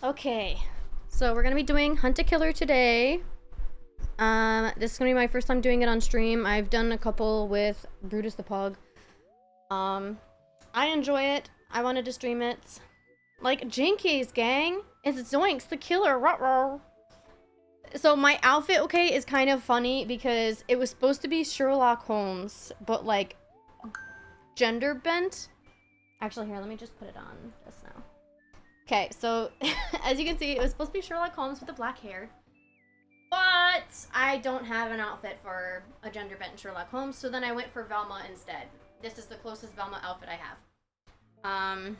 Okay, so we're gonna be doing Hunt a Killer today. This is gonna be my first time doing it on stream. I've done a couple with Brutus the Pug. I enjoy it. I wanted to stream it. Like, Jinkies, gang! It's Zoinks the Killer, ruh-roh! So my outfit, okay, is kind of funny because it was supposed to be Sherlock Holmes, but like, gender bent. Actually, here, let me just put it on just now. Okay, so as you can see, it was supposed to be Sherlock Holmes with the black hair. But I don't have an outfit for a gender bent Sherlock Holmes, so then I went for Velma instead. This is the closest Velma outfit I have.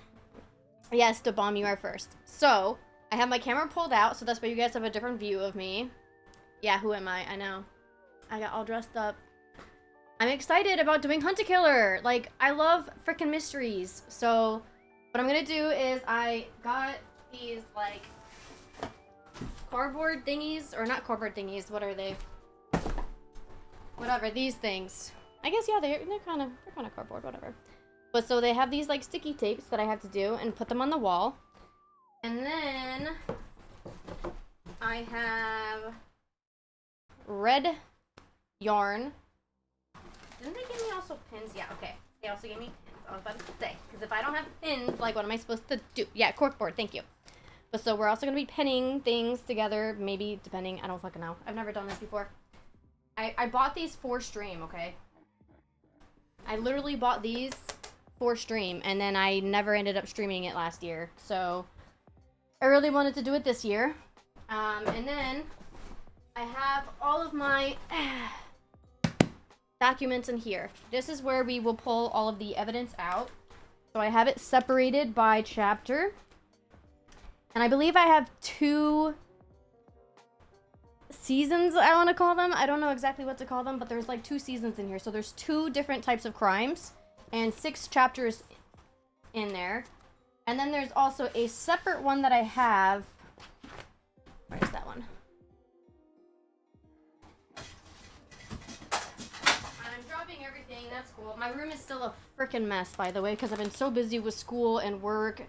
Yes, to bomb you are first. So, I have my camera pulled out, so that's why you guys have a different view of me. Yeah, who am I? I know. I got all dressed up. I'm excited about doing Hunt a Killer! Like, I love frickin' mysteries. So, what I'm gonna do is I got these, like, cardboard thingies, or not cardboard thingies, what are they? Whatever, these things. I guess, yeah, they're kind of cardboard, whatever. But so they have these, like, sticky tapes that I have to do and put them on the wall. And then I have red yarn. Didn't they give me also pins? Yeah, okay. They also gave me pins. I was about to say, because if I don't have pins, like, what am I supposed to do? Yeah, corkboard, thank you. But so we're also going to be pinning things together, maybe, depending, I don't fucking know. I've never done this before. I bought these for stream, okay? I literally bought these for stream, and then I never ended up streaming it last year. So, I really wanted to do it this year. And then, I have all of my documents in here. This is where we will pull all of the evidence out. So I have it separated by chapter. And I believe I have 2 seasons, I want to call them. I don't know exactly what to call them, but there's like 2 seasons in here. So there's 2 different types of crimes and 6 chapters in there. And then there's also a separate one that I have. Where is that one? I'm dropping everything. That's cool. My room is still a freaking mess, by the way, because I've been so busy with school and work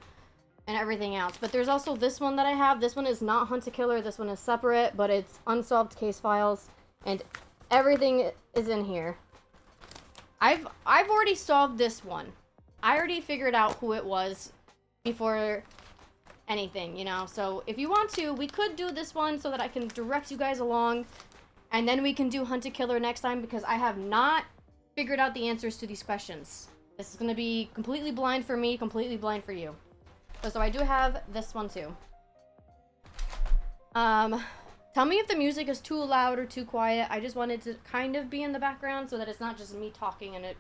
and everything else. But there's also this one that I have. This one is not Hunt a Killer. This one is separate, but it's unsolved case files, and everything is in here. I've already solved this one. I already figured out who it was before anything, you know. So if you want to, we could do this one so that I can direct you guys along, and then we can do Hunt a Killer next time, because I have not figured out the answers to these questions. This is going to be completely blind for me, completely blind for you. So I do have this one too. Tell me if the music is too loud or too quiet. I just wanted to kind of be in the background so that it's not just me talking and it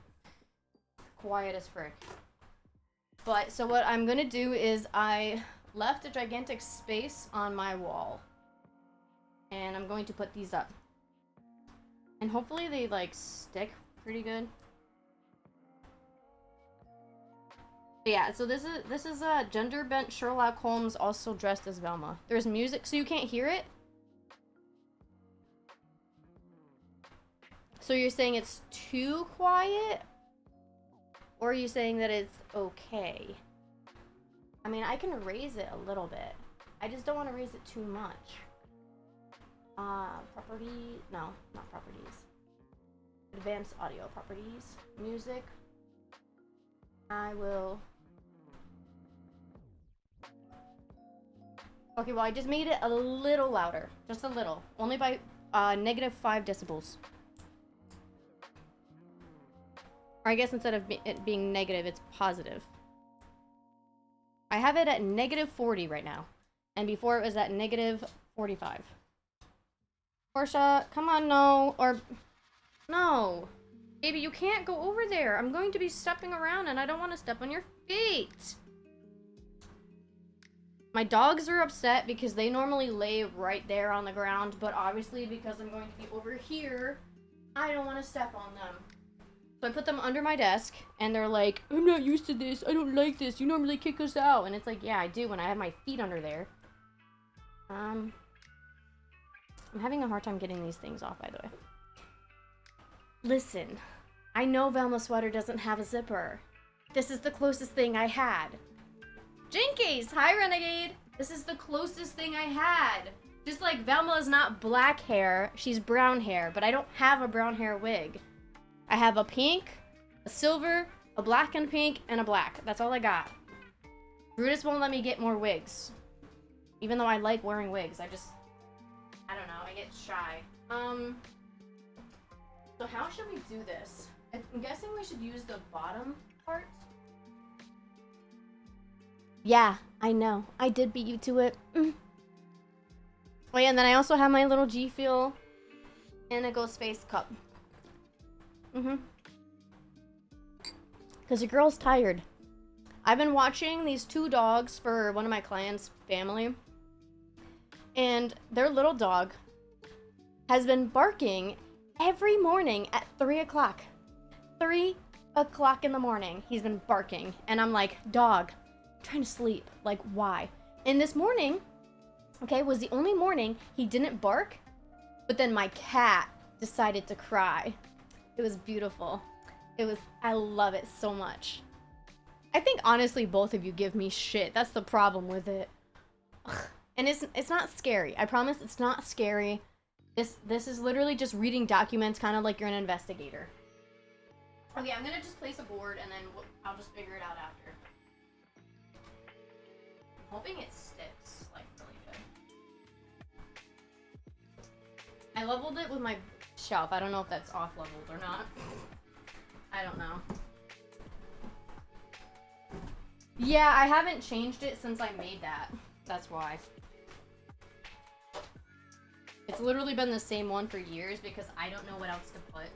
quiet as frick. But so what I'm gonna do is I left a gigantic space on my wall, and I'm going to put these up. And hopefully they like stick pretty good. Yeah, so this is a gender bent Sherlock Holmes, also dressed as Velma. There's music, so you can't hear it. So you're saying it's too quiet? Or are you saying that it's okay? I mean, I can raise it a little bit. I just don't want to raise it too much. Property, no, not properties. Advanced audio properties, music. I will... Okay, well, I just made it a little louder. Just a little. Only by -5 decibels. Or I guess instead of it being negative, it's positive. I have it at -40 right now. And before it was at -45. Portia, come on, no. Or... No. Baby, you can't go over there. I'm going to be stepping around and I don't want to step on your feet. My dogs are upset because they normally lay right there on the ground, but obviously because I'm going to be over here, I don't want to step on them. So I put them under my desk, and they're like, I'm not used to this, I don't like this, you normally kick us out. And it's like, yeah, I do when I have my feet under there. I'm having a hard time getting these things off, by the way. Listen, I know Velma's sweater doesn't have a zipper. This is the closest thing I had. Jinkies! Hi, Renegade! This is the closest thing I had. Just like Velma is not black hair, she's brown hair, but I don't have a brown hair wig. I have a pink, a silver, a black and pink, and a black. That's all I got. Brutus won't let me get more wigs. Even though I like wearing wigs, I don't know, I get shy. So how should we do this? I'm guessing we should use the bottom part. Yeah, I know. I did beat you to it. Oh yeah, and then I also have my little G Fuel Indigo Space Cup. Because the girl's tired. I've been watching these two dogs for one of my clients' family. And their little dog has been barking every morning at 3 o'clock. 3 o'clock in the morning, he's been barking. And I'm like, dog, I'm trying to sleep. Like, why? And this morning, okay, was the only morning he didn't bark. But then my cat decided to cry. It was beautiful. I love it so much. I think honestly both of you give me shit. That's the problem with it. Ugh. And it's not scary. I promise it's not scary. This is literally just reading documents, kind of like you're an investigator. Okay, I'm gonna just place a board and then I'll just figure it out after. I'm hoping it sticks like really good. I leveled it with my shelf. I don't know if that's off leveled or not. I don't know. Yeah, I haven't changed it since I made that. That's why. It's literally been the same one for years because I don't know what else to put.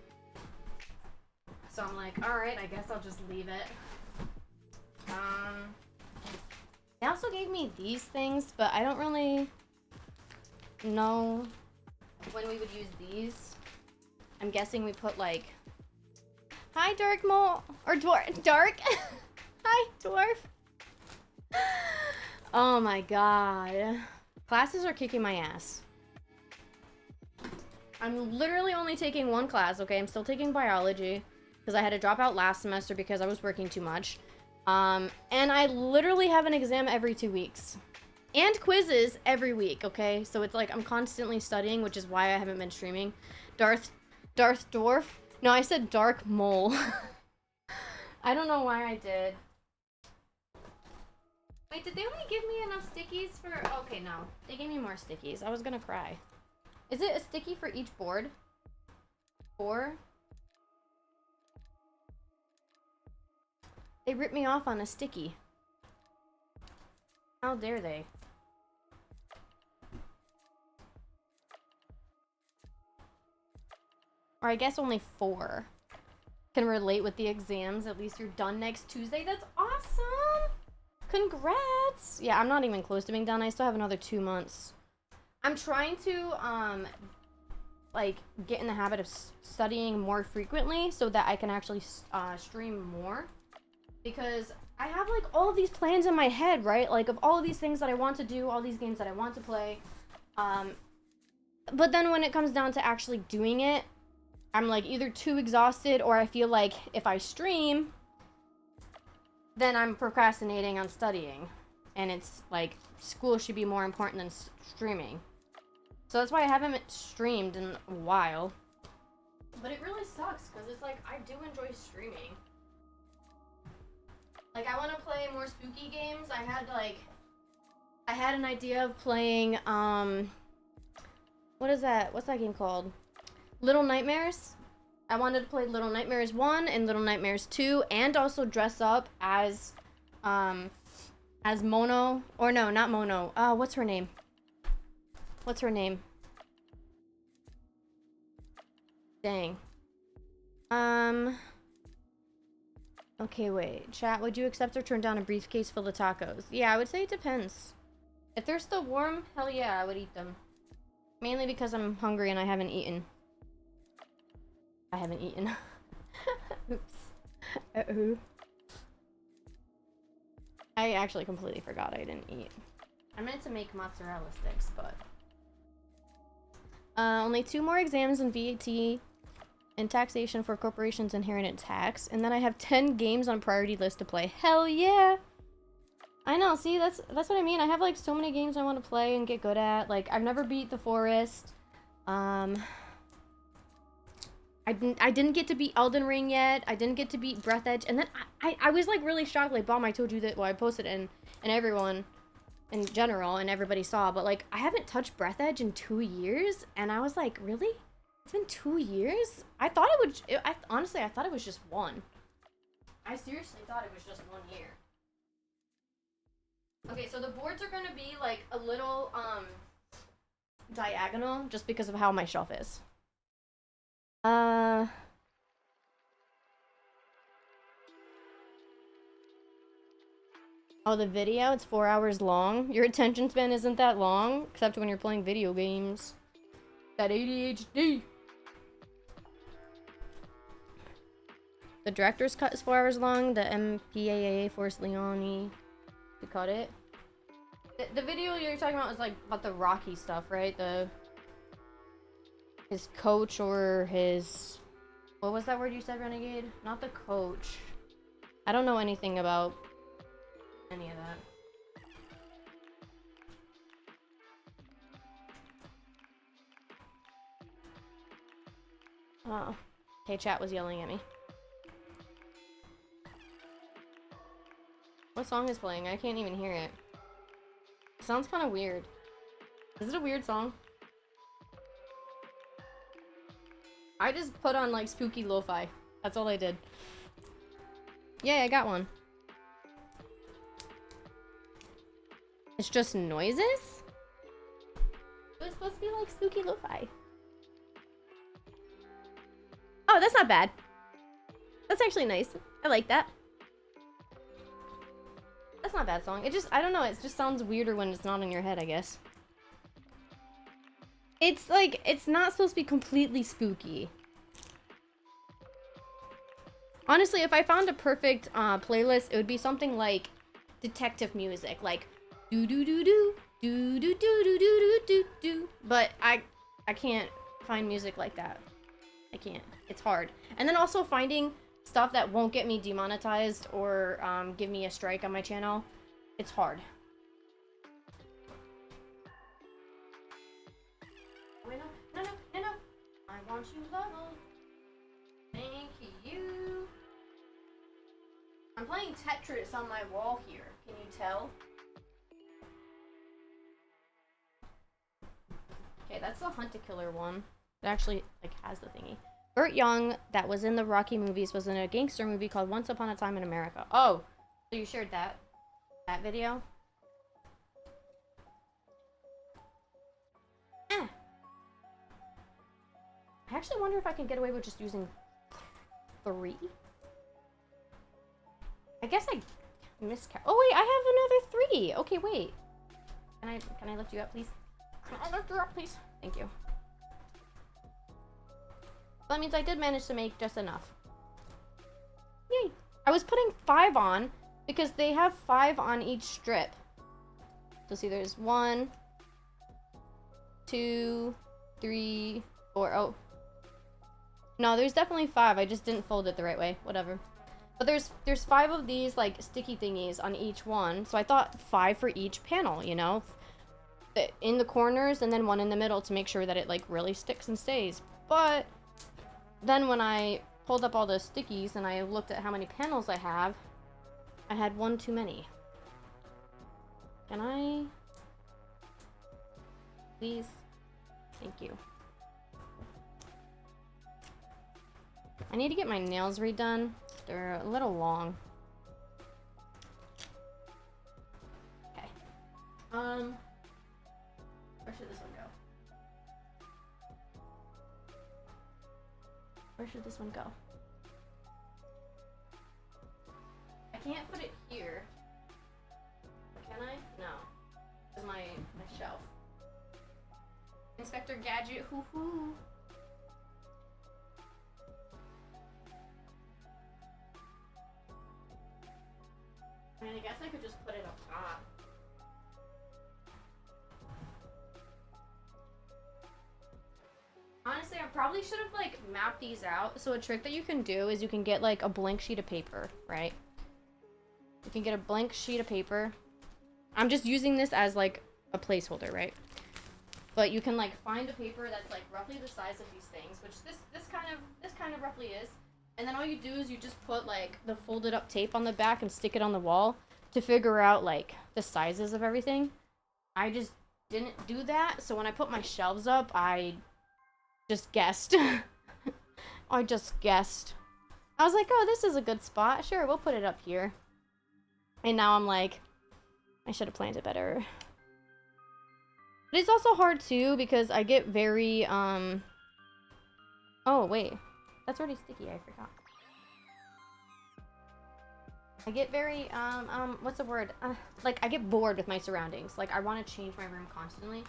So I'm like, alright, I guess I'll just leave it. They also gave me these things, but I don't really know when we would use these. I'm guessing we put like... Hi, Dark Mole! Or Dark! Hi, Dwarf! Oh my god. Classes are kicking my ass. I'm literally only taking one class, okay? I'm still taking biology because I had to drop out last semester because I was working too much. And I literally have an exam every 2 weeks. And quizzes every week, okay? So it's like I'm constantly studying, which is why I haven't been streaming. Darth Dwarf? No, I said Dark Mole. I don't know why I did. Wait, did they only give me enough stickies for... Okay, no. They gave me more stickies. I was gonna cry. Is it a sticky for each board? 4? They ripped me off on a sticky. How dare they? Or I guess only 4 can relate with the exams. At least you're done next Tuesday. That's awesome! Congrats! Yeah, I'm not even close to being done. I still have another 2 months. I'm trying to, like, get in the habit of studying more frequently so that I can actually stream more. Because I have, like, all of these plans in my head, right? Like, of all of these things that I want to do, all these games that I want to play. But then when it comes down to actually doing it, I'm, like, either too exhausted or I feel like if I stream, then I'm procrastinating on studying. And it's, like, school should be more important than streaming. So that's why I haven't streamed in a while. But it really sucks, because it's like, I do enjoy streaming. Like, I want to play more spooky games. I had an idea of playing, what is that? What's that game called? Little Nightmares. I wanted to play Little Nightmares 1 and Little Nightmares 2, and also dress up as Mono. Or no, not Mono. What's her name? What's her name? Dang. Okay, wait. Chat, would you accept or turn down a briefcase full of tacos? Yeah, I would say it depends. If they're still warm, hell yeah, I would eat them. Mainly because I'm hungry and I haven't eaten. I haven't eaten. Oops. Uh-oh. I actually completely forgot I didn't eat. I meant to make mozzarella sticks, but... only 2 more exams in VAT and taxation for corporations inherited tax. And then I have 10 games on priority list to play. Hell yeah! I know, see, that's what I mean. I have like so many games I want to play and get good at. Like, I've never beat The Forest. I didn't get to beat Elden Ring yet. I didn't get to beat Breath Edge. And then I was like really shocked. Like, Bomb, I told you that, well, I posted it and everyone in general and everybody saw. But like, I haven't touched Breath Edge in 2 years. And I was like, really? It's been 2 years? I thought it would, honestly, I thought it was just one. I seriously thought it was just 1 year. Okay, so the boards are gonna be like a little, diagonal just because of how my shelf is. Oh, the video? It's 4 hours long? Your attention span isn't that long, except when you're playing video games. That ADHD! The director's cut is 4 hours long. The MPAA Force Leone, you cut it. The video you're talking about is like about the Rocky stuff, right? His coach or his... What was that word you said, Renegade? Not the coach. I don't know anything about any of that. Oh. Okay, chat was yelling at me. What song is playing? I can't even hear it. It sounds kind of weird. Is it a weird song? I just put on like spooky lo-fi. That's all I did. Yay, I got one. It's just noises? It was supposed to be like spooky lo-fi. Oh, that's not bad. That's actually nice. I like that. That's not a bad song. It just, I don't know, it just sounds weirder when it's not in your head, I guess. It's like, it's not supposed to be completely spooky. Honestly, if I found a perfect playlist, it would be something like detective music, like do do do do do do do do do do do. But I can't find music like that. I can't. It's hard. And then also finding stuff that won't get me demonetized or give me a strike on my channel. It's hard. Wait, no. I want you level. Thank you. I'm playing Tetris on my wall here. Can you tell? Okay, that's the Hunt a Killer one. It actually like has the thingy. Burt Young, that was in the Rocky movies, was in a gangster movie called Once Upon a Time in America. Oh, so you shared that video? I actually wonder if I can get away with just using 3. I guess I miscount. Oh wait, I have another 3. Okay, wait. Can I lift you up, please? Can I lift you up, please? Thank you. That means I did manage to make just enough. Yay! I was putting 5 on because they have 5 on each strip. So see, there's 1, 2, 3, 4. Oh. No, there's definitely 5. I just didn't fold it the right way. Whatever. But there's 5 of these like sticky thingies on each one. So I thought 5 for each panel, you know? In the corners and then 1 in the middle to make sure that it like really sticks and stays. But then when I pulled up all the stickies and I looked at how many panels I have, I had 1 too many. Can I? Please? Thank you. I need to get my nails redone. They're a little long. Okay. Where should this one go? Where should this one go? I can't put it here. Can I? No. This is my shelf. Inspector Gadget, hoo hoo. I mean, I guess I could just put it up top. Honestly, I probably should have, like, mapped these out. So a trick that you can do is you can get, like, a blank sheet of paper, right? You can get a blank sheet of paper, I'm just using this as like a placeholder, right? But you can like find a paper that's like roughly the size of these things, which this kind of roughly is. And then all you do is you just put like the folded up tape on the back and stick it on the wall to figure out like the sizes of everything. I just didn't do that, so when I put my shelves up, I just guessed. I just guessed. I was like, oh, this is a good spot. Sure, we'll put it up here. And now I'm like, I should have planned it better. But it's also hard too because I get very, oh, wait. That's already sticky, I forgot. I get very, what's the word? Like, I get bored with my surroundings. Like, I want to change my room constantly.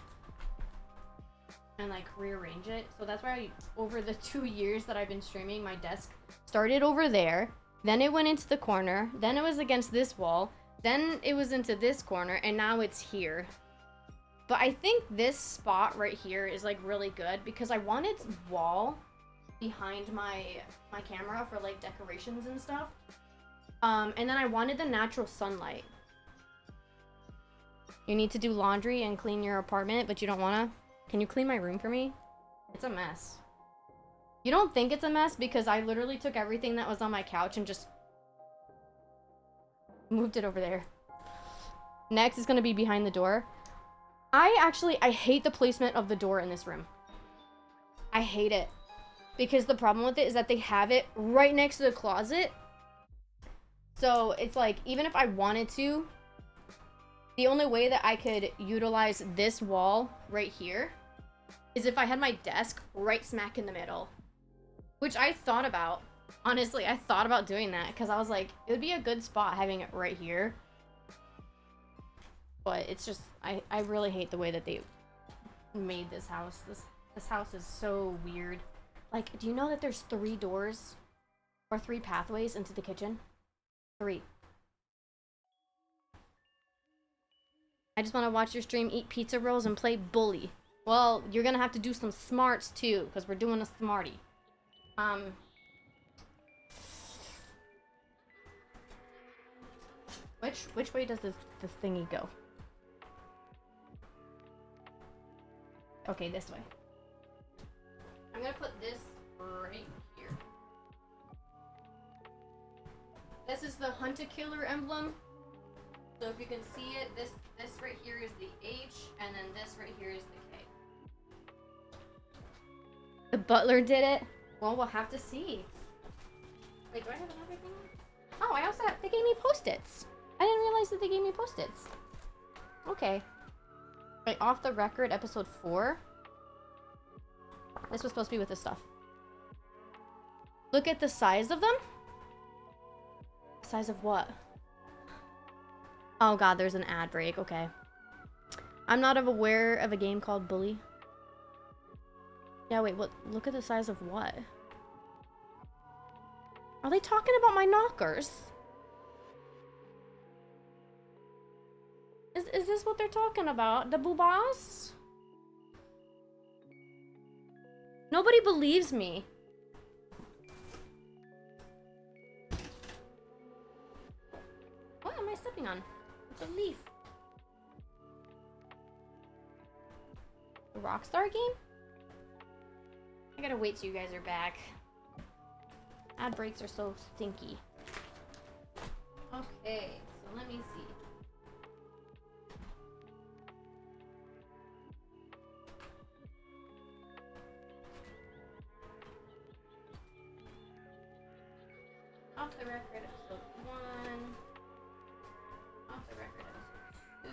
And, like, rearrange it. So that's why over the 2 years that I've been streaming, my desk started over there. Then it went into the corner. Then it was against this wall. Then it was into this corner. And now it's here. But I think this spot right here is, like, really good. Because I wanted wall behind my camera for, like, decorations and stuff. And then I wanted the natural sunlight. You need to do laundry and clean your apartment, but you don't wanna? Can you clean my room for me? It's a mess. You don't think it's a mess because I literally took everything that was on my couch and just moved it over there. Next is gonna be behind the door. I hate the placement of the door in this room. I hate it. Because the problem with it is that they have it right next to the closet. So it's like, even if I wanted to, the only way that I could utilize this wall right here is if I had my desk right smack in the middle. Which I thought about. Honestly, I thought about doing that because I was like, it would be a good spot having it right here. But it's just, I really hate the way that they made this house. This house is so weird. Like, do you know that there's 3 doors or 3 pathways into the kitchen? 3. I just want to watch your stream, eat pizza rolls, and play bully. Well, you're gonna have to do some smarts too, because we're doing a smarty. Which way does this thingy go? Okay, this way. I'm gonna put this right here. This is the hunter-killer emblem. So if you can see it, this right here is the H, and then this right here is the K. The butler did it? Well, we'll have to see. Wait, do I have another thing? Oh, I also have, they gave me Post-its. I didn't realize that they gave me Post-its. Okay. Right, off the record, episode 4. This was supposed to be with this stuff. Look at the size of them. Size of what? Oh god, there's an ad break. Okay. I'm not aware of a game called Bully. Yeah, wait, what? Look at the size of what? Are they talking about my knockers? Is this what they're talking about? The boobas? Nobody believes me. What am I stepping on? It's a leaf. The Rockstar game? I gotta wait till you guys are back. Ad breaks are so stinky. Okay, so let me see. Off the record, episode 1. Off the record, episode 2.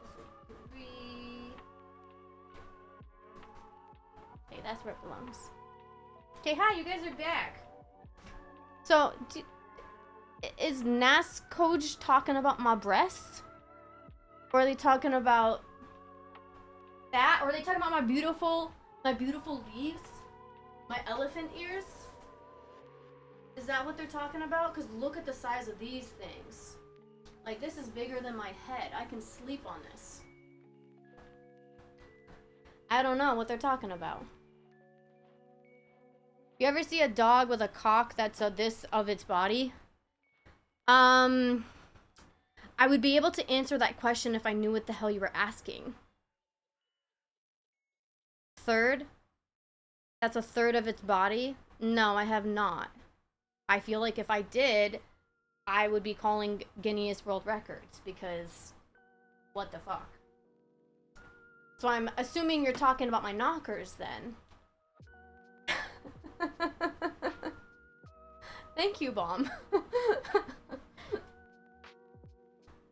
Episode 3. Okay, that's where it belongs. Okay, hi, you guys are back. So, is NAS Coach talking about my breasts? Or are they talking about that? Or are they talking about my beautiful leaves? My elephant ears? Is that what they're talking about? Because look at the size of these things. Like, this is bigger than my head. I can sleep on this. I don't know what they're talking about. You ever see a dog with a cock that's this of its body? I would be able to answer that question if I knew what the hell you were asking. Third? That's a third of its body? No, I have not. I feel like if I did, I would be calling Guinness World Records, because what the fuck? So I'm assuming you're talking about my knockers then. Thank you, Bomb.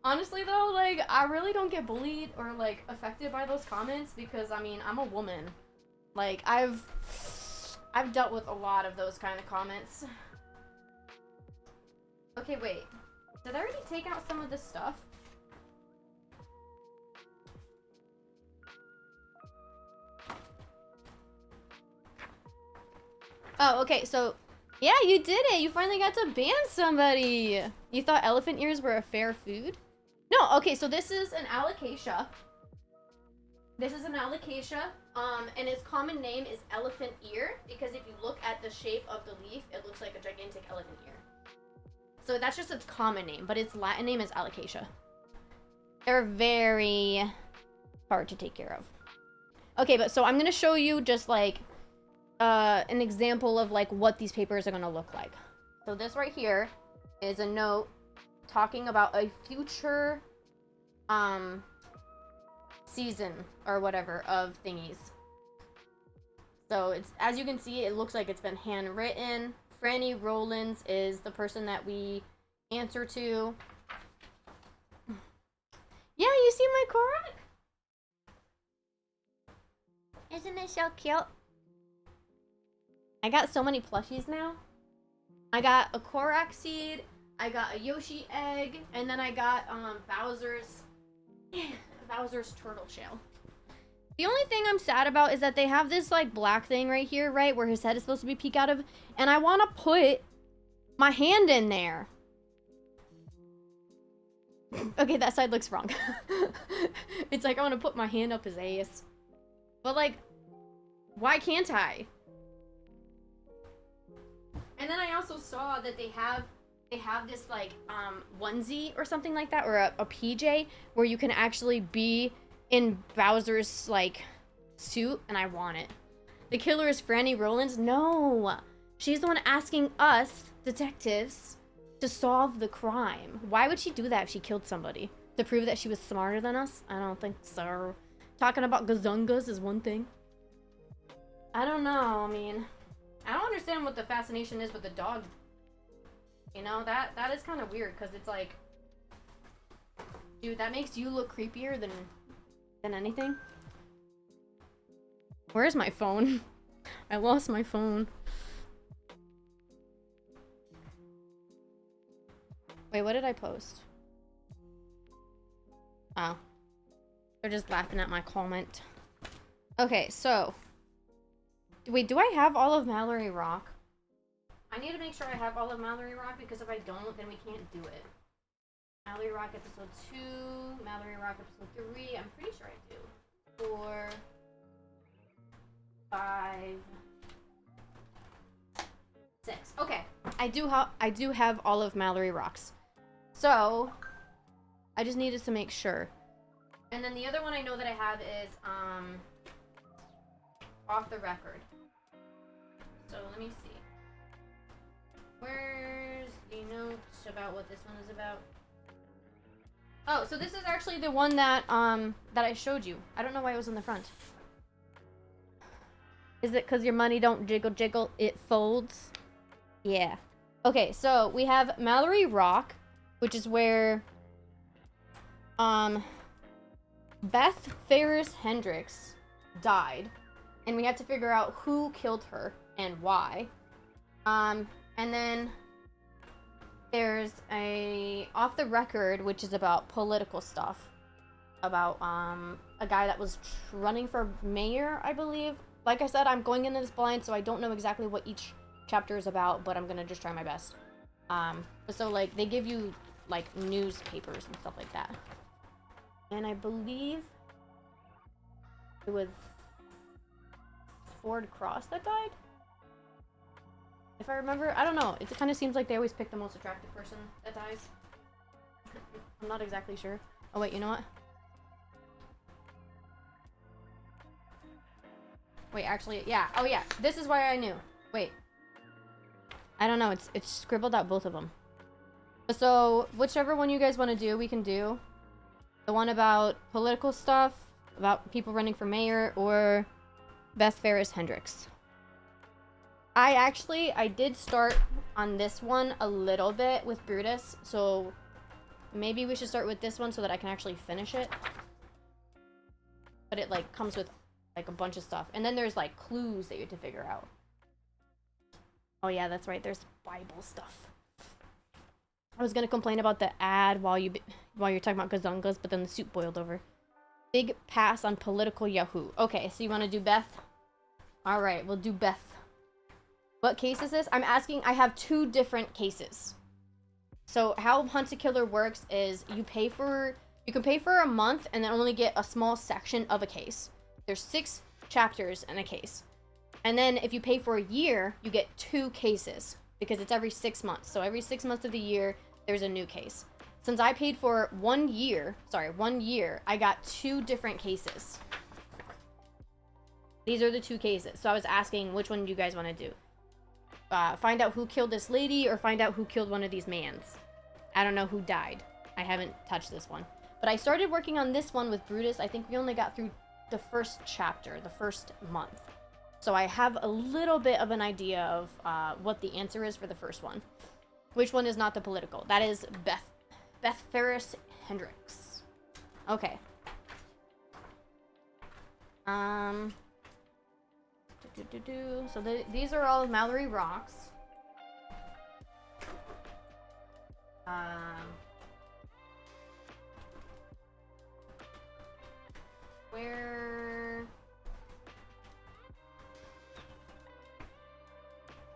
Honestly though, like, I really don't get bullied or like affected by those comments because I mean, I'm a woman. Like, I've dealt with a lot of those kind of comments. Okay, wait. Did I already take out some of this stuff? Oh, okay, so yeah, you did it. You finally got to ban somebody. You thought elephant ears were a fair food? No, okay, so this is an alocasia. This is an alocasia, and its common name is elephant ear because if you look at the shape of the leaf, it looks like a gigantic elephant ear. So that's just its common name, but its Latin name is alocasia. They're very hard to take care of. Okay, but so I'm gonna show you just like an example of like what these papers are gonna look like. So this right here is a note talking about a future season or whatever of thingies. So it's, as you can see, it looks like it's been handwritten. Franny Rollins is the person that we answer to. Yeah, you see my Korak? Isn't it so cute? I got so many plushies now. I got a Korak seed, I got a Yoshi egg, and then I got Bowser's turtle shell. The only thing I'm sad about is that they have this like black thing right here, right, where his head is supposed to be peek out of, and I want to put my hand in there. Okay, that side looks wrong. It's like I want to put my hand up his ass. But like, why can't I? And then I also saw that they have this like onesie or something like that, or a PJ where you can actually be in Bowser's like suit, and I want it. The killer is Franny Rollins? No, she's the one asking us detectives to solve the crime. Why would she do that if she killed somebody? To prove that she was smarter than us? I don't think so. Talking about gazungas is one thing. I don't know. I mean, I don't understand what the fascination is with the dog. You know, that is kind of weird, because it's like, dude, that makes you look creepier than anything. Where's my phone? I lost my phone. Wait, what did I post? Oh. They're just laughing at my comment. Okay, so. Wait, do I have all of Mallory Rock? I need to make sure I have all of Mallory Rock, because if I don't, then we can't do it. Mallory Rock episode 2, Mallory Rock episode 3, I'm pretty sure I do. 4, 5, 6. Okay, I do have all of Mallory Rocks. So, I just needed to make sure. And then the other one I know that I have is Off the Record. So let me see. Where's the note about what this one is about? Oh, so this is actually the one that that I showed you. I don't know why it was in the front. Is it because your money don't jiggle jiggle, it folds? Yeah. Okay, so we have Mallory Rock, which is where Beth Ferris Hendricks died, and we had to figure out who killed her and why. And then there's a Off the Record, which is about political stuff, about a guy that was running for mayor, I believe. Like I said, I'm going into this blind, so I don't know exactly what each chapter is about, but I'm gonna just try my best. So like they give you like newspapers and stuff like that. And I believe it was Ford Cross that died? If I remember, I don't know. It kind of seems like they always pick the most attractive person that dies. I'm not exactly sure. Oh wait, you know what? Wait, actually, yeah. Oh yeah, this is why I knew. Wait. I don't know, it's scribbled out both of them. So, whichever one you guys want to do, we can do. The one about political stuff, about people running for mayor, or Beth Ferris Hendricks. I did start on this one a little bit with Brutus, so maybe we should start with this one so that I can actually finish it. But it, like, comes with, like, a bunch of stuff. And then there's, like, clues that you have to figure out. Oh, yeah, that's right. There's Bible stuff. I was gonna complain about the ad while you're talking about gazungas, but then the soup boiled over. Big pass on political Yahoo. Okay, so you want to do Beth? All right, we'll do Beth. What case is this? I'm asking. I have 2 different cases. So how Hunt a Killer works is you can pay for a month and then only get a small section of a case. There's 6 chapters in a case, and then if you pay for a year, you get 2 cases. Because it's every 6 months. So every 6 months of the year, there's a new case. Since I paid for 1 year, I got 2 different cases. These are the 2 cases. So I was asking which one you guys want to do. Find out who killed this lady or find out who killed one of these mans. I don't know who died. I haven't touched this one. But I started working on this one with Brutus. I think we only got through the first chapter, the first month. So I have a little bit of an idea of what the answer is for the first one. Which one is not the political? That is Beth Ferris Hendricks. Okay. So these are all Mallory Rocks. Where...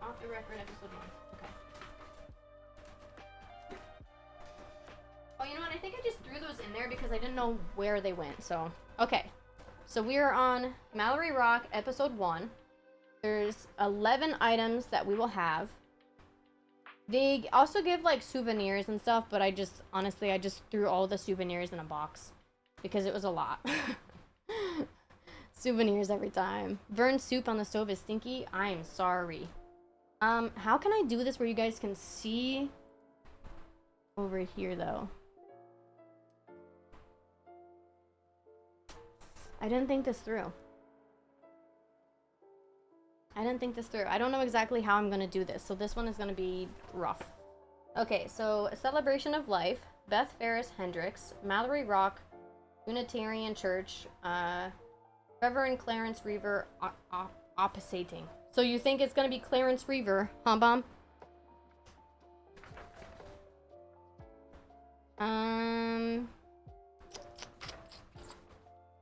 Off the record, episode 1. Okay. Oh, you know what? I think I just threw those in there because I didn't know where they went. So, okay. So we are on Mallory Rock, episode 1. There's 11 items that we will have. They also give, like, souvenirs and stuff, but honestly, I just threw all the souvenirs in a box because it was a lot. Souvenirs every time. Burnt soup on the stove is stinky. I'm sorry. How can I do this where you guys can see over here, though? I didn't think this through. I don't know exactly how I'm gonna do this, so this one is gonna be rough. Okay, so Celebration of Life, Beth Ferris Hendricks, Mallory Rock, Unitarian Church, Reverend Clarence Reaver opposating. So you think it's gonna be Clarence Reaver, huh, Bomb?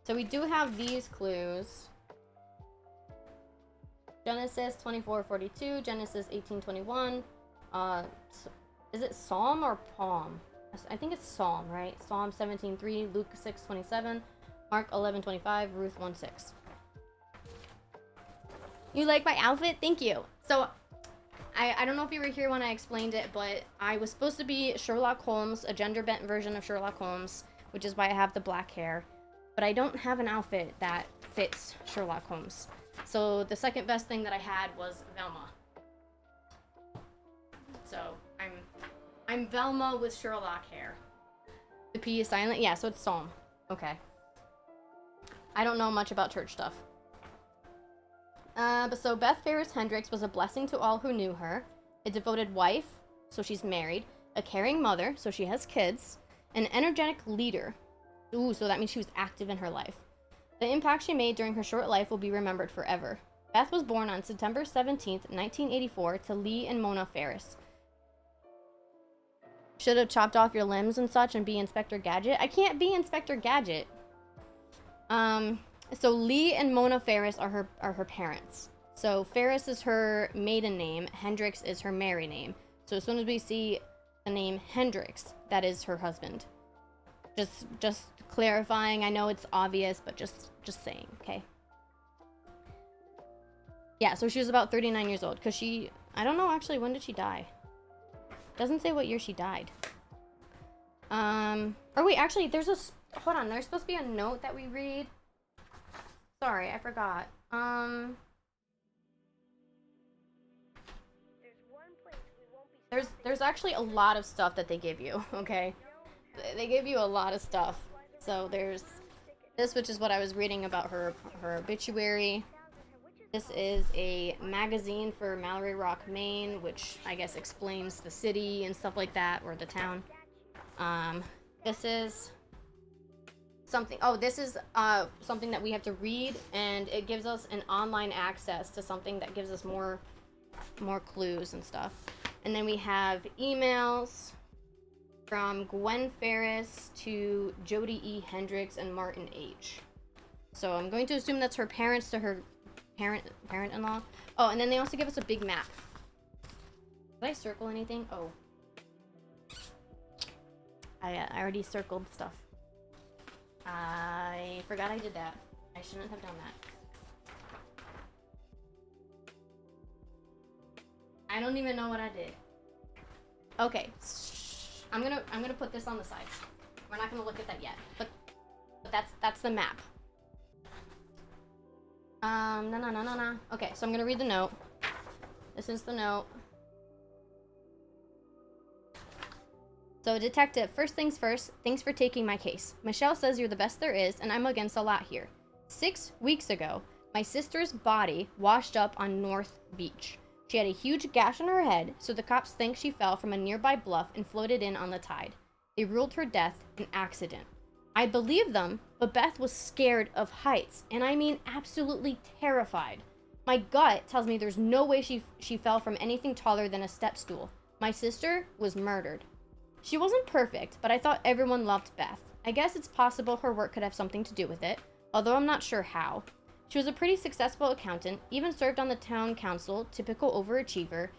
So we do have these clues. Genesis 24:42, Genesis 18:21. Is it Psalm or Palm? I think it's Psalm, right? Psalm 17:3, Luke 6:27, Mark 11:25, Ruth 1:6. You like my outfit? Thank you. So, I don't know if you were here when I explained it, but I was supposed to be Sherlock Holmes, a gender-bent version of Sherlock Holmes, which is why I have the black hair. But I don't have an outfit that fits Sherlock Holmes. So the second best thing that I had was Velma. So I'm Velma with Sherlock hair. The P is silent? Yeah, so it's Psalm. Okay. I don't know much about church stuff. But so Beth Ferris Hendricks was a blessing to all who knew her, a devoted wife, so she's married, a caring mother, so she has kids, an energetic leader. Ooh, so that means she was active in her life. The impact she made during her short life will be remembered forever. Beth was born on September 17th, 1984 to Lee and Mona Ferris. Should have chopped off your limbs and such and be Inspector Gadget. I can't be Inspector Gadget. So Lee and Mona Ferris are her parents. So Ferris is her maiden name, Hendricks is her married name. So as soon as we see the name Hendricks, that is her husband. Just clarifying. I know it's obvious, but just saying, okay? Yeah, so she was about 39 years old, because I don't know actually, when did she die? Doesn't say what year she died. Or wait, actually, hold on, there's supposed to be a note that we read. Sorry, I forgot. There's actually a lot of stuff that they give you, okay? They give you a lot of stuff. So there's this, which is what I was reading about her obituary. This is a magazine for Mallory Rock, Maine, which I guess explains the city and stuff like that, or the town. This is something, this is something that we have to read, and it gives us an online access to something that gives us more clues and stuff. And then we have emails from Gwen Ferris to Jody E. Hendricks and Martin H. So I'm going to assume that's her parents to her parent-in-law. Oh, and then they also give us a big map. Did I circle anything? Oh. I already circled stuff. I forgot I did that. I shouldn't have done that. I don't even know what I did. Okay. I'm gonna put this on the side. We're not gonna look at that yet. But that's the map. No. Okay, so I'm gonna read the note. This is the note. So, detective, first things first, thanks for taking my case. Michelle says you're the best there is, and I'm against a lot here. 6 weeks ago, my sister's body washed up on North Beach. She had a huge gash on her head, so the cops think she fell from a nearby bluff and floated in on the tide. They ruled her death an accident. I believe them, but Beth was scared of heights, and I mean absolutely terrified. My gut tells me there's no way she fell from anything taller than a step stool. My sister was murdered. She wasn't perfect, but I thought everyone loved Beth. I guess it's possible her work could have something to do with it, although I'm not sure how. She was a pretty successful accountant, even served on the town council, typical overachiever.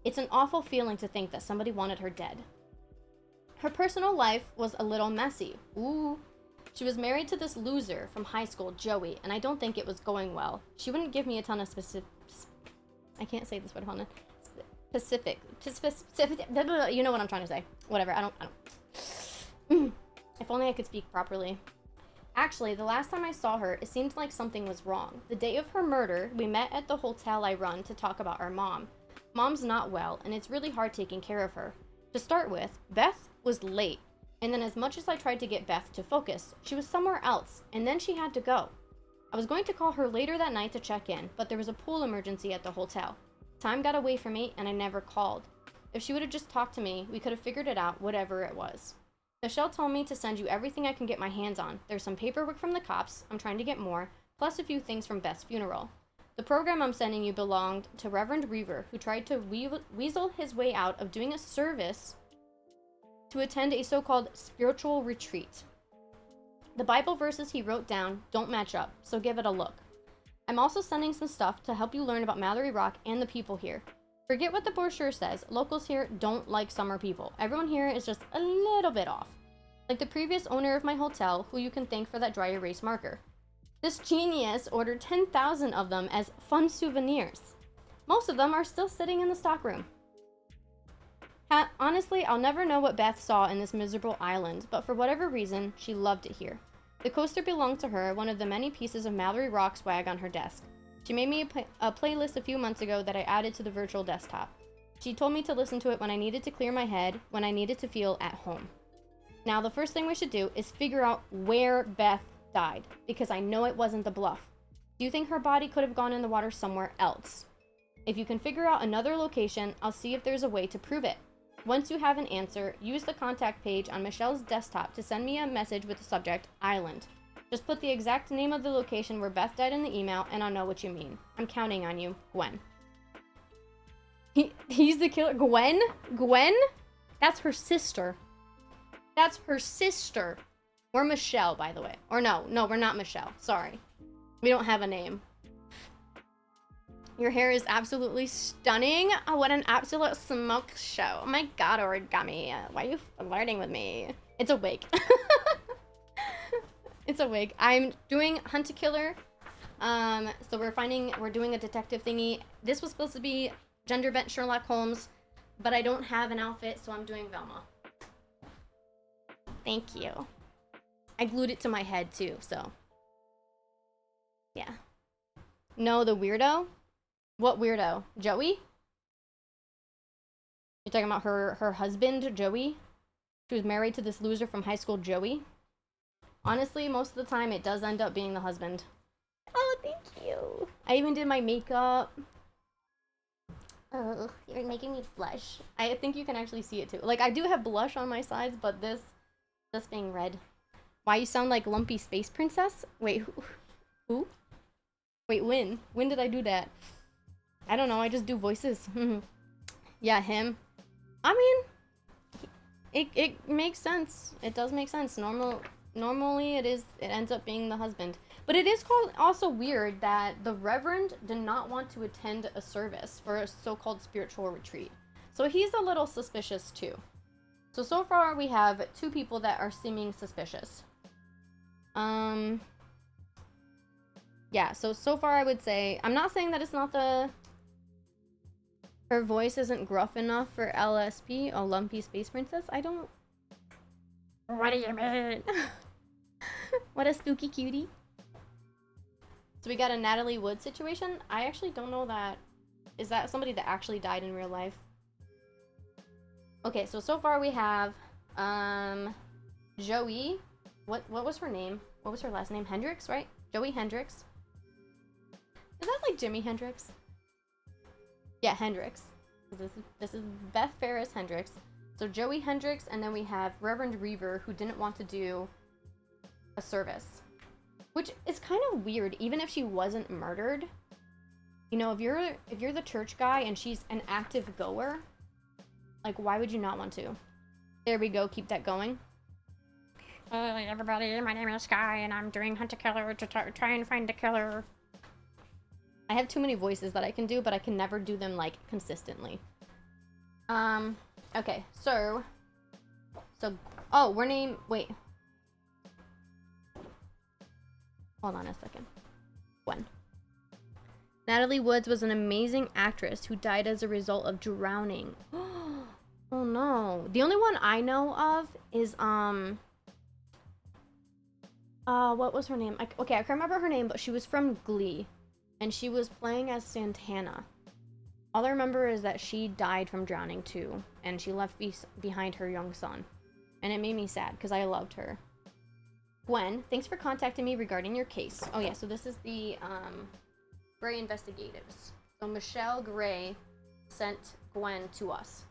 It's an awful feeling to think that somebody wanted her dead. Her personal life was a little messy. Ooh. She was married to this loser from high school, Joey, and I don't think it was going well. She wouldn't give me a ton of I can't say this word, hold on. Specific, you know what I'm trying to say. Whatever, I don't. If only I could speak properly. Actually, the last time I saw her, it seemed like something was wrong. The day of her murder, we met at the hotel I run to talk about our mom. Mom's not well, and it's really hard taking care of her. To start with, Beth was late, and then as much as I tried to get Beth to focus, she was somewhere else, and then she had to go. I was going to call her later that night to check in, but there was a pool emergency at the hotel. Time got away from me, and I never called. If she would have just talked to me, we could have figured it out, whatever it was. Michelle told me to send you everything I can get my hands on. There's some paperwork from the cops, I'm trying to get more, plus a few things from Beth's funeral. The program I'm sending you belonged to Reverend Reaver, who tried to weasel his way out of doing a service to attend a so-called spiritual retreat. The Bible verses he wrote down don't match up, so give it a look. I'm also sending some stuff to help you learn about Mallory Rock and the people here. Forget what the brochure says. Locals here don't like summer people. Everyone here is just a little bit off. Like the previous owner of my hotel, who you can thank for that dry erase marker. This genius ordered 10,000 of them as fun souvenirs. Most of them are still sitting in the stockroom. Honestly, I'll never know what Beth saw in this miserable island, but for whatever reason, she loved it here. The coaster belonged to her, one of the many pieces of Mallory Rock swag on her desk. She made me a playlist a few months ago that I added to the virtual desktop. She told me to listen to it when I needed to clear my head, when I needed to feel at home. Now, the first thing we should do is figure out where Beth died, because I know it wasn't the bluff. Do you think her body could have gone in the water somewhere else? If you can figure out another location, I'll see if there's a way to prove it. Once you have an answer, use the contact page on Michelle's desktop to send me a message with the subject, Island. Just put the exact name of the location where Beth died in the email, and I'll know what you mean. I'm counting on you, Gwen. He's the killer? Gwen? Gwen? That's her sister. That's her sister. We're Michelle, by the way. Or no, we're not Michelle. Sorry. We don't have a name. Your hair is absolutely stunning. Oh, what an absolute smoke show. Oh my god, Origami. Why are you flirting with me? It's a wig. It's a wig. I'm doing Hunt a Killer. So we're doing a detective thingy. This was supposed to be gender bent Sherlock Holmes, but I don't have an outfit, so I'm doing Velma. Thank you. I glued it to my head too, so. Yeah. No, the weirdo? What weirdo? Joey? You're talking about her husband, Joey? She was married to this loser from high school, Joey? Honestly, most of the time it does end up being the husband. Oh, thank you. I even did my makeup. Oh, you're making me blush. I think you can actually see it too. Like, I do have blush on my sides, but this being red. Why you sound like Lumpy Space Princess? Wait, who? Wait, when? When did I do that? I don't know, I just do voices. Yeah, him. I mean, it makes sense. It does make sense. Normally it ends up being the husband. But it is also weird that the Reverend did not want to attend a service for a so-called spiritual retreat. So he's a little suspicious too. So far we have 2 people that are seeming suspicious. Yeah, so far I would say, I'm not saying that it's not her voice isn't gruff enough for LSP, a Lumpy Space Princess. I don't... What do you mean? What a spooky cutie. So we got a Natalie Wood situation. I actually don't know that. Is that somebody that actually died in real life? Okay, so far we have Joey. What was her name? What was her last name? Hendrix, right? Joey Hendrix. Is that like Jimi Hendrix? Yeah, Hendrix. This is Beth Ferris Hendrix. So Joey Hendrix, and then we have Reverend Reaver, who didn't want to do a service. Which is kind of weird, even if she wasn't murdered. You know, if you're the church guy and she's an active goer, like, why would you not want to? There we go, keep that going. Hey everybody, my name is Sky and I'm doing Hunt a Killer to try and find a killer. I have too many voices that I can do, but I can never do them, like, consistently. Okay, so, oh, wait. Hold on a second. Gwen. Natalie Woods was an amazing actress who died as a result of drowning. Oh no. The only one I know of is, what was her name? Okay, I can't remember her name, but she was from Glee. And she was playing as Santana. All I remember is that she died from drowning too. And she left behind her young son. And it made me sad, because I loved her. Gwen, thanks for contacting me regarding your case. Oh yeah, so this is the, Gray Investigatives. So Michelle Gray sent Gwen to us.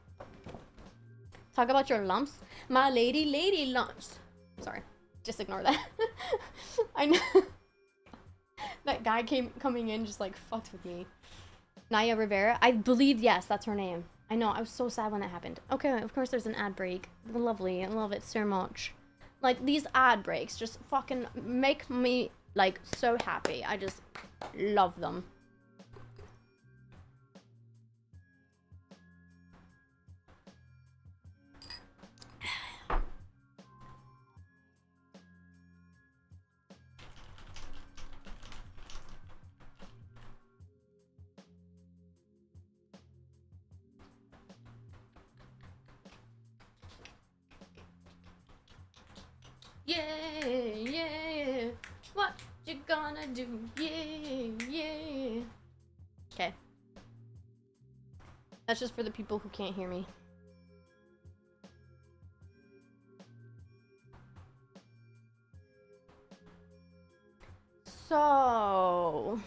Talk about your lumps. My lady lumps. Sorry. Just ignore that. I know. That guy coming in just like fucked with me. Naya Rivera. I believe, yes, that's her name. I know, I was so sad when that happened. Okay, of course there's an ad break. Lovely, I love it so much. Like, these ad breaks just fucking make me, like, so happy. I just love them. Yeah, what you gonna do? Yeah. Okay. That's just for the people who can't hear me. So...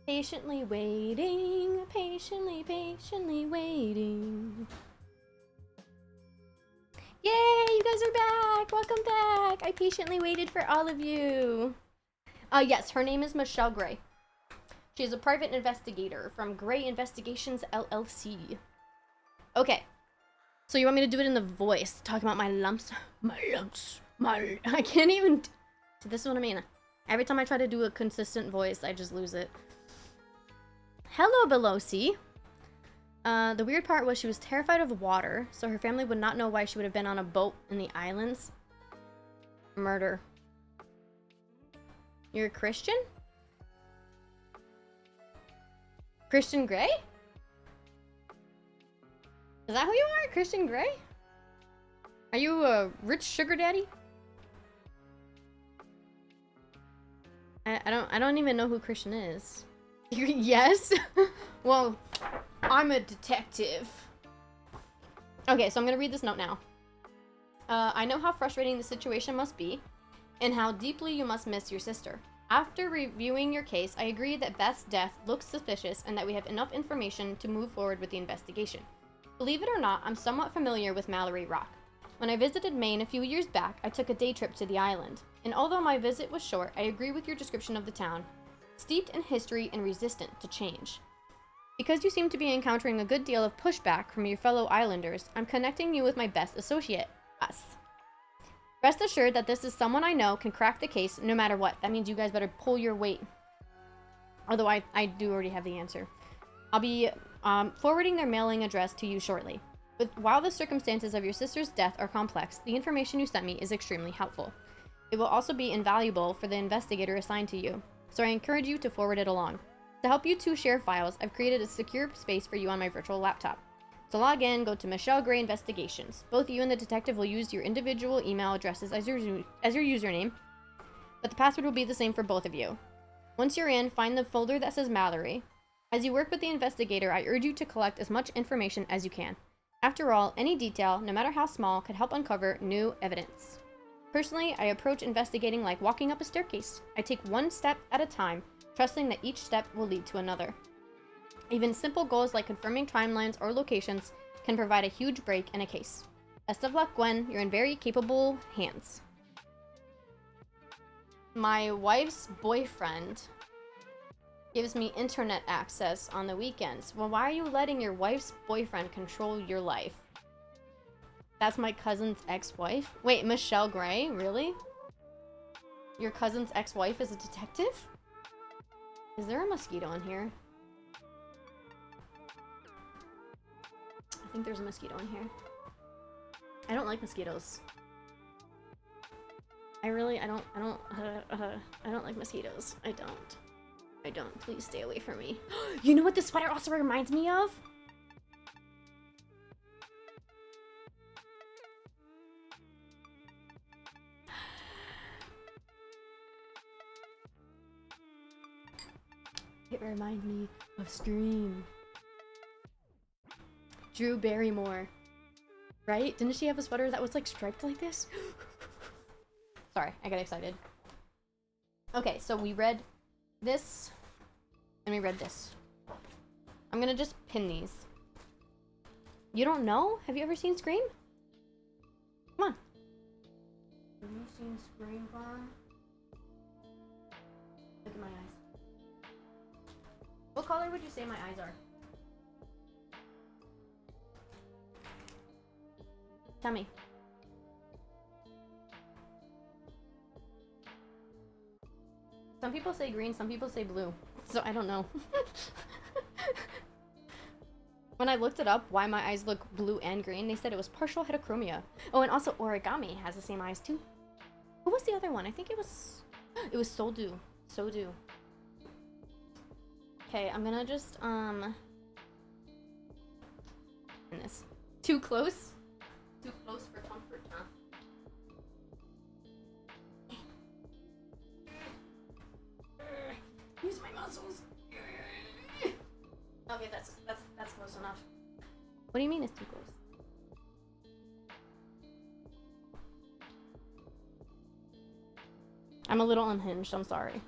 patiently waiting, patiently waiting. Yay, you guys are back! Welcome back! I patiently waited for all of you. Yes, her name is Michelle Gray. She is a private investigator from Gray Investigations, LLC. Okay. So you want me to do it in the voice? Talking about my lumps? My lumps. I can't even... So this is what I mean. Every time I try to do a consistent voice, I just lose it. Hello, Belosi. The weird part was she was terrified of water, so her family would not know why she would have been on a boat in the islands. Murder. You're a Christian? Christian Grey? Is that who you are? Christian Grey? Are you a rich sugar daddy? I don't even know who Christian is. Yes? Well, I'm a detective. Okay, so I'm gonna read this note now. I know how frustrating the situation must be, and how deeply you must miss your sister. After reviewing your case, I agree that Beth's death looks suspicious and that we have enough information to move forward with the investigation. Believe it or not, I'm somewhat familiar with Mallory Rock. When I visited Maine a few years back, I took a day trip to the island, and although my visit was short, I agree with your description of the town, steeped in history and resistant to change. Because you seem to be encountering a good deal of pushback from your fellow islanders, I'm connecting you with my best associate, us. Rest assured that this is someone I know can crack the case no matter what. That means you guys better pull your weight. Although I do already have the answer. I'll be forwarding their mailing address to you shortly. But while the circumstances of your sister's death are complex, the information you sent me is extremely helpful. It will also be invaluable for the investigator assigned to you, so I encourage you to forward it along. To help you two share files, I've created a secure space for you on my virtual laptop. To log in, go to Michelle Gray Investigations. Both you and the detective will use your individual email addresses as your username, but the password will be the same for both of you. Once you're in, find the folder that says Mallory. As you work with the investigator, I urge you to collect as much information as you can. After all, any detail, no matter how small, could help uncover new evidence. Personally, I approach investigating like walking up a staircase. I take one step at a time, trusting that each step will lead to another. Even simple goals like confirming timelines or locations can provide a huge break in a case. Best of luck, Gwen. You're in very capable hands. My wife's boyfriend gives me internet access on the weekends. Well, why are you letting your wife's boyfriend control your life? That's my cousin's ex-wife? Wait, Michelle Gray? Really? Your cousin's ex-wife is a detective? Is there a mosquito in here? I think there's a mosquito in here. I don't like mosquitoes. I don't like mosquitoes. I don't. Please stay away from me. You know what this sweater also reminds me of? It reminds me of Scream. Drew Barrymore. Right? Didn't she have a sweater that was like striped like this? Sorry, I got excited. Okay, so we read this, and we read this. I'm gonna just pin these. You don't know? Have you ever seen Scream? Come on. Have you seen Scream, Vaughn? Look at my eyes. What color would you say my eyes are? Tell me. Some people say green, some people say blue. So I don't know. When I looked it up, why my eyes look blue and green, they said it was partial heterochromia. Oh, and also Origami has the same eyes too. Who was the other one? I think it was Soldu. Sodu. Okay, I'm gonna just, in this. Too close? Too close for comfort, huh? Use my muscles. Okay, that's close enough. What do you mean it's too close? I'm a little unhinged, I'm sorry.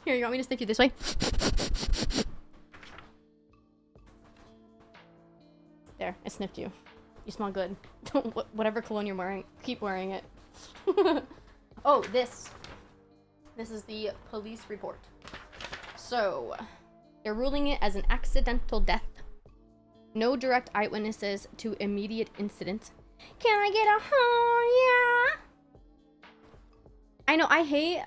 Here, you want me to sniff you this way? There, I sniffed you. You smell good. Whatever cologne you're wearing, keep wearing it. Oh, this is the police report. So, they're ruling it as an accidental death. No direct eyewitnesses to immediate incident. Can I get a yeah? I know, I hate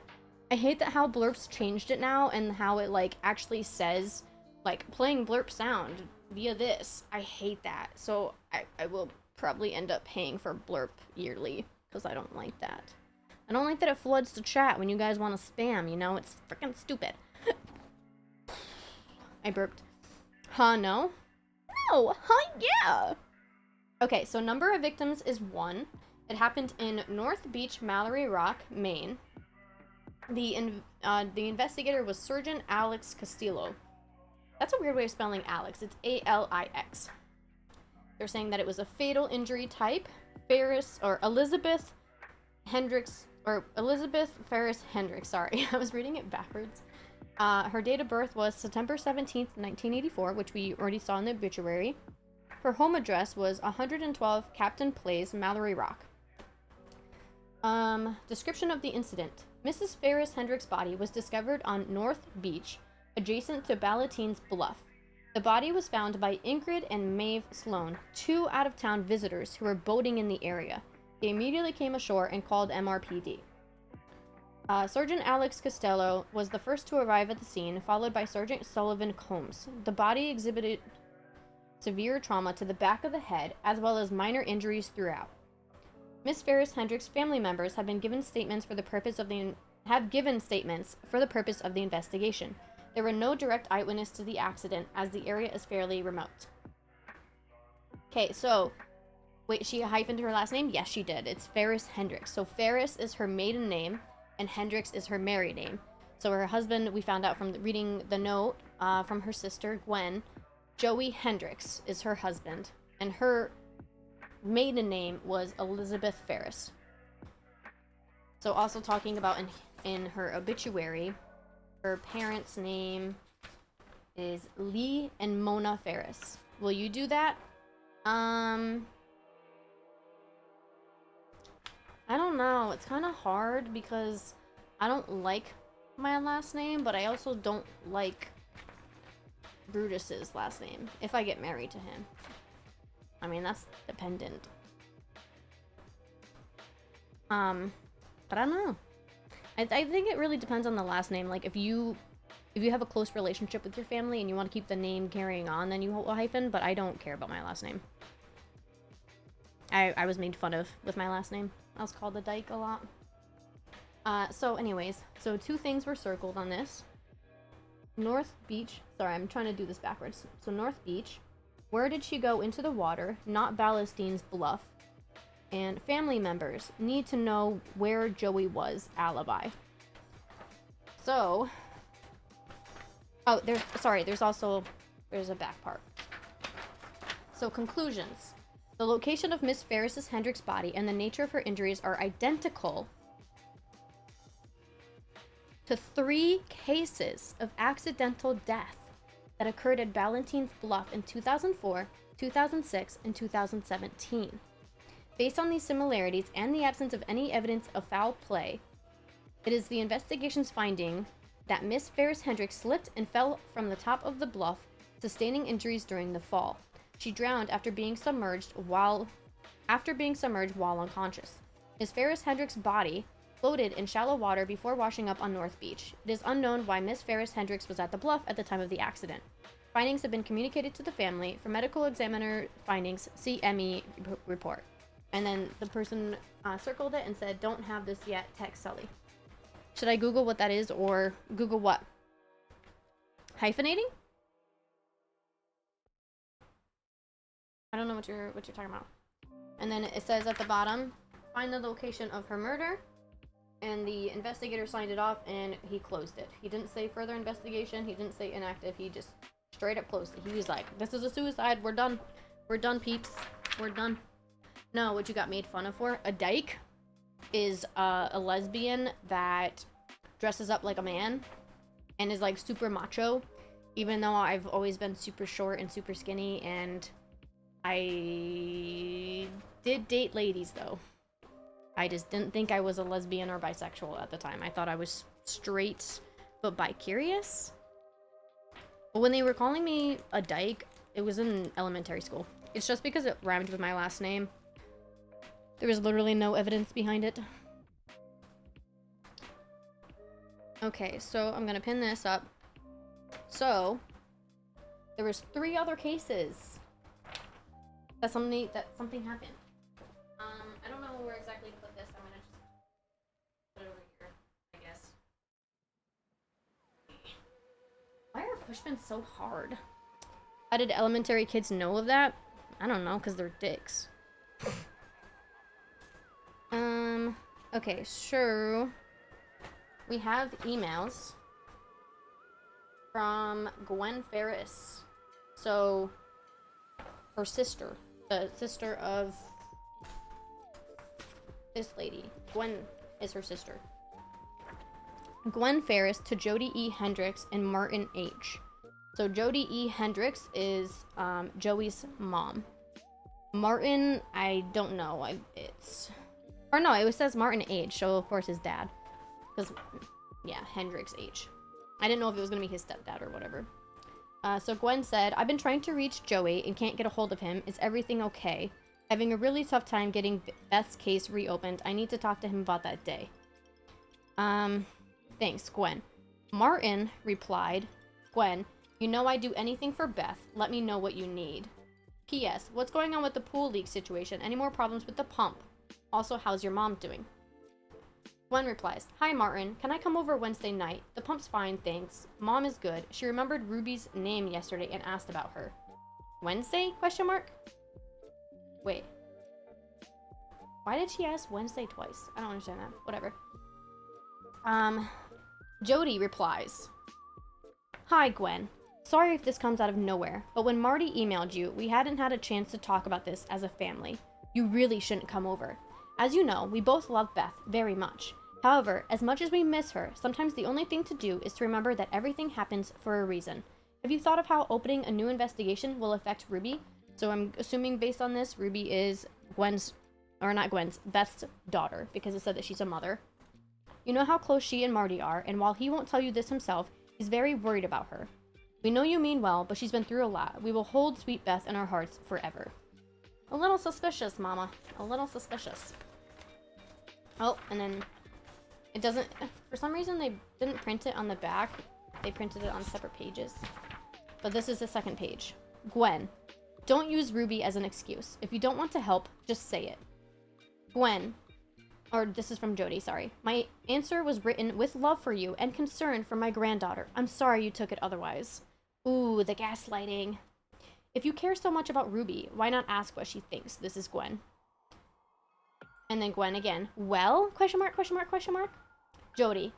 that how Blurps changed it now and how it like actually says like playing Blurp sound via this. I hate that. So I will probably end up paying for Blurp yearly because I don't like that. I don't like that it floods the chat when you guys want to spam, you know? It's freaking stupid. I burped. Huh, no? know. Huh, yeah. Okay, so number of victims is 1. It happened in North Beach, Mallory Rock, Maine. The investigator was Surgeon Alex Castillo. That's a weird way of spelling Alex. It's A-L-I-X. They're saying that it was a fatal injury type. Elizabeth Ferris Hendricks, sorry. I was reading it backwards. Her date of birth was September 17th, 1984, which we already saw in the obituary. Her home address was 112 Captain Place, Mallory Rock. Description of the incident. Mrs. Ferris Hendricks' body was discovered on North Beach, adjacent to Ballatine's Bluff. The body was found by Ingrid and Maeve Sloan, 2 out-of-town visitors who were boating in the area. They immediately came ashore and called MRPD. Sergeant Alex Costello was the first to arrive at the scene, followed by Sergeant Sullivan Combs. The body exhibited severe trauma to the back of the head, as well as minor injuries throughout. Miss Ferris Hendricks' family members have given statements for the purpose of the investigation. There were no direct eyewitness to the accident, as the area is fairly remote. Okay, so wait, she hyphened her last name? Yes, she did. It's Ferris Hendricks. So Ferris is her maiden name, and Hendricks is her married name. So her husband, we found out from reading the note from her sister Gwen, Joey Hendricks is her husband, and her maiden name was Elizabeth Ferris. So also talking about in her obituary, her parents' name is Lee and Mona Ferris. Will you do that? I don't know. It's kind of hard because I don't like my last name, but I also don't like Brutus's last name if I get married to him. I mean, that's dependent. But I don't know. I think it really depends on the last name. Like, if you have a close relationship with your family and you want to keep the name carrying on, then you hyphen, but I don't care about my last name. I was made fun of with my last name. I was called a dyke a lot. So anyways, so 2 things were circled on this. North Beach. Sorry, I'm trying to do this backwards. So North Beach. Where did she go into the water? Not Ballastine's Bluff. And family members need to know where Joey was. Alibi. So. Oh, there's a back part. So conclusions. The location of Miss Ferris Hendricks' body and the nature of her injuries are identical to 3 cases of accidental death that occurred at Ballatine's Bluff in 2004, 2006, and 2017. Based on these similarities and the absence of any evidence of foul play, it is the investigation's finding that Miss Ferris Hendricks slipped and fell from the top of the bluff, sustaining injuries during the fall. She drowned after being submerged while unconscious. Miss Ferris Hendricks' body floated in shallow water before washing up on North Beach. It is unknown why Miss Ferris Hendricks was at the bluff at the time of the accident. Findings have been communicated to the family. For medical examiner findings, see ME report. And then the person circled it and said, "Don't have this yet, text Sully." Should I Google what that is, or Google what? Hyphenating? I don't know what you're talking about. And then it says at the bottom, find the location of her murder. And the investigator signed it off and he closed it. He didn't say further investigation. He didn't say inactive. He just straight up closed it. He was like, this is a suicide. We're done. We're done, peeps. We're done. No, what you got made fun of for? A dyke is a lesbian that dresses up like a man and is like super macho. Even though I've always been super short and super skinny, and I did date ladies though. I just didn't think I was a lesbian or bisexual at the time. I thought I was straight but bi-curious. But when they were calling me a dyke, it was in elementary school. It's just because it rhymed with my last name. There was literally no evidence behind it. Okay, so I'm gonna pin this up. So, there was 3 other cases that something happened. I don't know where exactly to put this. I'm gonna just put it over here, I guess. Why are pushpins so hard? How did elementary kids know of that? I don't know, because they're dicks. Okay, so we have emails from Gwen Ferris. So, her sister, the sister of this lady. Gwen is her sister. Gwen Ferris to Jody E. Hendricks and Martin H. So Jody E. Hendricks is Joey's mom. Martin, I don't know. It says Martin H. So of course his dad. Because, yeah, Hendricks H. I didn't know if it was going to be his stepdad or whatever. So Gwen said, I've been trying to reach Joey and can't get a hold of him. Is everything okay? Having a really tough time getting Beth's case reopened. I need to talk to him about that day. Thanks, Gwen. Martin replied, Gwen, you know I'd do anything for Beth. Let me know what you need. P.S. What's going on with the pool leak situation? Any more problems with the pump? Also, how's your mom doing? Gwen replies, Hi, Martin. Can I come over Wednesday night? The pump's fine, thanks. Mom is good. She remembered Ruby's name yesterday and asked about her. Wednesday? Question mark? Wait. Why did she ask Wednesday twice? I don't understand that. Whatever. Jody replies, Hi, Gwen. Sorry if this comes out of nowhere, but when Marty emailed you, we hadn't had a chance to talk about this as a family. You really shouldn't come over. As you know, we both love Beth very much. However, as much as we miss her, sometimes the only thing to do is to remember that everything happens for a reason. Have you thought of how opening a new investigation will affect Ruby? So I'm assuming based on this, Ruby is Beth's daughter, because it said that she's a mother. You know how close she and Marty are, and while he won't tell you this himself, he's very worried about her. We know you mean well, but she's been through a lot. We will hold sweet Beth in our hearts forever. A little suspicious, Mama. A little suspicious. Oh, and then it doesn't... For some reason, they didn't print it on the back. They printed it on separate pages. But this is the second page. Gwen, don't use Ruby as an excuse. If you don't want to help, just say it. Gwen... Or this is from Jody, sorry. My answer was written with love for you and concern for my granddaughter. I'm sorry you took it otherwise. Ooh, the gaslighting. If you care so much about Ruby, why not ask what she thinks? This is Gwen. And then Gwen again. Well? Question mark, question mark, question mark. Jody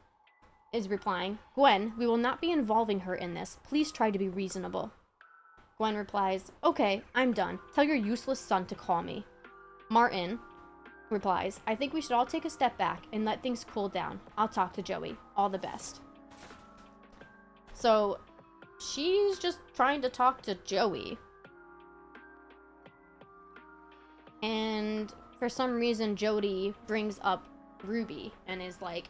is replying. Gwen, we will not be involving her in this. Please try to be reasonable. Gwen replies, Okay, I'm done. Tell your useless son to call me. Martin replies, I think we should all take a step back and let things cool down. I'll talk to Joey. All the best. So, she's just trying to talk to Joey. And for some reason, Jody brings up Ruby and is like,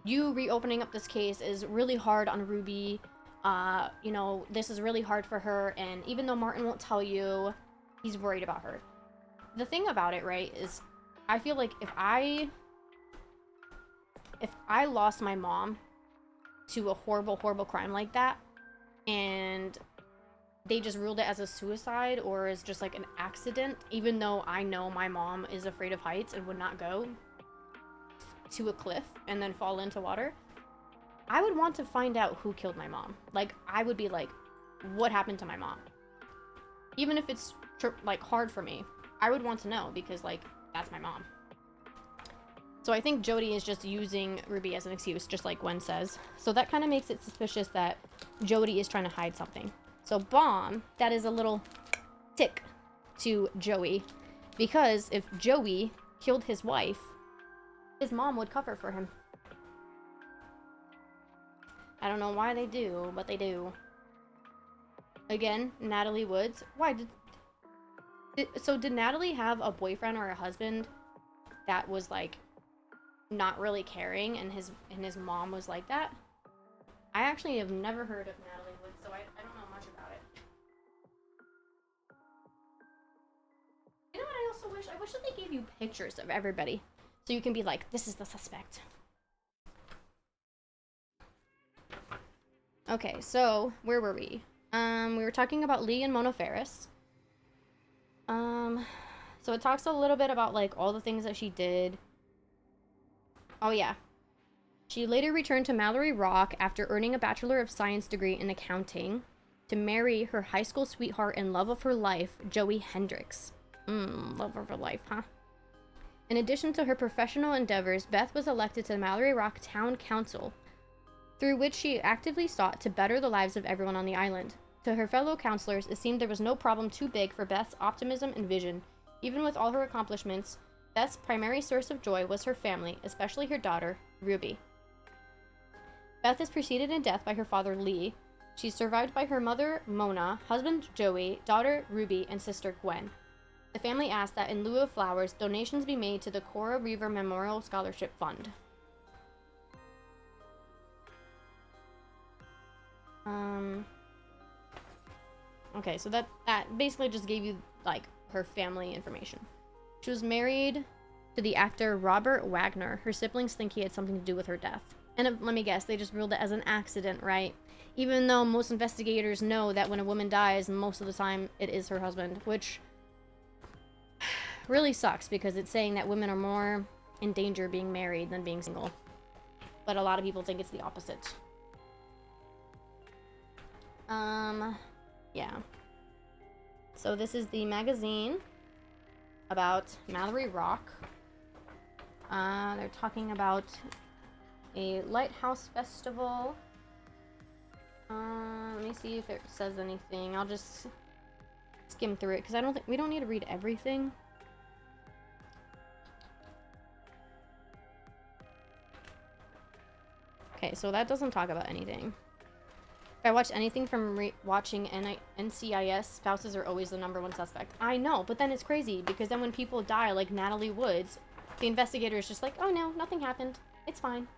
you reopening up this case is really hard on Ruby. You know, this is really hard for her. And even though Martin won't tell you, he's worried about her. The thing about it, right, is I feel like if I lost my mom to a horrible, horrible crime like that, and they just ruled it as a suicide or as just like an accident, even though I know my mom is afraid of heights and would not go to a cliff and then fall into water, I would want to find out who killed my mom. Like, I would be like, what happened to my mom? Even if it's like hard for me, I would want to know because like, that's my mom. So I think Jody is just using Ruby as an excuse, just like Gwen says. So that kind of makes it suspicious that Jody is trying to hide something. So bomb, that is a little tick to Joey. Because if Joey killed his wife, his mom would cover for him. I don't know why they do, but they do. Again, Natalie Woods. Why did Natalie have a boyfriend or a husband that was like not really caring and his mom was like that? I actually have never heard of Natalie Woods, so I don't know much about it. You know what I also wish? I wish that they gave you pictures of everybody so you can be like, this is the suspect. Okay, so where were we? We were talking about Lee and Mona Ferris. So it talks a little bit about, like, all the things that she did. Oh, yeah. She later returned to Mallory Rock after earning a Bachelor of Science degree in accounting. to marry her high school sweetheart and love of her life, Joey Hendricks. Love of her life, huh? In addition to her professional endeavors, Beth was elected to the Mallory Rock Town Council, through which she actively sought to better the lives of everyone on the island. To her fellow counselors, it seemed there was no problem too big for Beth's optimism and vision. Even with all her accomplishments, Beth's primary source of joy was her family, especially her daughter, Ruby. Beth is preceded in death by her father, Lee. She's survived by her mother, Mona, husband, Joey, daughter, Ruby, and sister, Gwen. The family asked that in lieu of flowers, donations be made to the Cora Reaver Memorial Scholarship Fund. Okay, so that basically just gave you, like, her family information. She was married to the actor Robert Wagner. Her siblings think he had something to do with her death. And let me guess, they just ruled it as an accident, right? Even though most investigators know that when a woman dies, most of the time it is her husband, which really sucks because it's saying that women are more in danger being married than being single. But a lot of people think it's the opposite. Yeah. So this is the magazine about Mallory Rock. They're talking about a lighthouse festival. Let me see if it says anything. I'll just skim through it because we don't need to read everything. Okay, so that doesn't talk about anything. If I watch anything from watching NCIS, spouses are always the #1 suspect. I know, but then it's crazy because then when people die, like Natalie Woods, the investigator is just like, oh no, nothing happened. It's fine.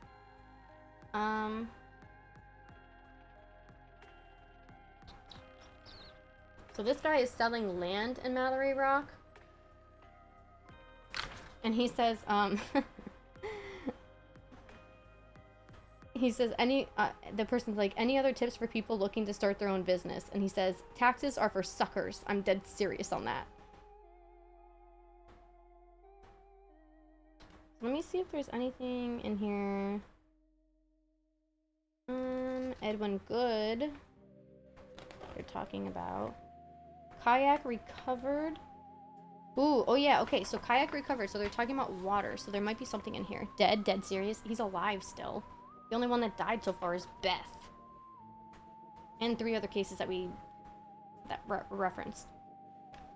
So this guy is selling land in Mallory Rock. And he says, he says, the person's like, any other tips for people looking to start their own business? And he says, taxes are for suckers. I'm dead serious on that. Let me see if there's anything in here. Edwin Good. They're talking about. Kayak recovered. Ooh, oh yeah, okay, so kayak recovered. So they're talking about water. So there might be something in here. Dead serious. He's alive still. The only one that died so far is Beth. And 3 other cases that referenced.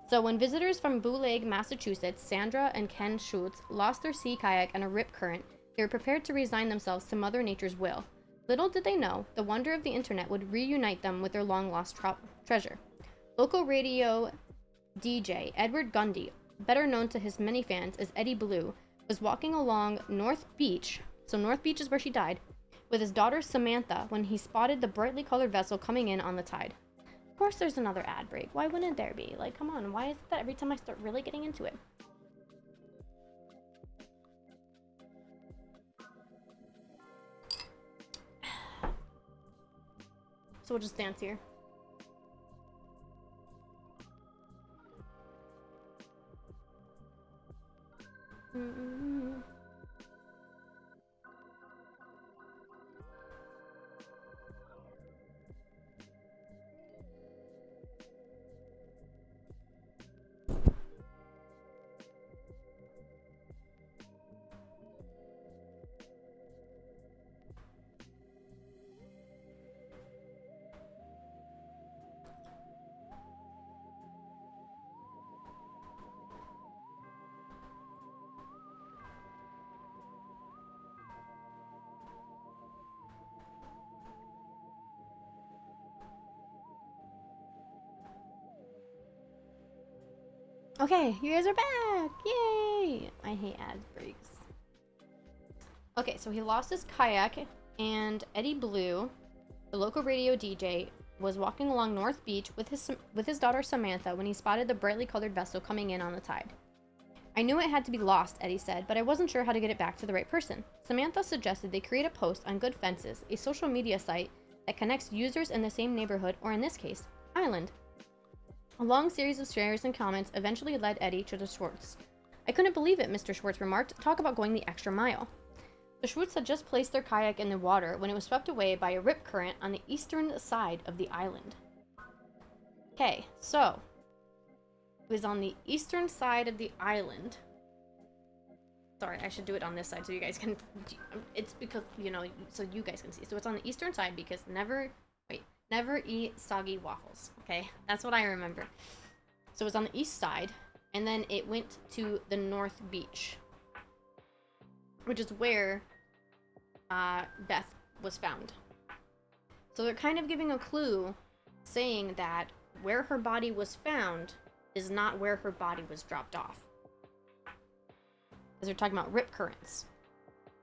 So when visitors from Bow Lake, Massachusetts, Sandra and Ken Schutz lost their sea kayak in a rip current, they were prepared to resign themselves to Mother Nature's will. Little did they know, the wonder of the internet would reunite them with their long-lost treasure. Local radio DJ Edward Gundy, better known to his many fans as Eddie Blue, was walking along North Beach, so North Beach is where she died, with his daughter Samantha when he spotted the brightly colored vessel coming in on the tide. Of course there's another ad break. Why wouldn't there be? Like, come on, why is it that every time I start really getting into it? So we'll just dance here. Okay, you guys are back! Yay! I hate ad breaks. Okay, so he lost his kayak, and Eddie Blue, the local radio DJ, was walking along North Beach with his daughter Samantha when he spotted the brightly colored vessel coming in on the tide. I knew it had to be lost, Eddie said, but I wasn't sure how to get it back to the right person. Samantha suggested they create a post on Good Fences, a social media site that connects users in the same neighborhood, or in this case, island. A long series of shares and comments eventually led Eddie to the Schwartz. I couldn't believe it, Mr. Schwartz remarked. Talk about going the extra mile. The Schwartz had just placed their kayak in the water when it was swept away by a rip current on the eastern side of the island. Okay, so it was on the eastern side of the island. Sorry, I should do it on this side so you guys can. It's because, you know, so you guys can see. So it's on the eastern side because never eat soggy waffles. Okay, that's what I remember. So it was on the east side, and then it went to the north beach, which is where Beth was found. So they're kind of giving a clue, saying that where her body was found is not where her body was dropped off. Because they're talking about rip currents.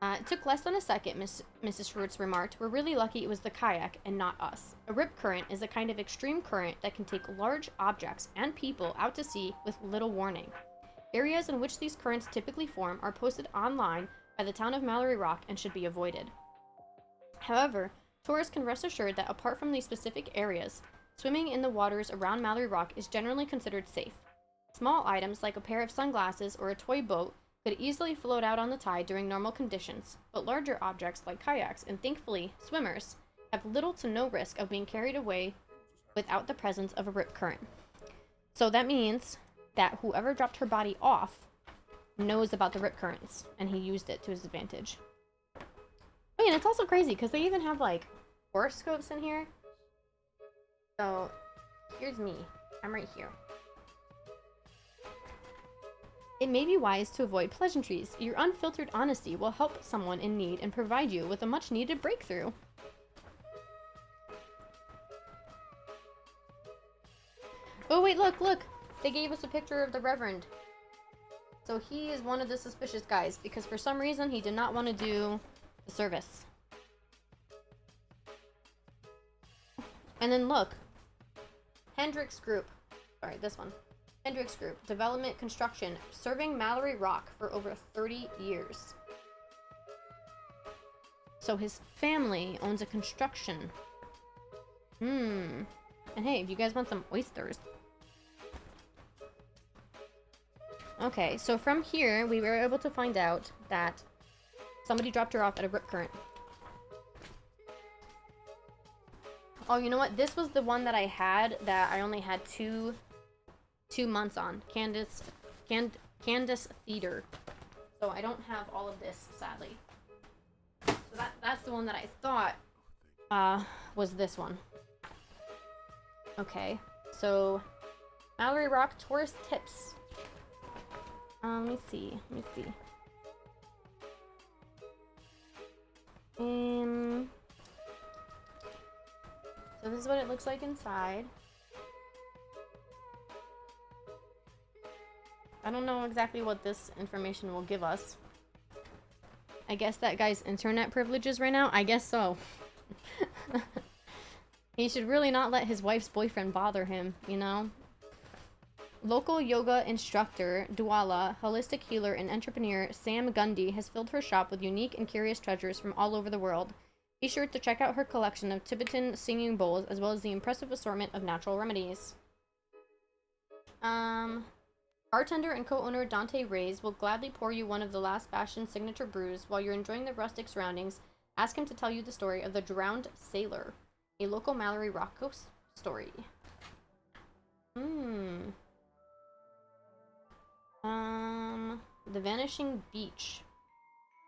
It took less than a second, Mrs. Schwartz remarked. We're really lucky it was the kayak and not us. A rip current is a kind of extreme current that can take large objects and people out to sea with little warning. Areas in which these currents typically form are posted online by the town of Mallory Rock and should be avoided. However, tourists can rest assured that apart from these specific areas, swimming in the waters around Mallory Rock is generally considered safe. Small items like a pair of sunglasses or a toy boat could easily float out on the tide during normal conditions, but larger objects like kayaks and, thankfully, swimmers have little to no risk of being carried away without the presence of a rip current. So that means that whoever dropped her body off knows about the rip currents, and he used it to his advantage. I mean, it's also crazy because they even have like horoscopes in here. So here's me. I'm right here. It may be wise to avoid pleasantries. Your unfiltered honesty will help someone in need and provide you with a much-needed breakthrough. Oh wait, look! They gave us a picture of the Reverend. So he is one of the suspicious guys, because for some reason he did not want to do the service. And then look. Hendricks Group. Sorry, this one. Hendricks Group, Development Construction, serving Mallory Rock for over 30 years. So his family owns a construction. And hey, if you guys want some oysters. Okay, so from here, we were able to find out that somebody dropped her off at a rip current. Oh, you know what? This was the one that I had that I only had two months on. Candace Theater. So I don't have all of this, sadly. So that's the one that I thought was this one. Okay, so Mallory Rock tourist tips. Let me see. So this is what it looks like inside. I don't know exactly what this information will give us. I guess that guy's internet privileges right now? I guess so. He should really not let his wife's boyfriend bother him, you know? Local yoga instructor, Dwala, holistic healer, and entrepreneur Sam Gundy has filled her shop with unique and curious treasures from all over the world. Be sure to check out her collection of Tibetan singing bowls, as well as the impressive assortment of natural remedies. Bartender and co-owner Dante Reyes will gladly pour you one of the last fashioned signature brews while you're enjoying the rustic surroundings. Ask him to tell you the story of the drowned sailor, a local Mallory Rock ghost story. The Vanishing Beach.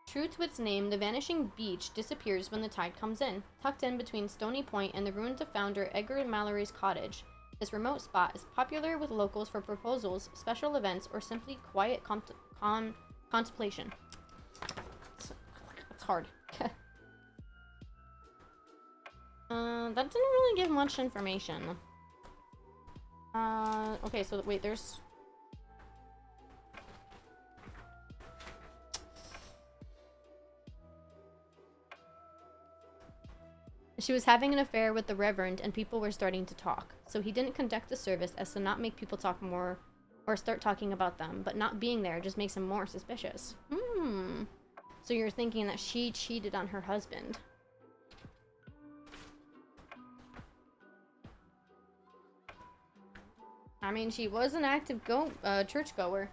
True to its name, the Vanishing Beach disappears when the tide comes in. Tucked in between Stony Point and the ruins of founder Edgar Mallory's cottage, this remote spot is popular with locals for proposals, special events, or simply quiet contemplation. It's hard. That didn't really give much information. Okay, so wait, there's... She was having an affair with the Reverend, and people were starting to talk. So he didn't conduct the service as to not make people talk more or start talking about them, but not being there just makes him more suspicious. So you're thinking that she cheated on her husband. I mean, she was an active churchgoer.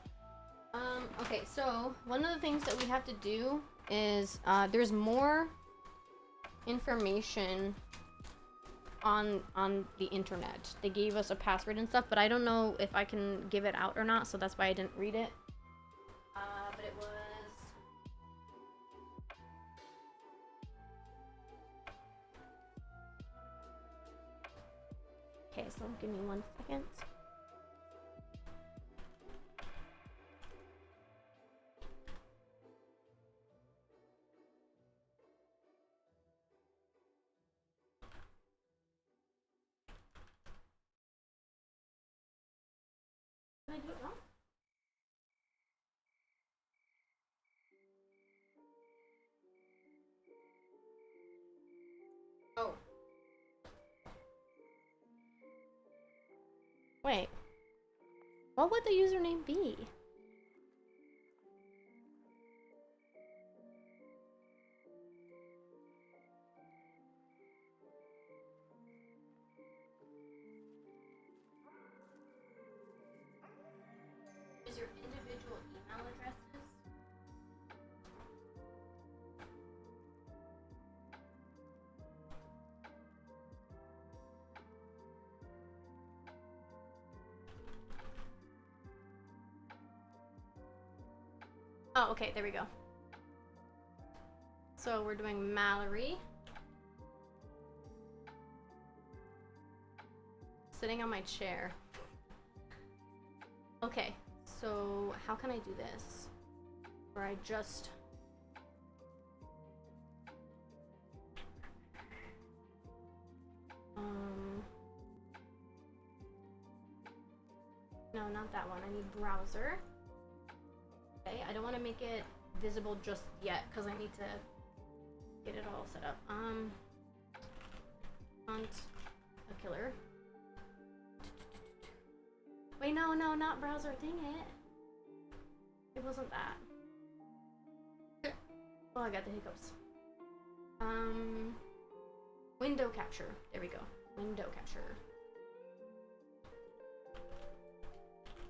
Okay, so one of the things that we have to do is, there's more information on the internet. They gave us a password and stuff, but I don't know if I can give it out or not, so that's why I didn't read it. But it was... Okay, so give me 1 second. Did I do it wrong? Oh. Wait. What would the username be? Is your individual email addresses? Oh, okay, there we go. So we're doing Mallory. Sitting on my chair. Okay, so how can I do this? Where I just... No, not that one. I need browser. Okay, I don't want to make it visible just yet because I need to get it all set up. Hunt a killer. Wait, no, not browser. Dang it. It wasn't that. Oh, I got the hiccups. Window capture. There we go. Window capture.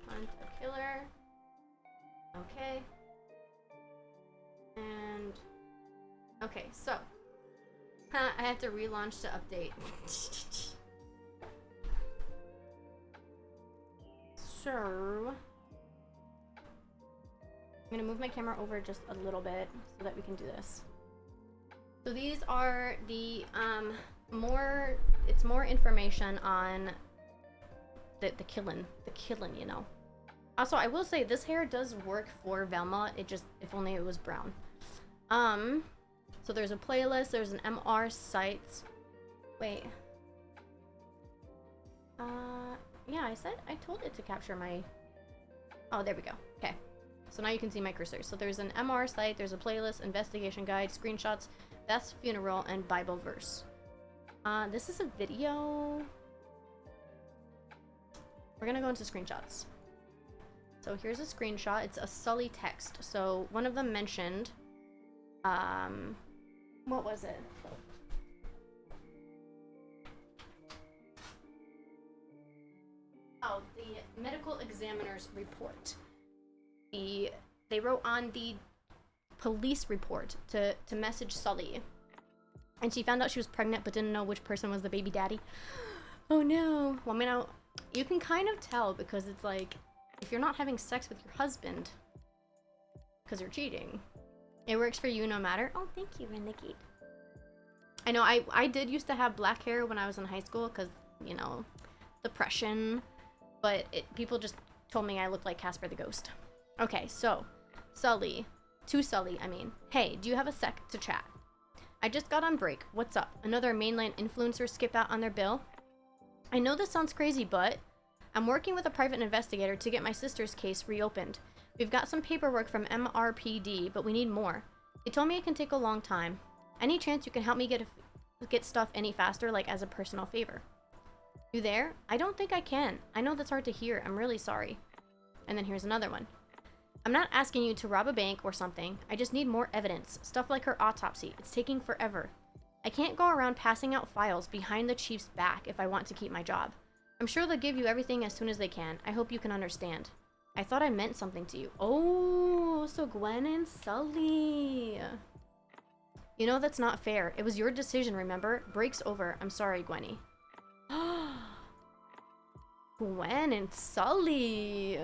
Hunt a killer. Okay. And okay, so I have to relaunch to update. So I'm gonna move my camera over just a little bit so that we can do this. So these are the it's more information on the killing, you know. Also, I will say this hair does work for Velma. It just, if only it was brown. So there's a playlist. There's an MR site. Wait. Yeah, I told it to capture my... Oh, there we go. Okay. So now you can see my cursor. So there's an MR site. There's a playlist, investigation guide, screenshots, Beth's funeral, and Bible verse. This is a video. We're gonna go into screenshots. So here's a screenshot. It's a Sully text. So one of them mentioned, what was it? Oh, the medical examiner's report. They wrote on the police report to message Sully. And she found out she was pregnant but didn't know which person was the baby daddy. Oh no. Well, I mean, you can kind of tell because it's like, if you're not having sex with your husband because you're cheating, it works for you no matter. Oh, thank you, Renegade. I know I did used to have black hair when I was in high school because, you know, depression, but people just told me I looked like Casper the Ghost. Okay, so Sully, I mean, hey, do you have a sec to chat? I just got on break. What's up? Another mainline influencer skip out on their bill? I know this sounds crazy, but I'm working with a private investigator to get my sister's case reopened. We've got some paperwork from MRPD, but we need more. They told me it can take a long time. Any chance you can help me get stuff any faster, like as a personal favor? You there? I don't think I can. I know that's hard to hear. I'm really sorry. And then here's another one. I'm not asking you to rob a bank or something. I just need more evidence. Stuff like her autopsy. It's taking forever. I can't go around passing out files behind the chief's back if I want to keep my job. I'm sure they'll give you everything as soon as they can. I hope you can understand. I thought I meant something to you. Oh, so Gwen and Sully. You know that's not fair. It was your decision, remember? Break's over. I'm sorry, Gwenny. Gwen and Sully.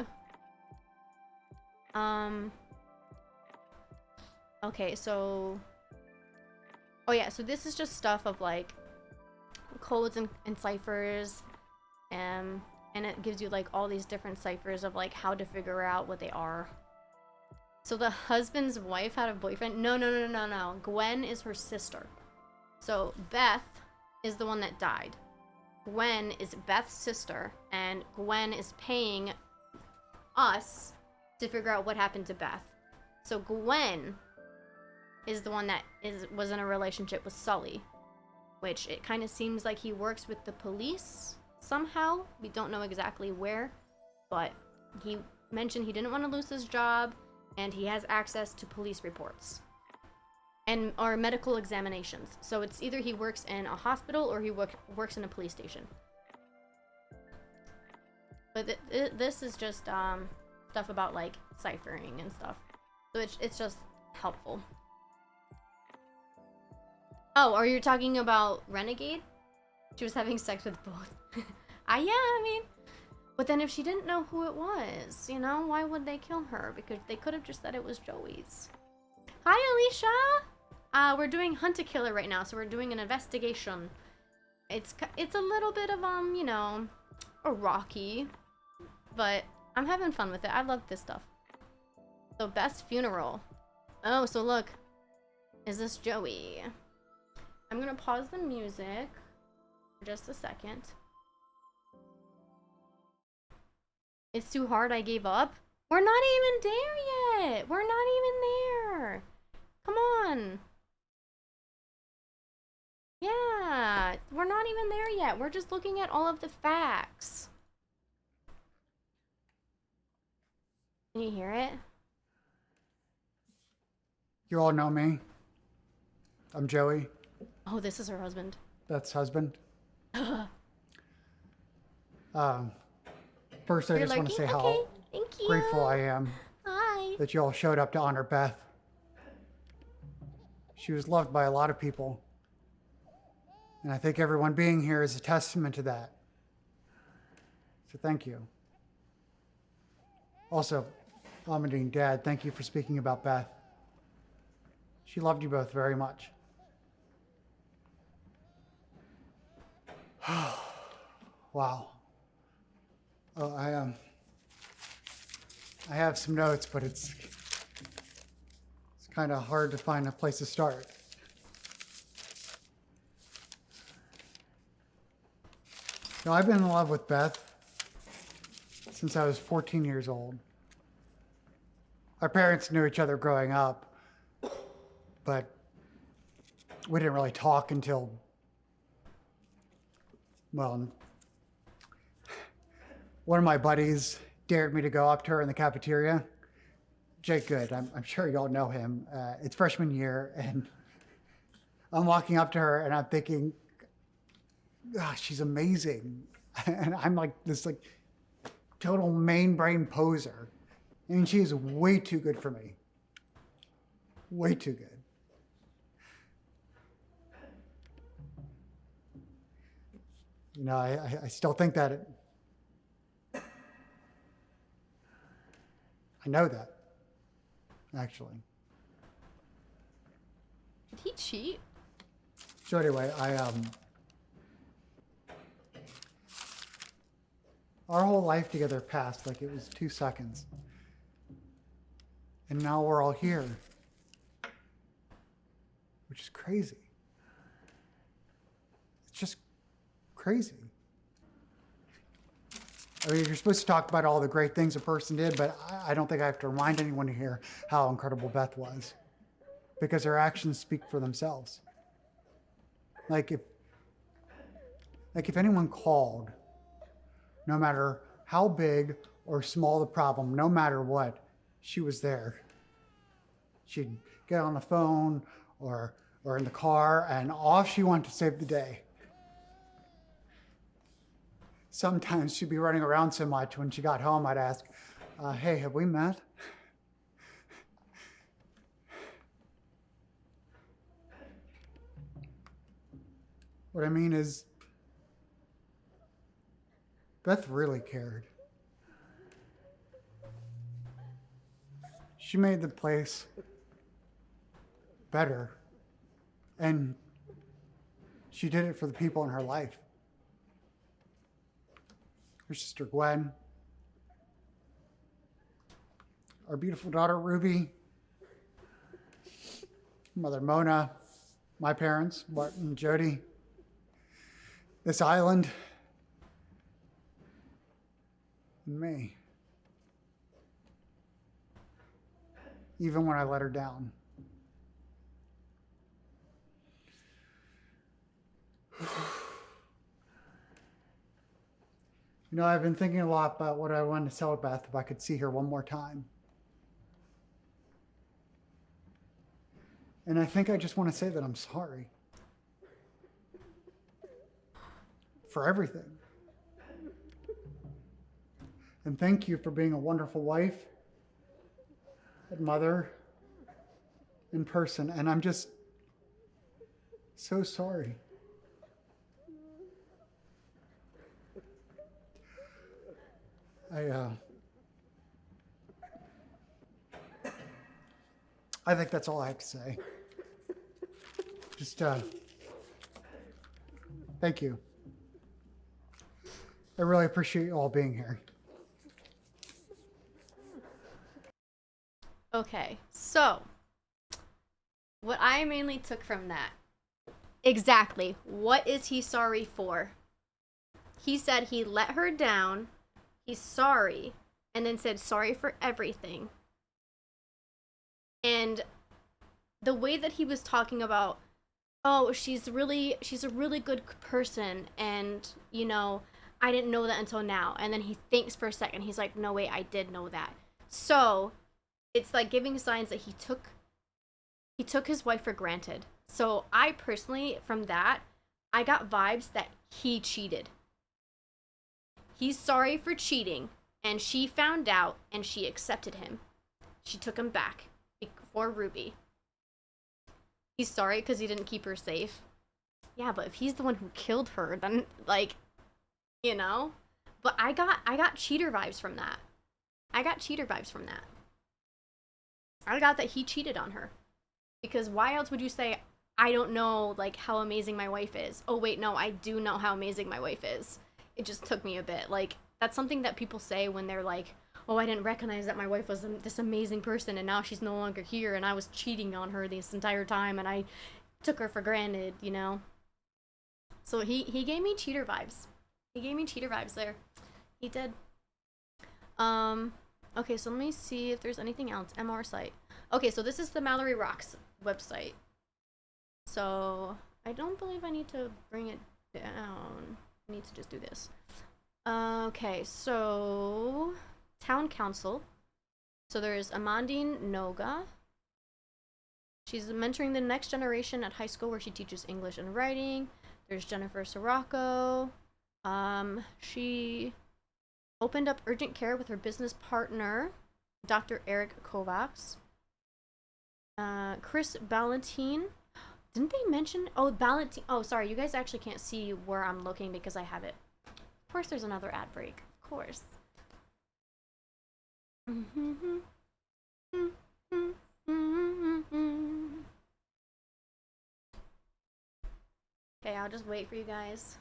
Okay, so... Oh yeah, so this is just stuff of like codes and ciphers. And it gives you like all these different ciphers of like how to figure out what they are. So the husband's wife had a boyfriend? No. Gwen is her sister. So Beth is the one that died. Gwen is Beth's sister, and Gwen is paying us to figure out what happened to Beth. So Gwen is the one that was in a relationship with Sully, which it kind of seems like he works with the police somehow. We don't know exactly where, but he mentioned he didn't want to lose his job, and he has access to police reports and or medical examinations. So it's either he works in a hospital or he works in a police station. But this is just stuff about like ciphering and stuff. So it's just helpful. Oh, are you talking about Renegade? She was having sex with both. Yeah, I mean, but then if she didn't know who it was, you know, why would they kill her? Because they could have just said it was Joey's. Hi, Alicia! We're doing Hunt a Killer right now, so we're doing an investigation. It's a little bit of, you know, a rocky, but I'm having fun with it. I love this stuff. So, Beth's funeral. Oh, so look. Is this Joey? I'm gonna pause the music for just a second. It's too hard, I gave up. We're not even there yet. We're not even there. Come on. Yeah, we're not even there yet. We're just looking at all of the facts. Can you hear it? You all know me. I'm Joey. Oh, this is her husband. That's husband. First, I just want to say how grateful I am that you all showed up to honor Beth. She was loved by a lot of people. And I think everyone being here is a testament to that. So thank you. Also, Amadine, Dad, thank you for speaking about Beth. She loved you both very much. Wow. Oh, I have some notes, but it's kind of hard to find a place to start. Now, I've been in love with Beth since I was 14 years old. Our parents knew each other growing up, but we didn't really talk until, well, one of my buddies dared me to go up to her in the cafeteria. Jake Good, I'm sure you all know him. It's freshman year, and I'm walking up to her, and I'm thinking, gosh, she's amazing. And I'm like this like total main brain poser. I mean, she is way too good for me. Way too good. You know, I still think that. I know that, actually. Did he cheat? So anyway, our whole life together passed like it was 2 seconds. And now we're all here, which is crazy. It's just crazy. I mean, you're supposed to talk about all the great things a person did, but I don't think I have to remind anyone here how incredible Beth was, because her actions speak for themselves. Like if anyone called, no matter how big or small the problem, no matter what, she was there. She'd get on the phone or in the car, and off she went to save the day. Sometimes she'd be running around so much, when she got home, I'd ask, hey, have we met? What I mean is, Beth really cared. She made the place better. And she did it for the people in her life. Her sister Gwen, our beautiful daughter Ruby, mother Mona, my parents, Martin and Jody, this island, and me. Even when I let her down. You know, I've been thinking a lot about what I wanted to tell Beth if I could see her one more time. And I think I just want to say that I'm sorry. For everything. And thank you for being a wonderful wife and mother in person. And I'm just so sorry. I think that's all I have to say. Just, thank you. I really appreciate you all being here. Okay, so what I mainly took from that, exactly, what is he sorry for? He said he let her down, he's sorry, and then said sorry for everything. And the way that he was talking about, oh, she's a really good person, and, you know, I didn't know that until now. And then he thinks for a second, he's like, no, wait, I did know that. So it's like giving signs that he took his wife for granted. So I personally, from that, I got vibes that he cheated. He's sorry for cheating, and she found out, and she accepted him. She took him back for Ruby. He's sorry because he didn't keep her safe. Yeah, but if he's the one who killed her, then, like, you know? But I got cheater vibes from that. I got that he cheated on her. Because why else would you say, I don't know, like, how amazing my wife is? Oh, wait, no, I do know how amazing my wife is. It just took me a bit. Like, that's something that people say when they're like, oh, I didn't recognize that my wife was this amazing person, and now she's no longer here, and I was cheating on her this entire time, and I took her for granted, you know? So he gave me cheater vibes. He gave me cheater vibes there. He did. Okay, so let me see if there's anything else. MR site. Okay, so this is the Mallory Rock's website. So I don't believe I need to bring it down. I need to just do this. Okay, so town council. So there's Amandine Noga. She's mentoring the next generation at high school where she teaches English and writing. There's Jennifer Sirocco. She opened up urgent care with her business partner, Dr. Eric Kovacs. Chris Ballantine. Didn't they mention? Oh, Ballantine. Oh, sorry. You guys actually can't see where I'm looking because I have it. Of course, there's another ad break. Of course. Okay, I'll just wait for you guys.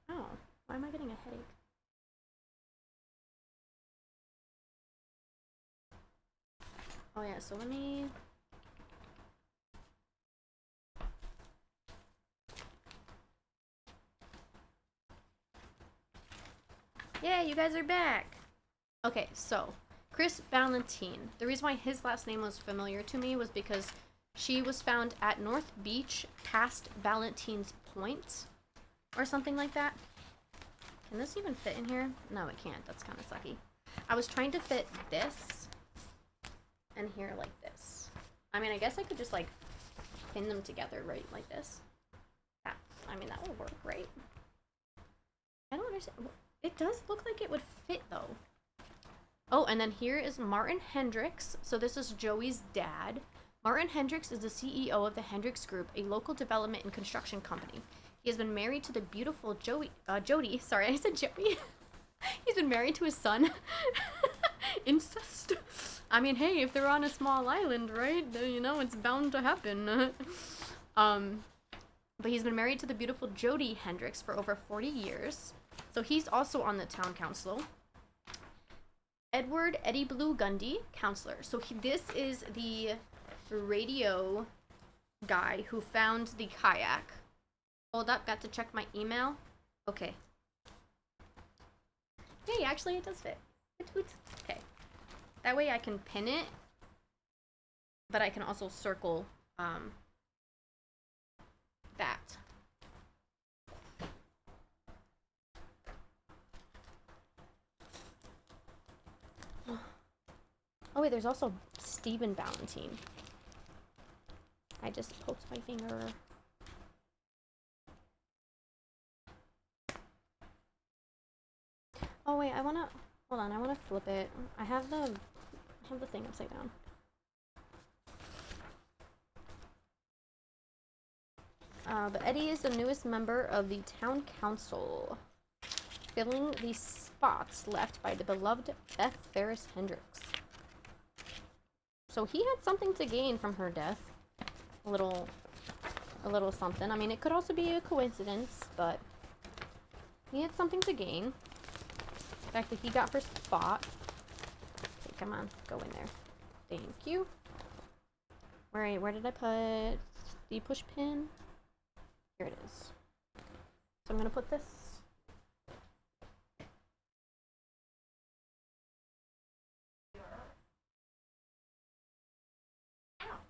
Oh, why am I getting a headache? Oh yeah, so let me... Yeah, you guys are back! Okay, so, Chris Ballantine. The reason why his last name was familiar to me was because she was found at North Beach past Ballantine's Point, or something like that. Can this even fit in here? No, it can't. That's kind of sucky. I was trying to fit this and here like this. I mean, I guess I could just, like, pin them together, right, like this. Yeah, I mean, that would work, right? I don't understand. It does look like it would fit, though. Oh, and then here is Martin Hendricks. So this is Joey's dad. Martin Hendricks is the CEO of the Hendricks Group, a local development and construction company. He has been married to the beautiful Jody. Sorry, I said Joey. He's been married to his son. Incest. I mean, hey, if they're on a small island, right? You know, it's bound to happen. But he's been married to the beautiful Jody Hendricks for over 40 years. So he's also on the town council. Edward Eddie Blue Gundy, counselor. So this is the radio guy who found the kayak. Hold up, got to check my email. Okay. Hey, actually it does fit. Okay. That way I can pin it, but I can also circle that. Oh wait, there's also Stephen Valentine. I just poked my finger. Oh wait, hold on, I wanna flip it. I have the thing upside down. But Eddie is the newest member of the town council, filling the spots left by the beloved Beth Ferris Hendricks. So he had something to gain from her death. A little something. I mean, it could also be a coincidence, but he had something to gain. The fact that he got her spot. Okay, come on, go in there. Thank you. Where did I put the push pin? Here it is. So I'm gonna put this. Ow!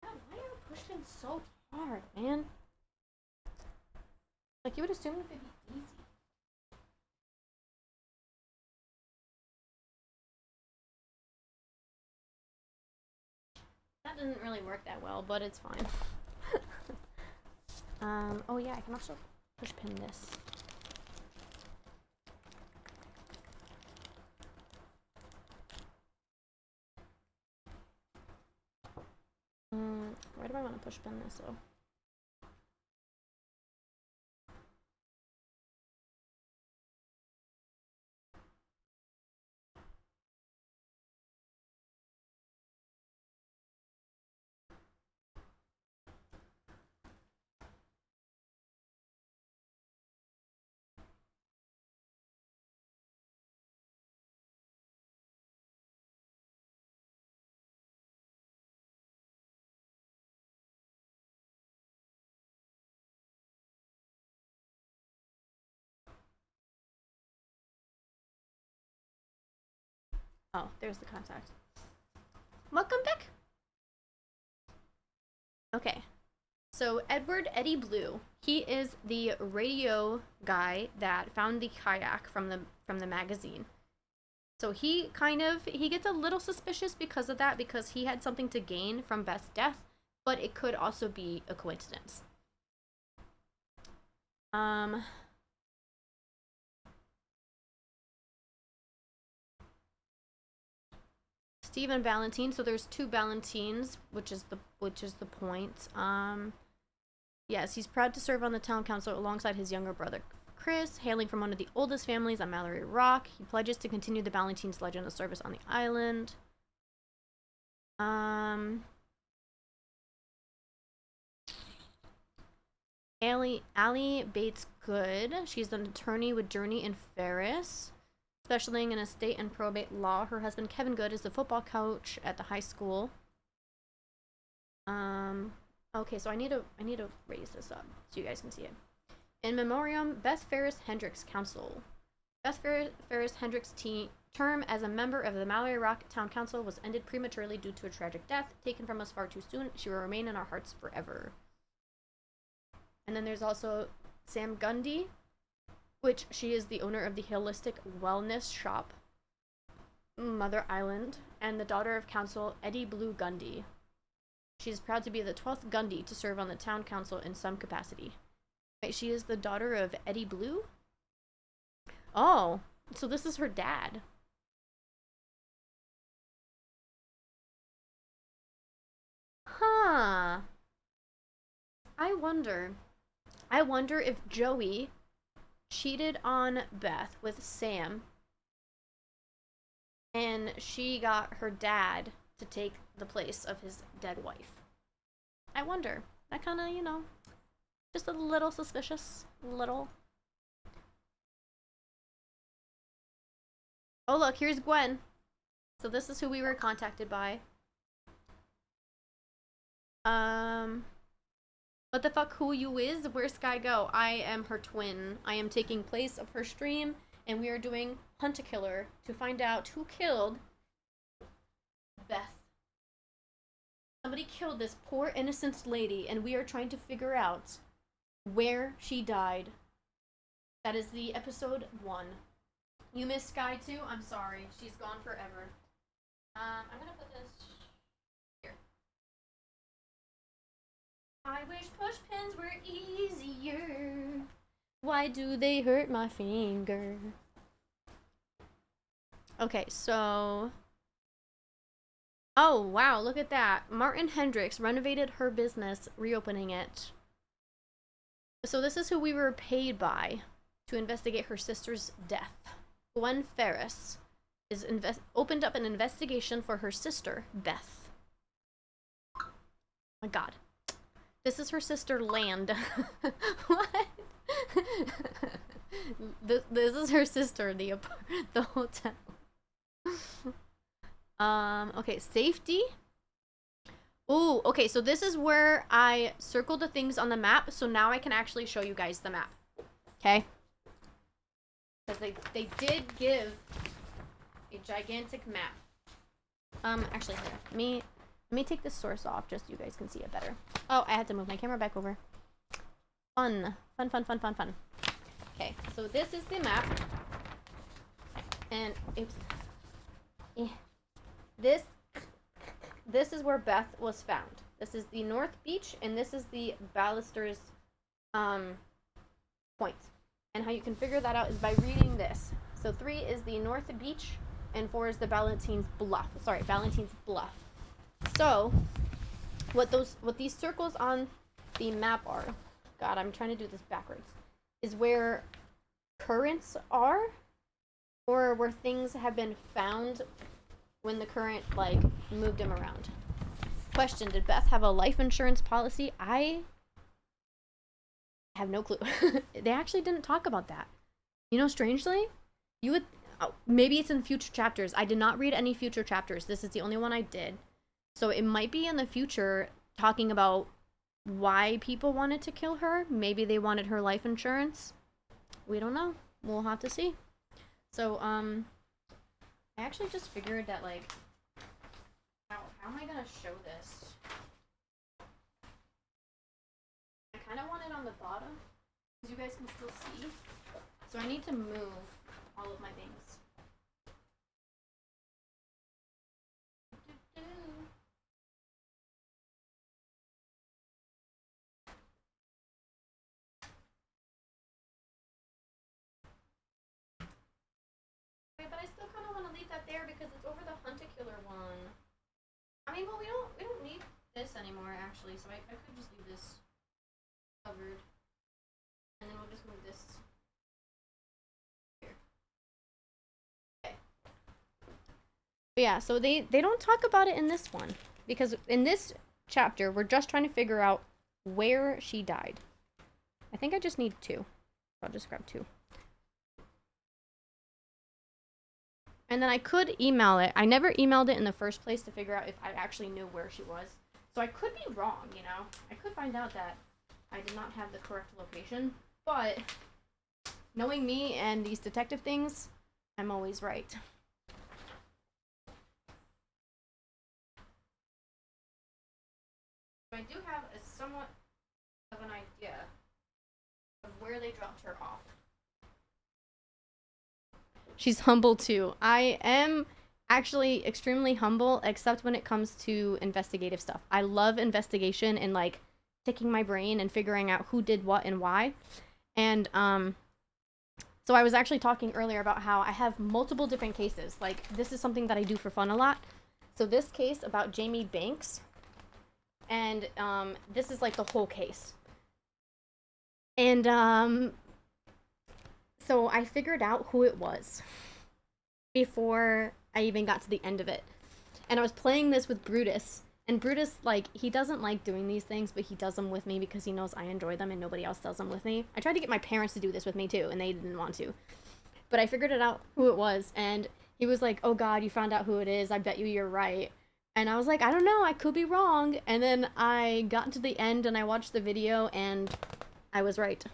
God, why are you pushing so hard, man? Like, you would assume it would be easy. That didn't really work that well, but it's fine. Oh yeah, I can also push pin this. Where do I want to push pin this though? Oh, there's the contact. Welcome back. Okay. So Edward Eddie Blue, he is the radio guy that found the kayak from the magazine. So he gets a little suspicious because of that, because he had something to gain from Beth's death, but it could also be a coincidence. Stephen Valentine, so there's two Valentines, which is the point. Yes, he's proud to serve on the town council alongside his younger brother Chris, hailing from one of the oldest families on Mallory Rock. He pledges to continue the Valentine's legend of service on the island. Allie Bates Good. She's an attorney with Journey and Ferris, specializing in estate and probate law. Her husband Kevin Good is the football coach at the high school. Okay, so I need to raise this up so you guys can see it. In memoriam, Beth Ferris Hendricks Council. Beth Ferris Hendricks' term as a member of the Mallory Rock Town Council was ended prematurely due to a tragic death taken from us far too soon. She will remain in our hearts forever. And then there's also Sam Gundy, which she is the owner of the holistic wellness shop, Mother Island, and the daughter of Council Eddie Blue Gundy. She is proud to be the 12th Gundy to serve on the town council in some capacity. Wait, she is the daughter of Eddie Blue? Oh, so this is her dad. Huh. I I wonder if Joey cheated on Beth with Sam and she got her dad to take the place of his dead wife. I wonder. That kind of, you know, just a little suspicious. Little. Oh, look, here's Gwen. So this is who we were contacted by. What the fuck, who you is? Where's Sky go? I am her twin. I am taking place of her stream, and we are doing Hunt a Killer to find out who killed Beth. Somebody killed this poor innocent lady, and we are trying to figure out where she died. That is the episode 1. You missed Sky too? I'm sorry. She's gone forever. I'm gonna put this here. I wish push pins were easier. Why do they hurt my finger? Okay, so... Oh, wow, look at that. Martin Hendricks renovated her business, reopening it. So this is who we were paid by to investigate her sister's death. Gwen Ferris is opened up an investigation for her sister, Beth. Oh my god. This is her sister, Land. What? This is her sister, the hotel. Okay, safety. Ooh, okay, so this is where I circled the things on the map, so now I can actually show you guys the map. Okay? Because they did give a gigantic map. Actually, here, let me take this source off just so you guys can see it better. Oh, I had to move my camera back over. Fun. Okay, so this is the map. And oops. This is where Beth was found. This is the North Beach, and this is the Ballisters point. And how you can figure that out is by reading this. So 3 is the North Beach, and 4 is the Ballantines Bluff. Sorry, Ballantines Bluff. So, what these circles on the map are, God, I'm trying to do this backwards, is where currents are, or where things have been found when the current, like, moved them around. Question, did Beth have a life insurance policy? I have no clue. They actually didn't talk about that. You know, strangely, you would, maybe it's in future chapters. I did not read any future chapters. This is the only one I did. So it might be in the future talking about why people wanted to kill her. Maybe they wanted her life insurance. We don't know. We'll have to see. So, I actually just figured that, like, how am I gonna show this? I kind of want it on the bottom, because you guys can still see. So I need to move all of my things. But I still kind of want to leave that there because it's over the Hunt a Killer one. I mean, well, we don't need this anymore actually, so I could just leave this covered, and then we'll just move this here. Okay. But yeah, so they don't talk about it in this one because in this chapter we're just trying to figure out where she died. I think I just need 2. I'll just grab 2. And then I could email it. I never emailed it in the first place to figure out if I actually knew where she was. So I could be wrong, you know? I could find out that I did not have the correct location. But knowing me and these detective things, I'm always right. So I do have a somewhat of an idea of where they dropped her off. She's humble too. I am actually extremely humble, except when it comes to investigative stuff. I love investigation and like ticking my brain and figuring out who did what and why. And so I was actually talking earlier about how I have multiple different cases. Like this is something that I do for fun a lot. So this case about Jamie Banks, and this is like the whole case. And so I figured out who it was before I even got to the end of it. And I was playing this with Brutus. And Brutus, like, he doesn't like doing these things, but he does them with me because he knows I enjoy them and nobody else does them with me. I tried to get my parents to do this with me too, and they didn't want to. But I figured it out who it was, and he was like, "Oh God, you found out who it is. I bet you're right." And I was like, "I don't know. I could be wrong." And then I got to the end and I watched the video, and I was right.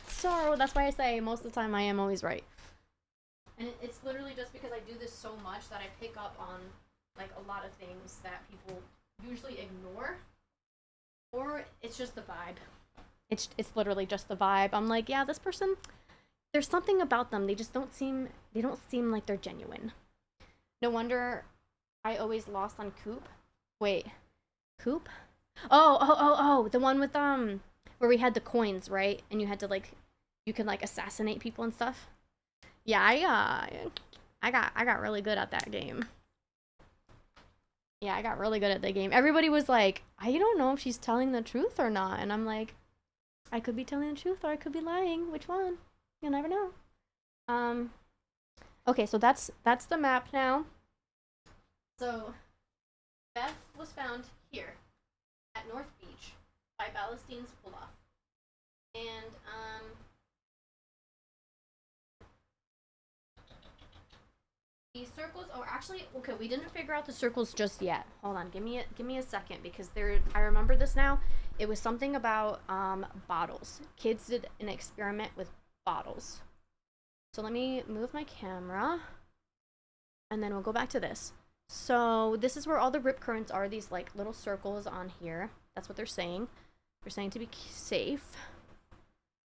So that's why I say most of the time I am always right. And it's literally just because I do this so much that I pick up on like a lot of things that people usually ignore, or it's just the vibe. It's literally just the vibe. I'm like, yeah, this person, there's something about them. They don't seem like they're genuine. No wonder I always lost on Coop. Wait, Coop? Oh, the one with where we had the coins, right? And you had to like you can like assassinate people and stuff. Yeah, I got really good at that game. Yeah, I got really good at the game. Everybody was like, I don't know if she's telling the truth or not. And I'm like, I could be telling the truth or I could be lying. Which one? You'll never know. Um, okay, so that's the map now. So Beth was found here at North Beach by Ballastines Bluff. And the circles, oh actually, okay, we didn't figure out the circles just yet. Hold on, give me a second because there I remember this now. It was something about bottles. Kids did an experiment with bottles. So let me move my camera and then we'll go back to this. So this is where all the rip currents are, these like little circles on here. That's what they're saying. They're saying to be safe.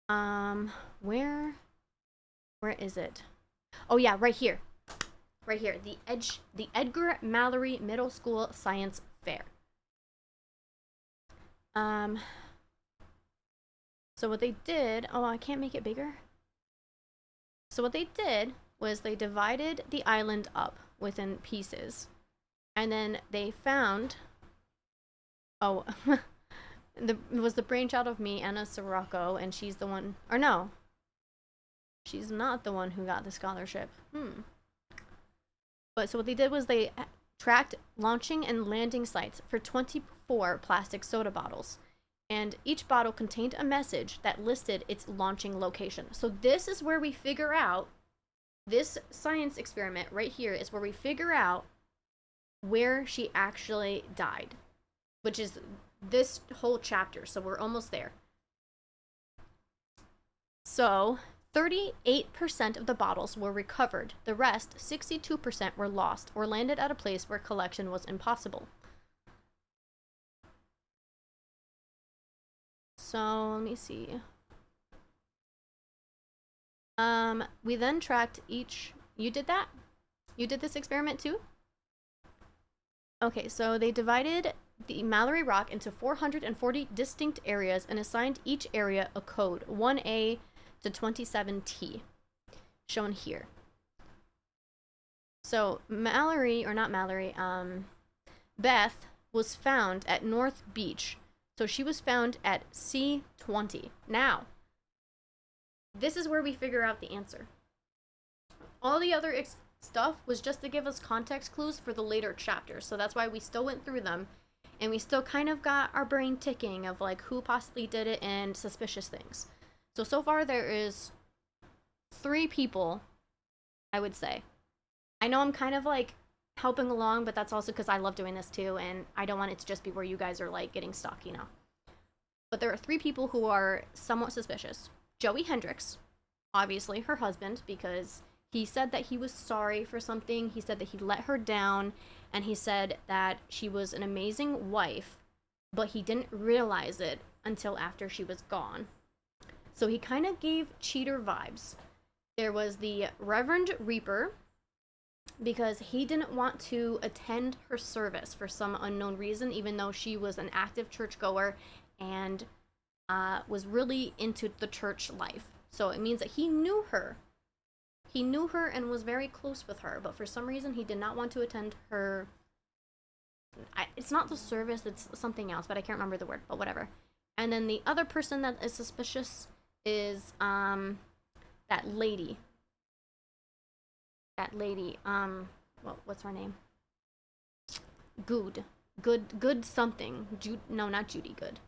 Where is it? Oh yeah, right here. Right here, the Edgar Mallory Middle School Science Fair. So what they did, oh, I can't make it bigger. So what they did was they divided the island up within pieces. And then they found, oh, it was the brainchild of me, Anna Sirocco, and she's the one, or no, she's not the one who got the scholarship. But so what they did was they tracked launching and landing sites for 24 plastic soda bottles. And each bottle contained a message that listed its launching location. So this is where we figure out, this science experiment right here is where we figure out where she actually died, which is this whole chapter. So we're almost there. So 38% of the bottles were recovered. The rest, 62%, were lost or landed at a place where collection was impossible. So, let me see. We then tracked each... You did that? You did this experiment too? Okay, so they divided the Mallory Rock into 440 distinct areas and assigned each area a code, 1A to 27T, shown here. So Mallory, or not Mallory, Beth was found at North Beach. So she was found at C20. Now, this is where we figure out the answer. All the other stuff was just to give us context clues for the later chapters. So that's why we still went through them. And we still kind of got our brain ticking of like who possibly did it and suspicious things. So far there is 3 people, I would say. I know I'm kind of like helping along, but that's also because I love doing this too, and I don't want it to just be where you guys are like getting stuck, you know. But there are 3 people who are somewhat suspicious. Joey Hendricks, obviously her husband, because he said that he was sorry for something. He said that he let her down, and he said that she was an amazing wife, but he didn't realize it until after she was gone. So he kind of gave cheater vibes. There was the Reverend Reaper, because he didn't want to attend her service for some unknown reason, even though she was an active churchgoer and was really into the church life. So it means that he knew her. He knew her and was very close with her, but for some reason he did not want to attend her... it's not the service, it's something else, but I can't remember the word, but whatever. And then the other person that is suspicious is that lady. That lady, what's her name? Good something. No, not Judy Good.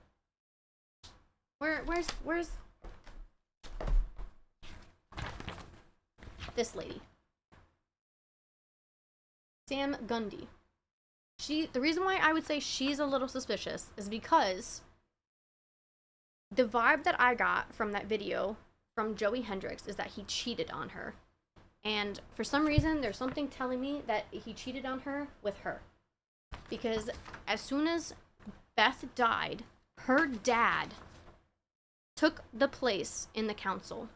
Where's this lady? Sam Gundy. The reason why I would say she's a little suspicious is because the vibe that I got from that video from Joey Hendricks is that he cheated on her. And for some reason, there's something telling me that he cheated on her with her. Because as soon as Beth died, her dad took the place in the council.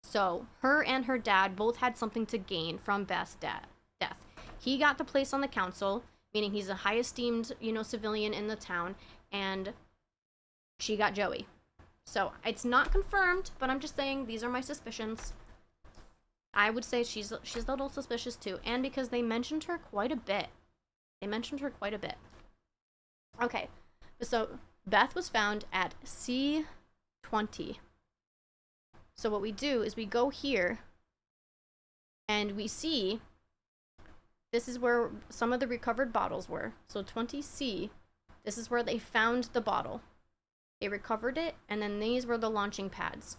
So her and her dad both had something to gain from Beth's death. He got the place on the council, meaning he's a high esteemed, civilian in the town, and she got Joey. So it's not confirmed, but I'm just saying these are my suspicions. I would say she's a little suspicious too, and because they mentioned her quite a bit. Okay, so Beth was found at C20. So what we do is we go here, and we see this is where some of the recovered bottles were. So 20C, this is where they found the bottle. They recovered it, and then these were the launching pads.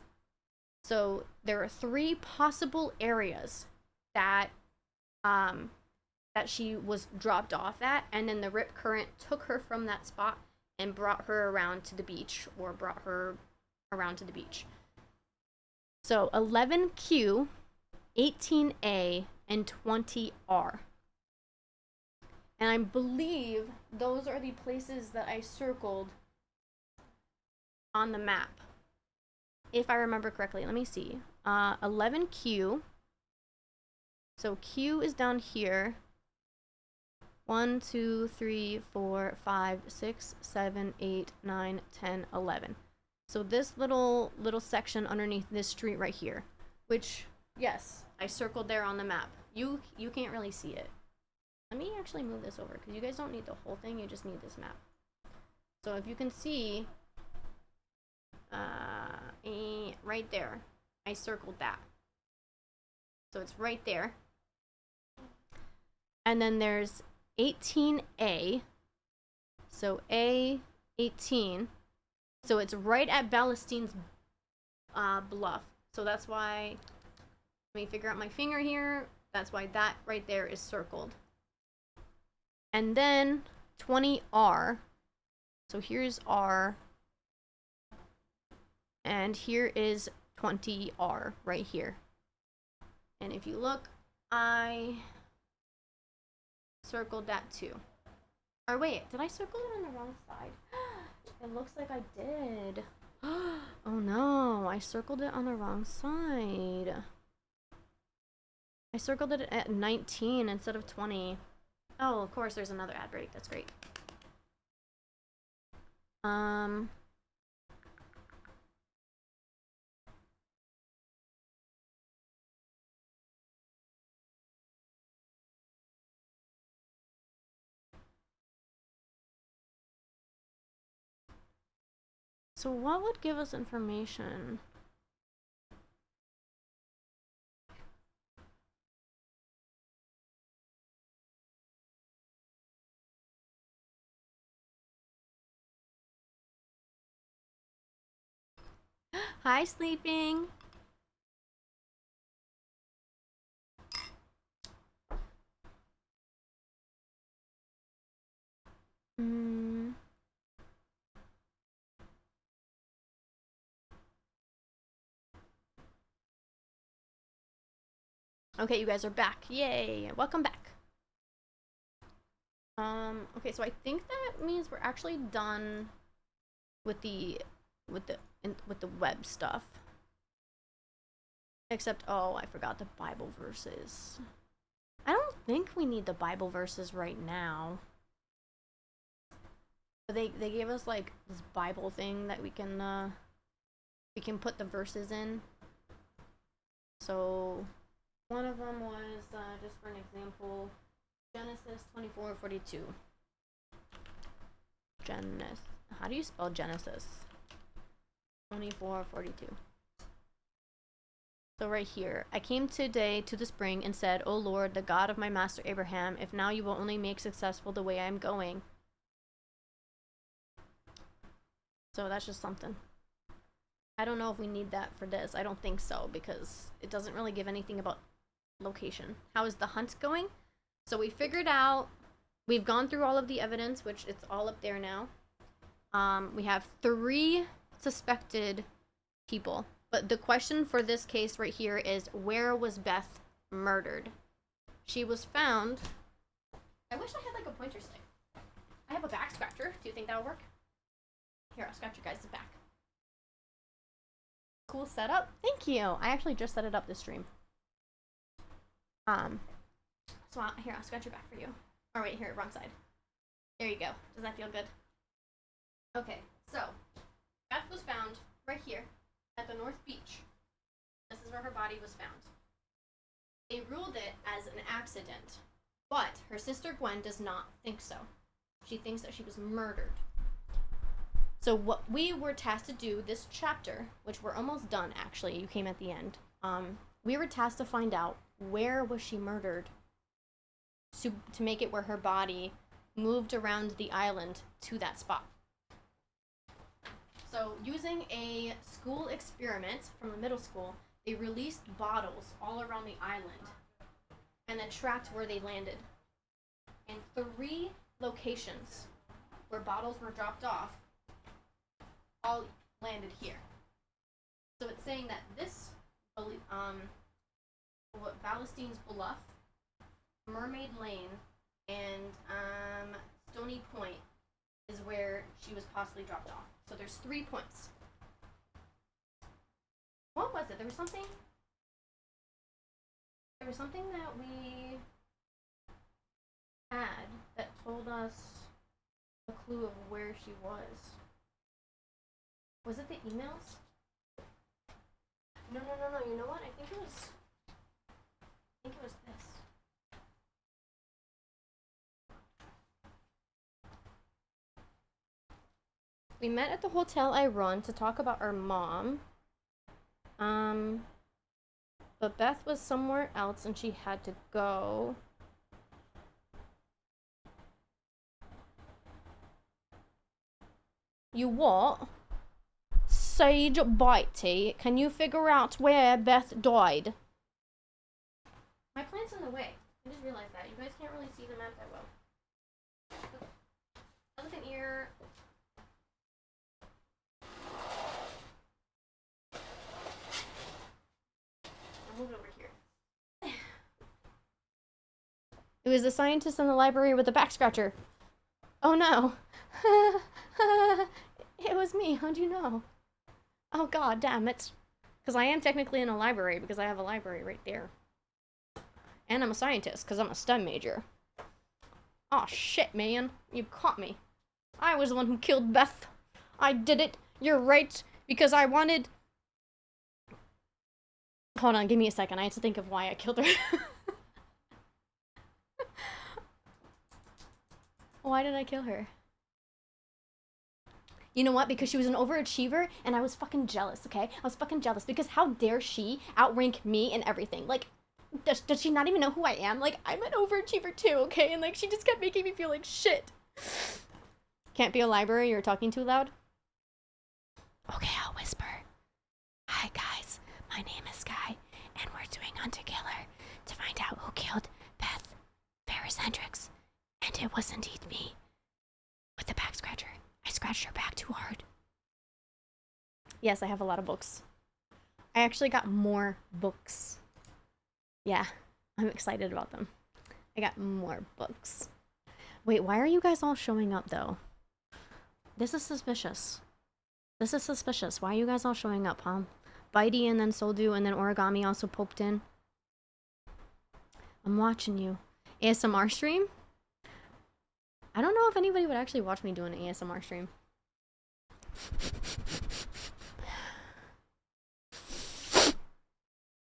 So there are 3 possible areas that she was dropped off at, and then the rip current took her from that spot and brought her around to the beach, So 11Q, 18A, and 20R. And I believe those are the places that I circled on the map. If I remember correctly, let me see. 11Q. So Q is down here. 1, 2, 3, 4, 5, 6, 7, 8, 9, 10, 11. So this little section underneath this street right here, which, yes, I circled there on the map. You can't really see it. Let me actually move this over, because you guys don't need the whole thing, you just need this map. So if you can see, right there, I circled that. So it's right there. And then there's 18A. So A18. So it's right at Ballastines Bluff. So that's why, let me figure out my finger here. That's why that right there is circled. And then 20R. So here's R. And here is 20R right here. And if you look, I circled that too. Or wait, did I circle it on the wrong side? It looks like I did. Oh no, I circled it on the wrong side. I circled it at 19 instead of 20. Oh, of course, there's another ad break. That's great. So what would give us information? Hi, sleeping. Okay, you guys are back. Yay! Welcome back. Okay, so I think that means we're actually done with the web stuff. Except, oh, I forgot the Bible verses. I don't think we need the Bible verses right now. They gave us like this Bible thing that we can put the verses in. So one of them was just for an example, Genesis 24:42. How do you spell Genesis? 24:42. So right here, I came today to the spring and said, "O Lord, the God of my master Abraham, if now you will only make successful the way I am going." So that's just something. I don't know if we need that for this. I don't think so, because it doesn't really give anything about location. How is the hunt going? So we figured out, we've gone through all of the evidence, which it's all up there now. We have 3 suspected people. But the question for this case right here is, where was Beth murdered? She was found... I wish I had like a pointer stick. I have a back scratcher. Do you think that'll work? Here, I'll scratch your guys' back. Cool setup. Thank you. I actually just set it up this stream. So here, I'll scratch your back for you. Oh wait, here, wrong side. There you go. Does that feel good? Okay, so Beth was found right here at the North Beach. This is where her body was found. They ruled it as an accident, but her sister Gwen does not think so. She thinks that she was murdered. So what we were tasked to do this chapter, which we're almost done actually, you came at the end, we were tasked to find out where was she murdered to make it where her body moved around the island to that spot. So using a school experiment from a middle school, they released bottles all around the island and then tracked where they landed. And 3 locations where bottles were dropped off all landed here. So it's saying that this, Ballastines Bluff, Mermaid Lane, and Stony Point is where she was possibly dropped off. So there's 3 points. What was it? There was something that we had that told us a clue of where she was. Was it the emails? No. You know what? I think it was this. We met at the hotel I run to talk about our mom. But Beth was somewhere else and she had to go. You what? Sage Bitey, can you figure out where Beth died? My plant's in the way. I just realized that. You guys can't really see the map that well. Elephant ear. I'll move it over here. It was the scientist in the library with the back scratcher. Oh no. It was me. How'd you know? Oh god damn it. Because I am technically in a library because I have a library right there. And I'm a scientist because I'm a STEM major. Oh shit, man. You caught me. I was the one who killed Beth. I did it. You're right. Because I wanted... Hold on, give me a second. I have to think of why I killed her. Why did I kill her? You know what? Because she was an overachiever and I was fucking jealous, okay? I was fucking jealous because how dare she outrank me and everything? Like, does she not even know who I am? Like, I'm an overachiever too, okay? And like, she just kept making me feel like shit. Can't be a library, you're talking too loud? Okay, I'll whisper. Hi guys, my name is Guy, and we're doing Hunt a Killer to find out who killed Beth Ferris Hendricks. And it was indeed me. With the back scratcher. I scratched her back too hard. Yes, I have a lot of books. I actually got more books. Yeah, I'm excited about them. I got more books. Wait, why are you guys all showing up though? This is suspicious. This is suspicious. Why are you guys all showing up, huh? Bitey and then Soldu and then Origami also poked in. I'm watching you. ASMR stream? I don't know if anybody would actually watch me do an ASMR stream.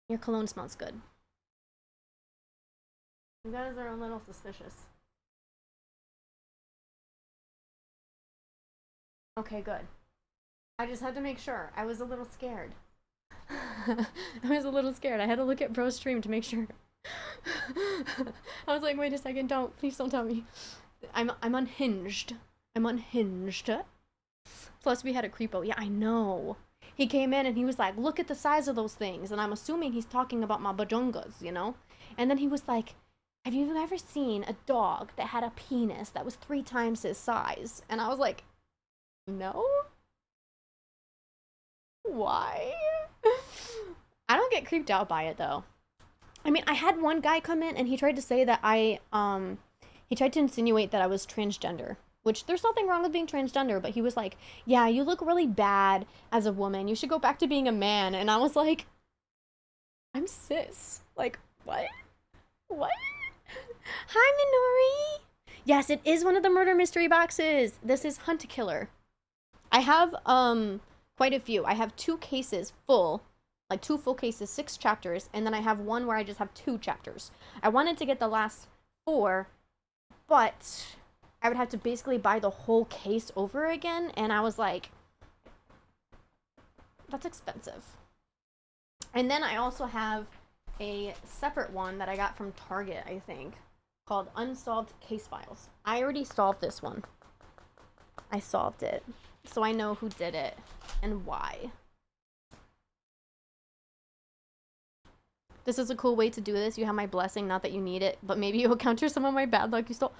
Your cologne smells good. You guys are a little suspicious. Okay, good. I just had to make sure. I was a little scared. I was a little scared. I had to look at bro's stream to make sure. I was like, wait a second, don't. Please don't tell me. I'm unhinged. I'm unhinged. Plus, we had a creepo. Yeah, I know. He came in and he was like, look at the size of those things. And I'm assuming he's talking about my bajongas, you know? And then he was like, have you ever seen a dog that had a penis that was 3 times his size? And I was like, no? Why? I don't get creeped out by it though. I mean, I had one guy come in and he tried to say that he tried to insinuate that I was transgender, which there's nothing wrong with being transgender, but he was like, yeah, you look really bad as a woman. You should go back to being a man. And I was like, I'm cis. Like, what? What? Hi, Minori. Yes, it is one of the murder mystery boxes. This is Hunt a Killer. I have quite a few. I have 2 cases full, like 2 full cases, 6 chapters, and then I have one where I just have 2 chapters. I wanted to get the last 4, but I would have to basically buy the whole case over again, and I was like, that's expensive. And then I also have a separate one that I got from Target, I think, called Unsolved Case Files. I already solved this one. I solved it. So I know who did it and why. This is a cool way to do this. You have my blessing, not that you need it, but maybe you'll counter some of my bad luck you stole.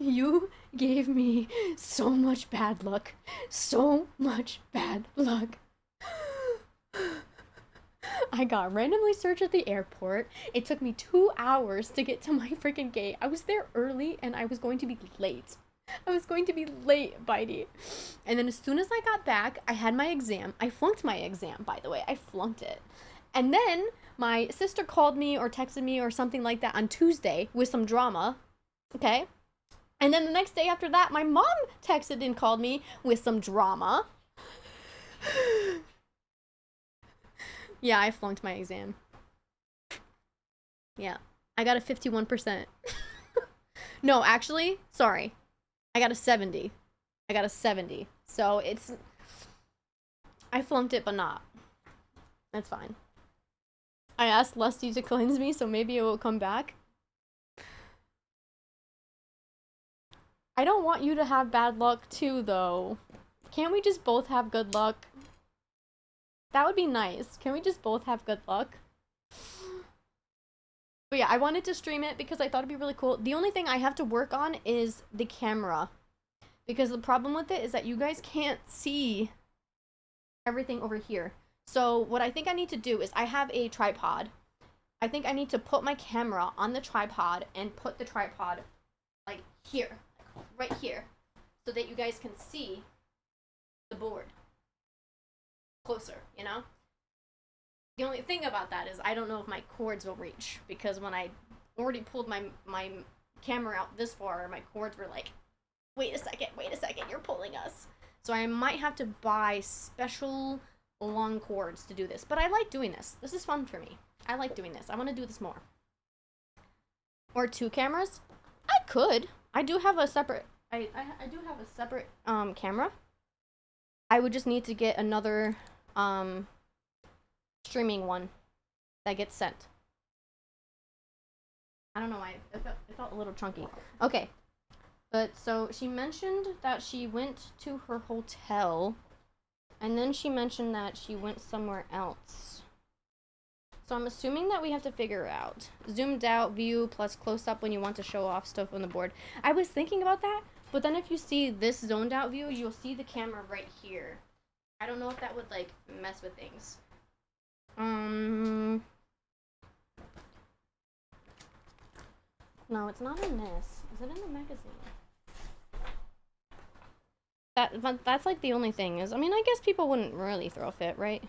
You gave me so much bad luck. So much bad luck. I got randomly searched at the airport. It took me 2 hours to get to my freaking gate. I was there early and I was going to be late. I was going to be late, Bitey. And then as soon as I got back, I had my exam. I flunked my exam, by the way. I flunked it. And then my sister called me or texted me or something like that on Tuesday with some drama. Okay? And then the next day after that, my mom texted and called me with some drama. Yeah, I flunked my exam. Yeah. I got a 51%. No, actually, sorry. I got a 70. I got a 70. So it's... I flunked it, but not. That's fine. I asked Lusty to cleanse me, so maybe it will come back. I don't want you to have bad luck too, though. Can't we just both have good luck? That would be nice. Can we just both have good luck? But yeah, I wanted to stream it because I thought it'd be really cool. The only thing I have to work on is the camera. Because the problem with it is that you guys can't see everything over here. So what I think I need to do is I have a tripod. I think I need to put my camera on the tripod and put the tripod like here, right here, so that you guys can see the board closer, you know? The only thing about that is I don't know if my cords will reach, because when I already pulled my camera out this far, my cords were like, wait a second, you're pulling us. So I might have to buy special long cords to do this. But I like doing this. This is fun for me. I like doing this. I want to do this more. Or 2 cameras? I could. I do have a separate... I do have a separate camera. I would just need to get another streaming one that gets sent. I don't know why. It felt a little chunky. Okay. But so she mentioned that she went to her hotel, and then she mentioned that she went somewhere else. So I'm assuming that we have to figure out zoomed out view plus close up when you want to show off stuff on the board. I was thinking about that, but then if you see this zoned out view, you'll see the camera right here. I don't know if that would like mess with things. No, it's not in this. Is it in the magazine? That's like the only thing is, I mean, I guess people wouldn't really throw a fit, right?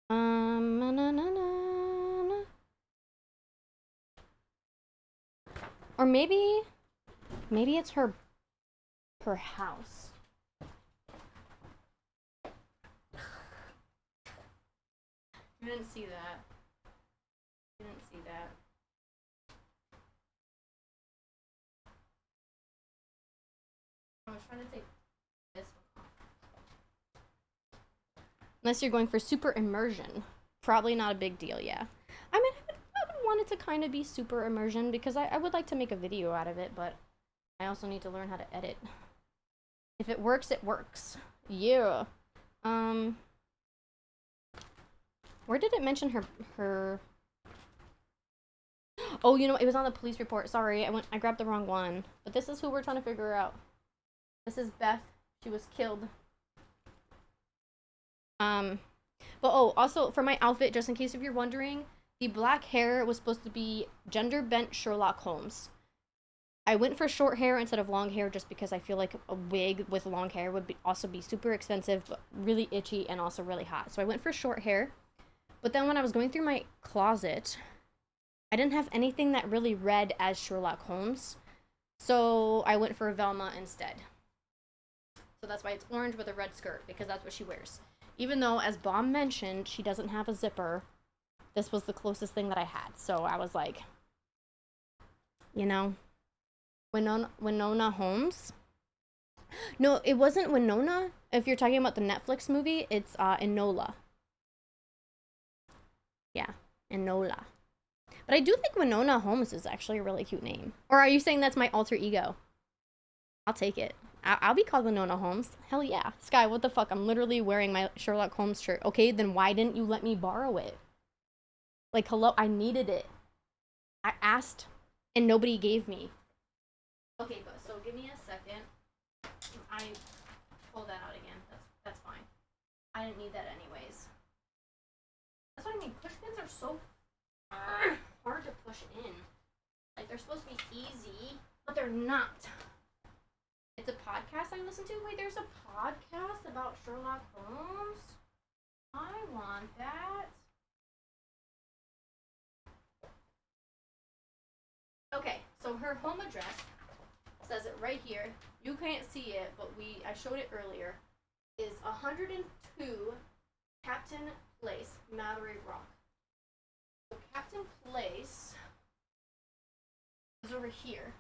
Na, na, na, na. Or maybe it's her house. You didn't see that. You didn't see that. was trying to take this one off. Unless you're going for super immersion. Probably not a big deal, yeah. I mean, I would want it to kind of be super immersion because I would like to make a video out of it, but I also need to learn how to edit. If it works, it works. Yeah. Where did it mention her... Oh, you know, it was on the police report. Sorry, I grabbed the wrong one. But this is who we're trying to figure out. This is Beth. She was killed. But oh, also for my outfit, just in case if you're wondering, the black hair was supposed to be gender bent Sherlock Holmes. I went for short hair instead of long hair just because I feel like a wig with long hair would also be super expensive, but really itchy and also really hot. So I went for short hair. But then when I was going through my closet, I didn't have anything that really read as Sherlock Holmes. So I went for Velma instead. So that's why it's orange with a red skirt, because that's what she wears. Even though, as Bomb mentioned, she doesn't have a zipper, this was the closest thing that I had. So I was like, you know, Winona Holmes? No, it wasn't Winona. If you're talking about the Netflix movie, it's Enola. Yeah, Enola. But I do think Winona Holmes is actually a really cute name. Or are you saying that's my alter ego? I'll take it. I'll be called Winona Holmes. Hell yeah. Sky, what the fuck? I'm literally wearing my Sherlock Holmes shirt. Okay, then why didn't you let me borrow it? Like, hello, I needed it. I asked, and nobody gave me. Okay, but so give me a second. I pull that out again. That's fine. I didn't need that anyways. That's what I mean. Push pins are so hard to push in. Like, they're supposed to be easy, but they're not. It's a podcast I listen to? Wait, there's a podcast about Sherlock Holmes? I want that. Okay, so her home address says it right here. You can't see it, but I showed it earlier. Is 102 Captain Place, Mallory Rock. So Captain Place is over here.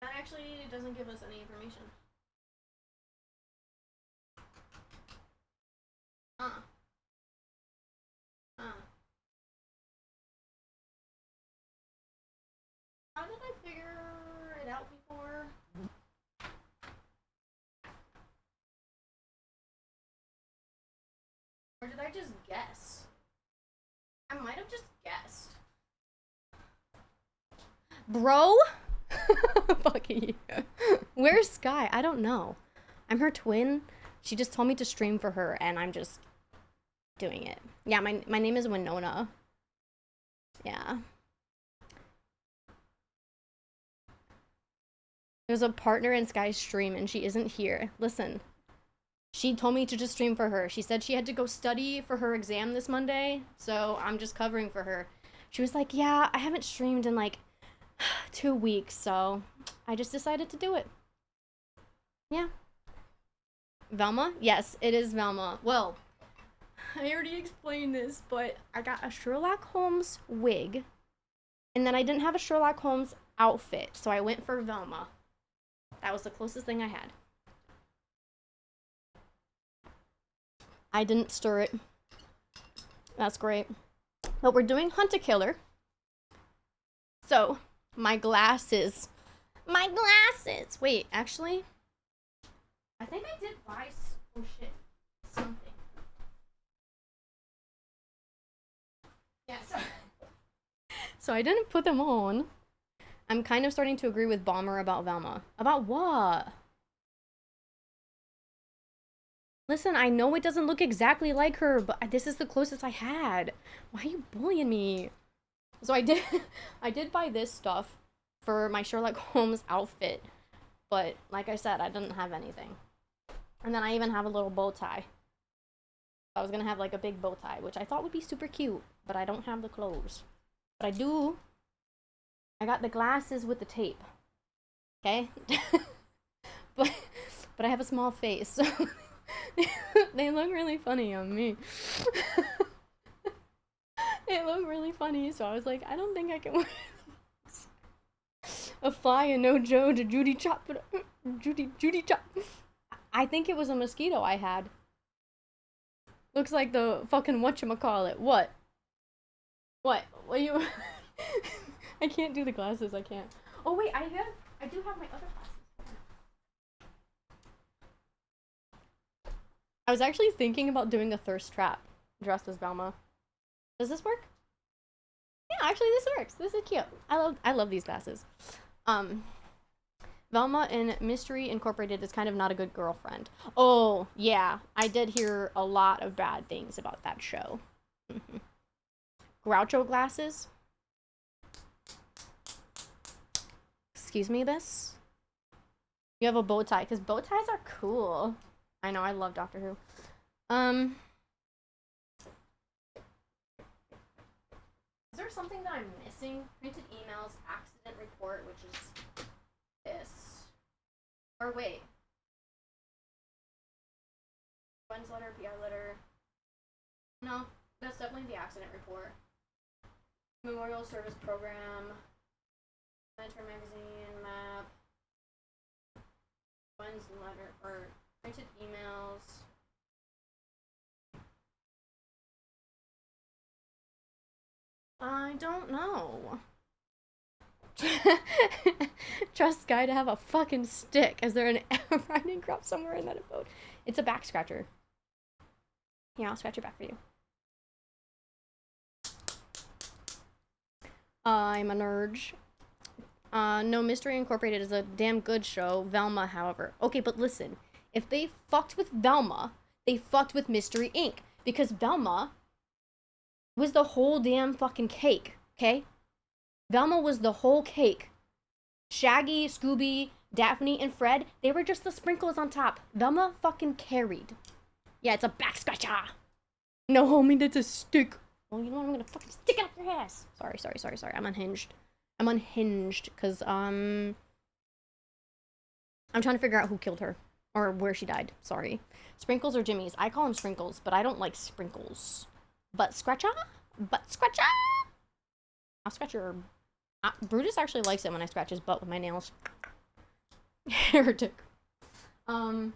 That actually doesn't give us any information. How did I figure it out before? Or did I just guess? I might have just guessed. Bro? Fuck you. Where's Sky? I don't know. I'm her twin. She just told me to stream for her, and I'm just doing it. Yeah, my name is Winona. Yeah. There's a partner in Sky's stream, and she isn't here. Listen. She told me to just stream for her. She said she had to go study for her exam this Monday, so I'm just covering for her. She was like, yeah, I haven't streamed in like 2 weeks, so I just decided to do it. Yeah. Velma? Yes, it is Velma. Well, I already explained this, but I got a Sherlock Holmes wig, and then I didn't have a Sherlock Holmes outfit, so I went for Velma. That was the closest thing I had. I didn't stir it. That's great. But we're doing Hunt a Killer. So, my glasses. My glasses! Wait, actually, I think I did buy something. Yeah, so I didn't put them on. I'm kind of starting to agree with Bomber about Velma. About what? Listen, I know it doesn't look exactly like her, but this is the closest I had. Why are you bullying me? So I did buy this stuff for my Sherlock Holmes outfit, but like I said, I didn't have anything. And then I even have a little bow tie. I was gonna have like a big bow tie, which I thought would be super cute, but I don't have the clothes. But I do. I got the glasses with the tape. Okay? but I have a small face, so they look really funny on me. They look really funny, so I was like, I don't think I can wear this. A fly and no Joe to Judy Chop. Judy Chop. I think it was a mosquito I had. Looks like the fucking whatchamacallit. What? What? What do you... I can't do the glasses, I can't. Oh wait, I do have my other glasses. I was actually thinking about doing a thirst trap dressed as Velma. Does this work? Yeah, actually this works. This is cute. I love these glasses. Velma in Mystery Incorporated is kind of not a good girlfriend. Oh, yeah. I did hear a lot of bad things about that show. Groucho glasses. Excuse me, this? You have a bow tie, because bow ties are cool. I know, I love Doctor Who. Is there something that I'm missing? Printed emails, accident report, which is this. Or wait. Friends letter, PR letter. No, that's definitely the accident report. Memorial Service Program. Senator Magazine, map. Friends letter, or printed emails. I don't know. Trust Guy to have a fucking stick. Is there an riding crop somewhere in that abode? It's a back scratcher. Here, I'll scratch your back for you. I'm a nerd. No, Mystery Incorporated is a damn good show. Velma, however. Okay, but listen. If they fucked with Velma, they fucked with Mystery Inc. Because Velma was the whole damn fucking cake, okay? Velma was the whole cake. Shaggy, Scooby, Daphne, and Fred, they were just the sprinkles on top. Velma fucking carried. Yeah, it's a back scratcher. No, homie, that's a stick. Well, you know what? I'm gonna fucking stick it up your ass. Sorry. I'm unhinged. I'm unhinged, because, I'm trying to figure out who killed her. Or where she died. Sorry. Sprinkles or Jimmy's? I call him Sprinkles, but I don't like sprinkles. Butt scratcher? Butt scratcher? I'll scratch your... Brutus actually likes it when I scratch his butt with my nails. Heretic. But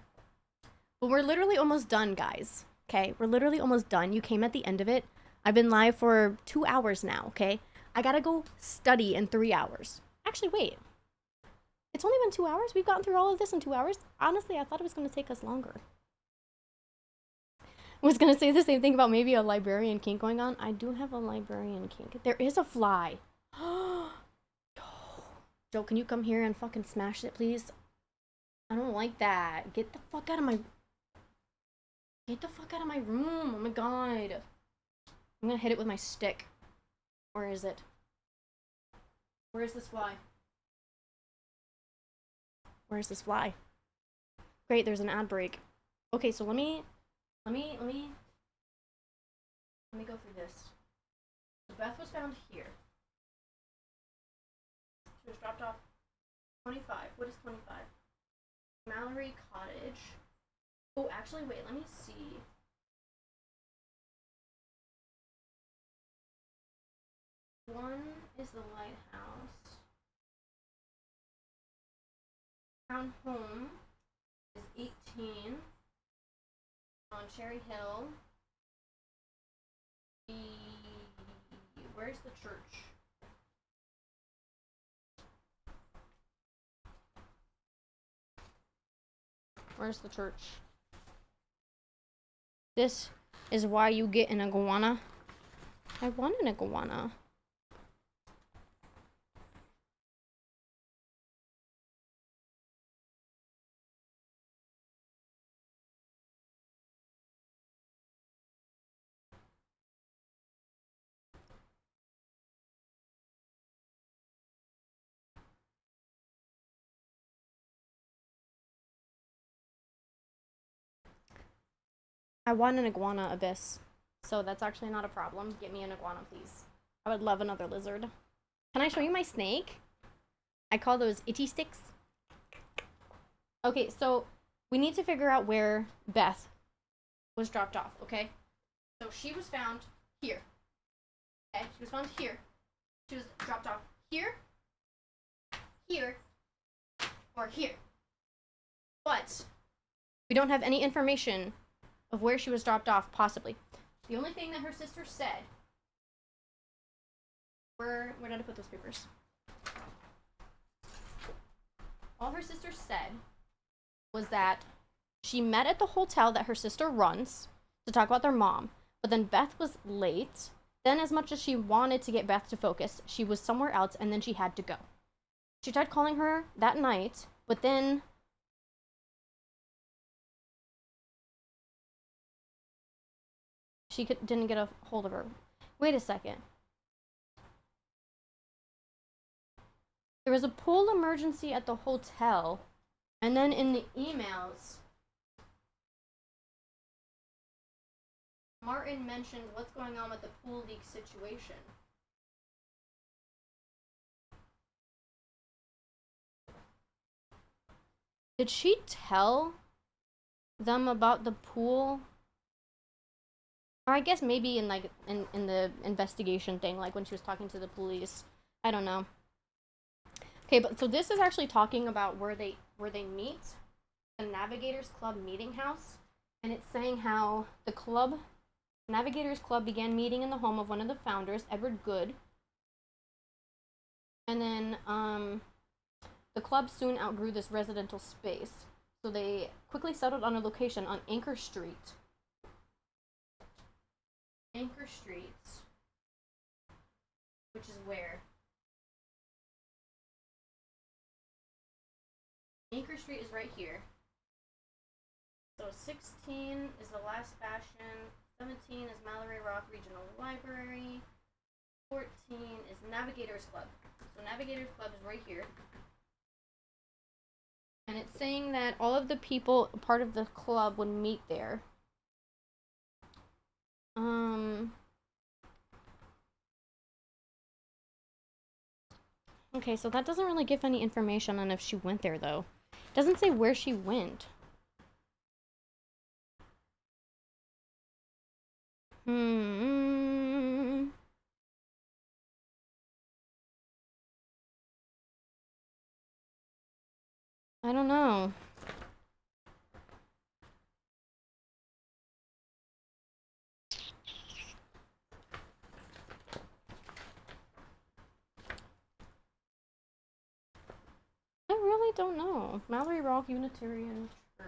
we're literally almost done, guys. Okay? We're literally almost done. You came at the end of it. I've been live for 2 hours now, okay? I gotta go study in 3 hours. Actually, wait. It's only been 2 hours? We've gotten through all of this in 2 hours? Honestly, I thought it was gonna take us longer. I was gonna say the same thing about maybe a librarian kink going on. I do have a librarian kink. There is a fly. Joe, can you come here and fucking smash it, please? I don't like that. Get the fuck out of my... Get the fuck out of my room. Oh my god. I'm gonna hit it with my stick. Where is it? Where is this fly? Where's this fly? Great, there's an ad break. Okay, so let me go through this. So Beth was found here. She was dropped off 25. What is 25? Mallory Cottage. Oh, actually, wait, let me see. One is the lighthouse. Town home is 18 on Cherry Hill. Where's the church? Where's the church? This is why you get an iguana. I want an iguana. I want an iguana, Abyss. So that's actually not a problem. Get me an iguana, please. I would love another lizard. Can I show you my snake? I call those itchy sticks. Okay, so we need to figure out where Beth was dropped off, okay? So she was found here. Okay, she was found here. She was dropped off here, here or here. But we don't have any information of where she was dropped off, possibly. The only thing that her sister said... Where did I put those papers? All her sister said was that she met at the hotel that her sister runs to talk about their mom, but then Beth was late. Then, as much as she wanted to get Beth to focus, she was somewhere else, and then she had to go. She tried calling her that night, but then she didn't get a hold of her. Wait a second. There was a pool emergency at the hotel, and then in the emails, Martin mentioned what's going on with the pool leak situation. Did she tell them about the pool? Or I guess maybe in like in the investigation thing, like when she was talking to the police. I don't know. Okay, but so this is actually talking about where they meet, the Navigators Club meeting house, and it's saying how the Navigators Club began meeting in the home of one of the founders, Edward Good. And then the club soon outgrew this residential space, so they quickly settled on a location on Anchor Street. Anchor Street, which is where? Anchor Street is right here. So 16 is the last fashion, 17 is Mallory Rock Regional Library, 14 is Navigators Club. So Navigators Club is right here. And it's saying that all of the people part of the club would meet there. Okay, so that doesn't really give any information on if she went there, though. It doesn't say where she went. I don't know. I really don't know. Mallory Rock Unitarian Church.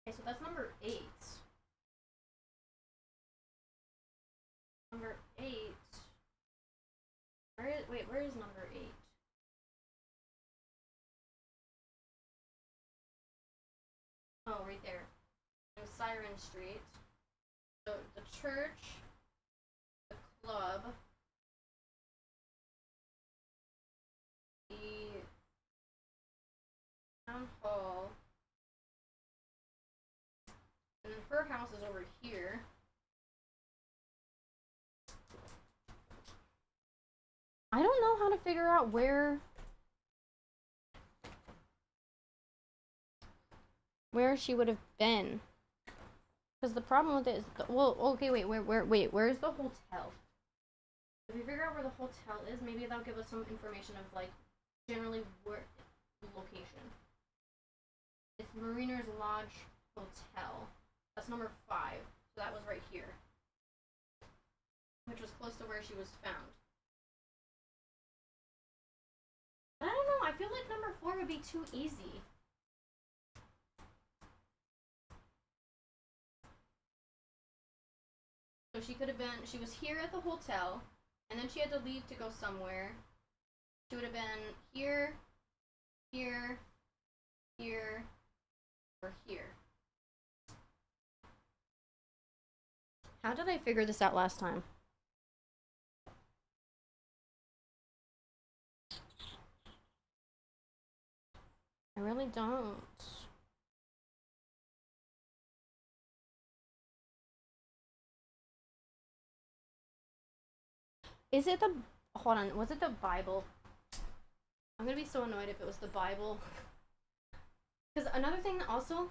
Okay, so that's number 8. Number 8. Where is number 8? Oh, right there. In Siren Street. So the church, the club, the town hall, and then her house is over here. I don't know how to figure out where she would have been. Because the problem with it is, well, okay, wait, where's the hotel? If we figure out where the hotel is, maybe that'll give us some information of, like, generally where the location. It's Mariner's Lodge Hotel. That's number 5. So that was right here. Which was close to where she was found. I don't know, I feel like number 4 would be too easy. So she could have been, she was here at the hotel, and then she had to leave to go somewhere. She would have been here, here, here, or here. How did I figure this out last time? I really don't. Is it the... Hold on, was it the Bible? I'm gonna be so annoyed if it was the Bible. Because another thing also,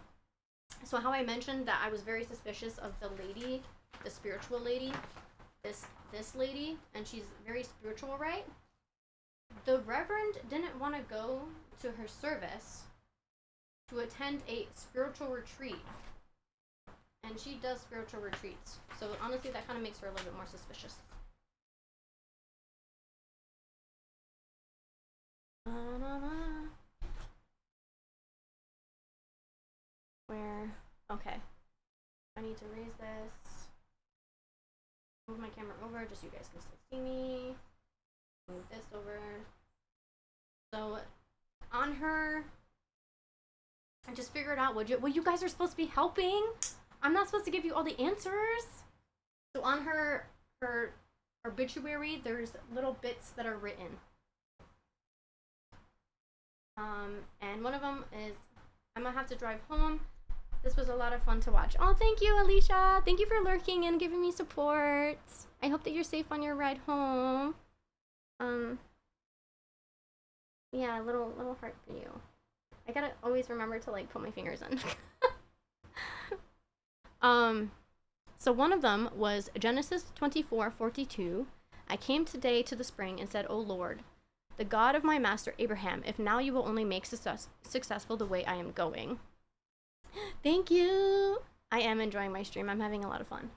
So how I mentioned that I was very suspicious of the lady, the spiritual lady, this lady, and she's very spiritual, right? The Reverend didn't want to go to her service to attend a spiritual retreat. And she does spiritual retreats. So honestly, that kind of makes her a little bit more suspicious. Where? Okay. I need to raise this. Move my camera over just so you guys can still see me. Move this over. So, on her, I just figured out well, you guys are supposed to be helping. I'm not supposed to give you all the answers. So on her obituary, there's little bits that are written. And one of them is, I'm gonna have to drive home. This was a lot of fun to watch. Oh, thank you, Alicia. Thank you for lurking and giving me support. I hope that you're safe on your ride home. Yeah, little heart for you. I gotta always remember to like put my fingers in. So one of them was Genesis 24:42. I came today to the spring and said, O Lord, the God of my master Abraham, if now you will only make successful the way I am going. Thank you. I am enjoying my stream. I'm having a lot of fun.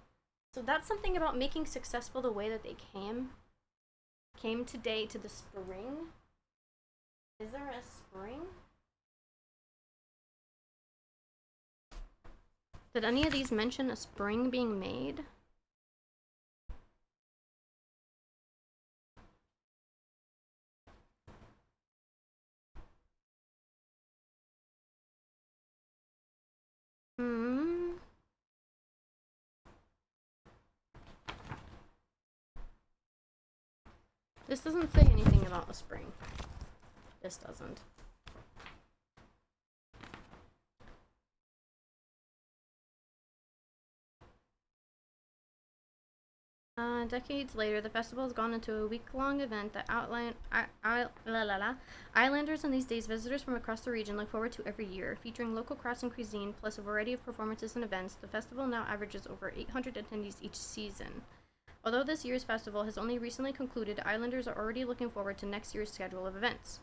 So that's something about making successful the way that they came today to the spring. Is there a spring? Did any of these mention a spring being made? This doesn't say anything about a spring. This doesn't. Decades later, the festival has gone into a week-long event that Islanders and these days visitors from across the region look forward to every year. Featuring local crafts and cuisine, plus a variety of performances and events, the festival now averages over 800 attendees each season. Although this year's festival has only recently concluded, Islanders are already looking forward to next year's schedule of events.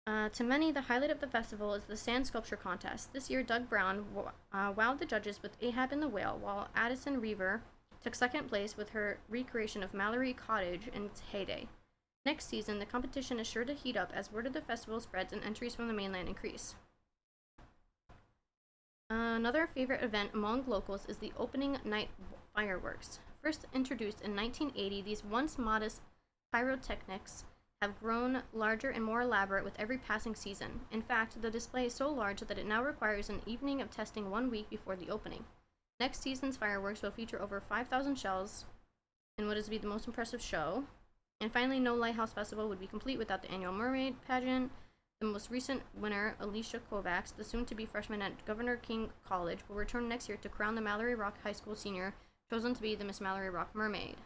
To many, the highlight of the festival is the sand sculpture contest. This year, Doug Brown wowed the judges with Ahab and the Whale, while Addison Reaver took second place with her recreation of Mallory Cottage in its heyday. Next season, the competition is sure to heat up as word of the festival spreads and entries from the mainland increase. Another favorite event among locals is the opening night fireworks. First introduced in 1980, these once modest pyrotechnics have grown larger and more elaborate with every passing season. In fact, the display is so large that it now requires an evening of testing 1 week before the opening. Next season's fireworks will feature over 5,000 shells in what is to be the most impressive show. And finally, no Lighthouse Festival would be complete without the annual mermaid pageant. The most recent winner, Alicia Kovacs, the soon-to-be freshman at Governor King College, will return next year to crown the Mallory Rock High School senior chosen to be the Miss Mallory Rock Mermaid.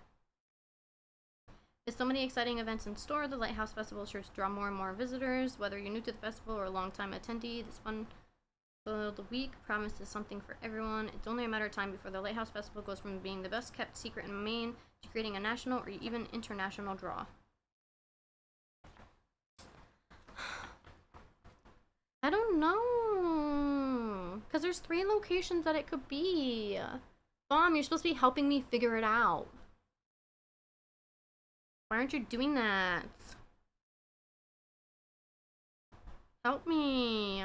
With so many exciting events in store, the Lighthouse Festival is sure to draw more and more visitors. Whether you're new to the festival or a long-time attendee, this fun-filled week promises something for everyone. It's only a matter of time before the Lighthouse Festival goes from being the best-kept secret in Maine to creating a national or even international draw. I don't know. Because there's 3 locations that it could be. Mom, you're supposed to be helping me figure it out. Why aren't you doing that? Help me.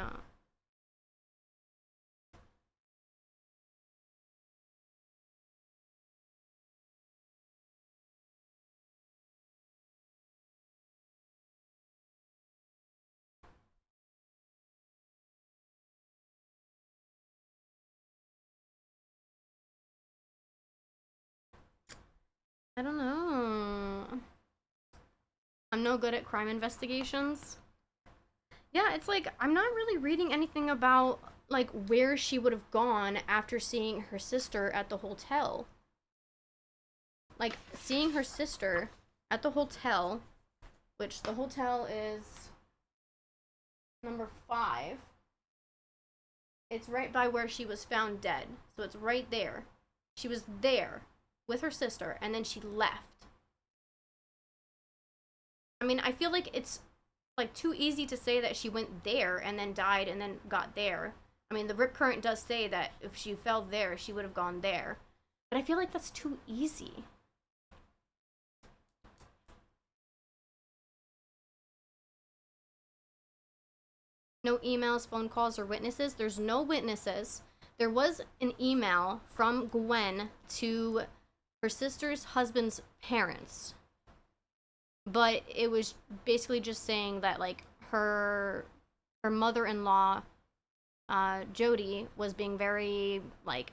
I don't know. I'm no good at crime investigations. Yeah, it's like, I'm not really reading anything about, like, where she would have gone after seeing her sister at the hotel. Like, seeing her sister at the hotel, which the hotel is number 5. It's right by where she was found dead. So it's right there. She was there with her sister, and then she left. I mean, I feel like it's like too easy to say that she went there and then died and then got there. I mean, the rip current does say that if she fell there, she would have gone there. But I feel like that's too easy. No emails, phone calls, or witnesses. There's no witnesses. There was an email from Gwen to her sister's husband's parents, but it was basically just saying that like her mother-in-law, Jody, was being very like,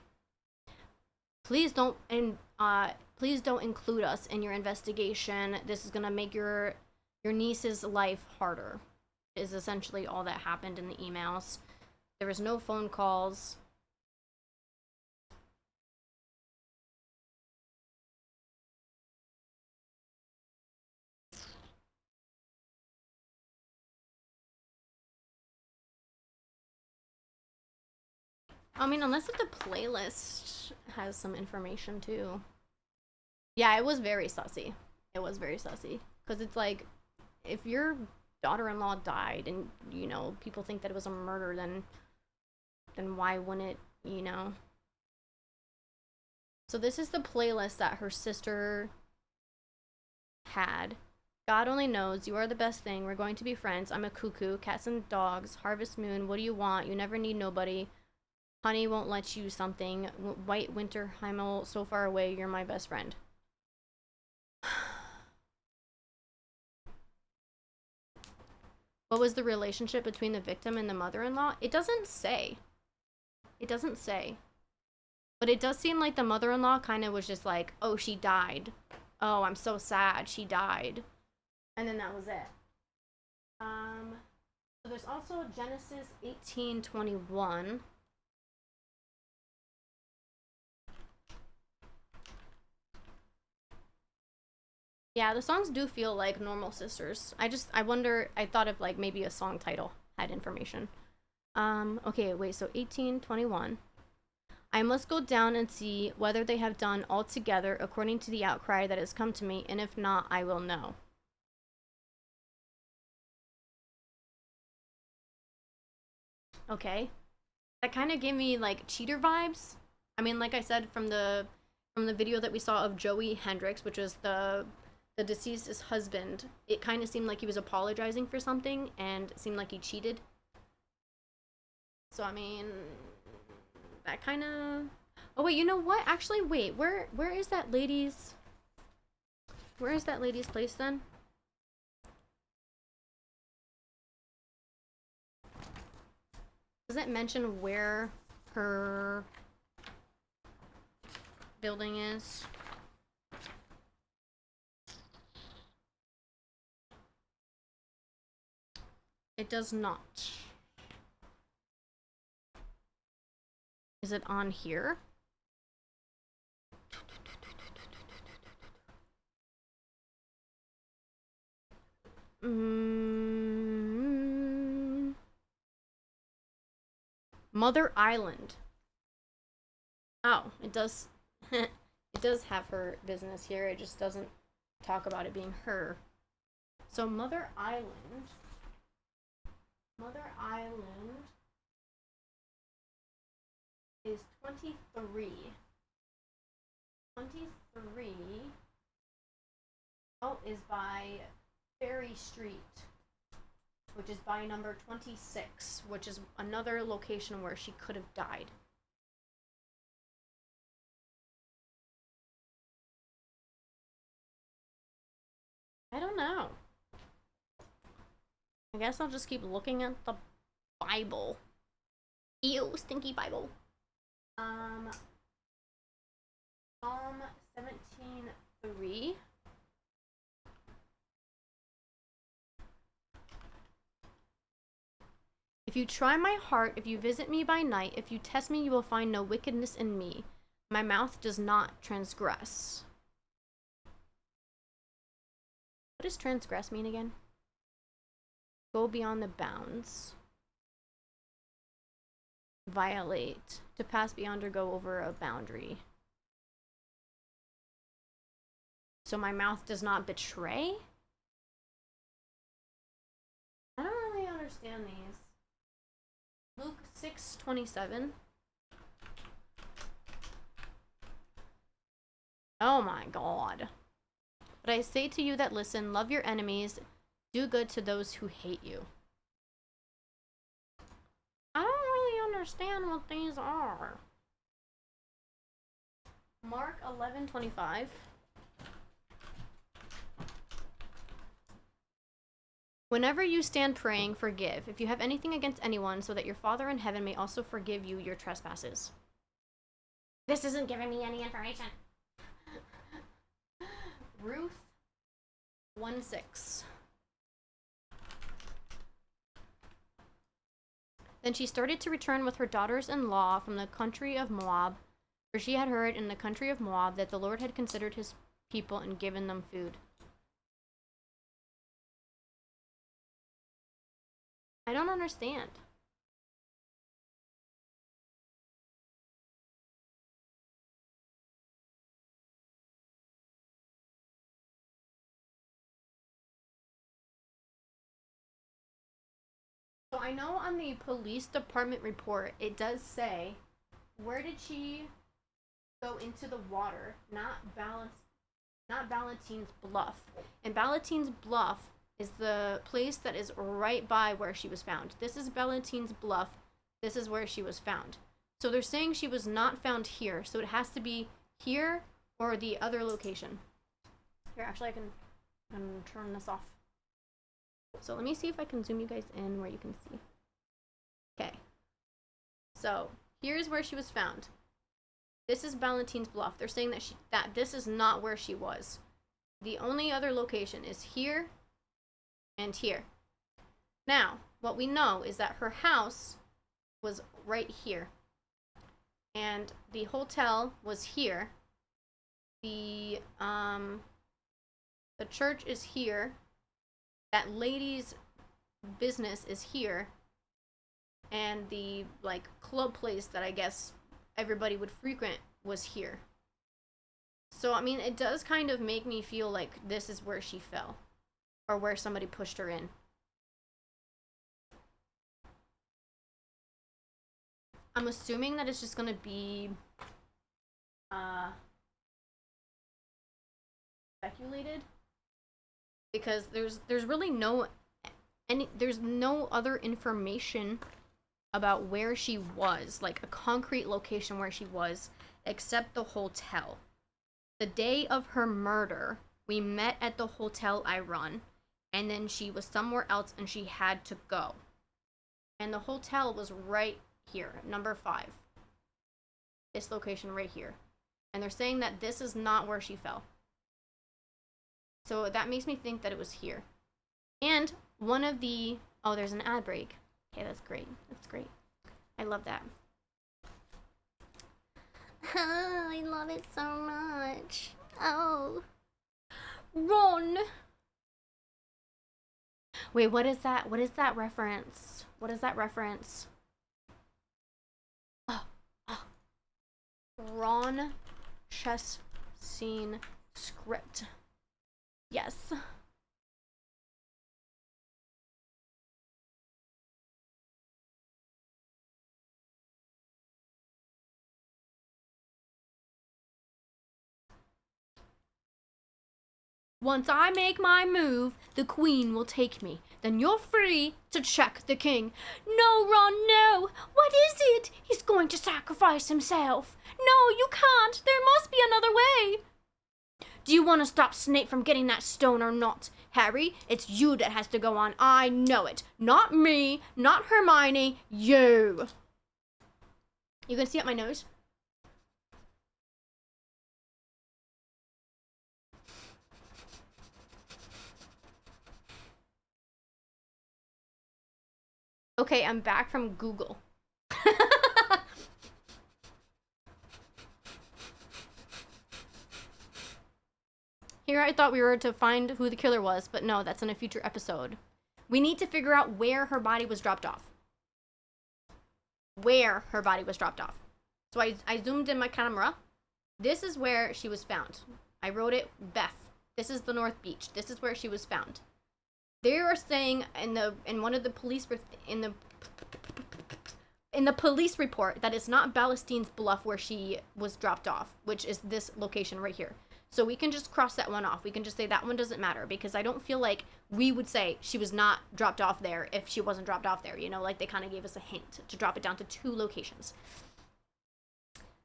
please don't include us in your investigation. This is gonna make your niece's life harder. Is essentially all that happened in the emails. There was no phone calls. I mean, unless if the playlist has some information too. Yeah, it was very sussy. It was very sussy. Because it's like, if your daughter-in-law died and, you know, people think that it was a murder, then why wouldn't it, you know? So this is the playlist that her sister had. God only knows, you are the best thing, we're going to be friends, I'm a cuckoo, cats and dogs, harvest moon, what do you want, you never need nobody, honey won't let you something, white winter Heimel, so far away, you're my best friend. What was the relationship between the victim and the mother-in-law? It doesn't say. It doesn't say. But it does seem like the mother-in-law kind of was just like, oh, she died. Oh, I'm so sad, she died. And then that was it. So there's also Genesis 18:21. Yeah, the songs do feel like normal sisters. I wonder, I thought of like maybe a song title had information. Okay, wait, so 18:21. I must go down and see whether they have done all together according to the outcry that has come to me, and if not, I will know. Okay. That kind of gave me like cheater vibes. I mean, like I said from the video that we saw of Joey Hendricks, which was the deceased's husband, it kind of seemed like he was apologizing for something and it seemed like he cheated. So I mean, that kind of. Oh wait, you know what? Actually, wait. Where is that lady's? Where is that lady's place then? Does it mention where her building is? It does not. Is it on here? Mother Island. Oh, it does. It does have her business here. It just doesn't talk about it being her. So Mother Island. Mother Island is 23. 23. Oh, is by Ferry Street, which is by number 26, which is another location where she could have died. I don't know. I guess I'll just keep looking at the Bible. Ew, stinky Bible. Psalm 17:3. If you try my heart, if you visit me by night, if you test me, you will find no wickedness in me. My mouth does not transgress. What does transgress mean again? Go beyond the bounds. violate, to pass beyond or go over a boundary. So my mouth does not betray? I don't really understand these. Luke 6:27. Oh my god. But I say to you that listen, love your enemies, do good to those who hate you. I don't really understand what these are. Mark 11:25. Whenever you stand praying, forgive if you have anything against anyone, so that your Father in heaven may also forgive you your trespasses. This isn't giving me any information. Ruth 1:6. Then she started to return with her daughters-in-law from the country of Moab, for she had heard in the country of Moab that the Lord had considered his people and given them food. I don't understand. So I know on the police department report, it does say, where did she go into the water? Not Valentine's Bluff. And Valentine's Bluff is the place that is right by where she was found. This is Valentine's Bluff. This is where she was found. So they're saying she was not found here. So it has to be here or the other location. Here, actually, I can turn this off. So let me see if I can zoom you guys in where you can see. Okay. So here's where she was found. This is Valentine's Bluff. They're saying that this is not where she was. The only other location is here and here. Now, what we know is that her house was right here. And the hotel was here. The church is here. That lady's business is here. And the club place that I guess everybody would frequent was here. So I mean, it does kind of make me feel like this is where she fell, or where somebody pushed her in. I'm assuming that it's just gonna be speculated, because there's really no other information about where she was, like a concrete location where she was, except the hotel. The day of her murder, we met at the hotel I run, and then she was somewhere else and she had to go. And the hotel was right here, number 5. This location right here. And they're saying that this is not where she fell. So that makes me think that it was here. And one of the... Oh, there's an ad break. Okay, that's great. That's great. I love that. I love it so much. Oh. Ron! Wait, what is that? What is that reference? What is that reference? Oh. Ron chess scene script. Yes. Once I make my move, the queen will take me. Then you're free to check the king. No, Ron, no. What is it? He's going to sacrifice himself. No, you can't. There must be another way. Do you want to stop Snape from getting that stone or not? Harry, it's you that has to go on. I know it. Not me, not Hermione, you. You can see up my nose? Okay, I'm back from Google. Here I thought we were to find who the killer was, but no, that's in a future episode. We need to figure out where her body was dropped off. where her body was dropped off. So I zoomed in my camera. This is where she was found. I wrote it, Beth. This is the North Beach. This is where she was found. They are saying in one of the police in the police report that it's not Ballestine's Bluff where she was dropped off, which is this location right here. So we can just cross that one off. We can just say that one doesn't matter, because I don't feel like we would say she was not dropped off there if she wasn't dropped off there. You know, like they kind of gave us a hint to drop it down to 2 locations.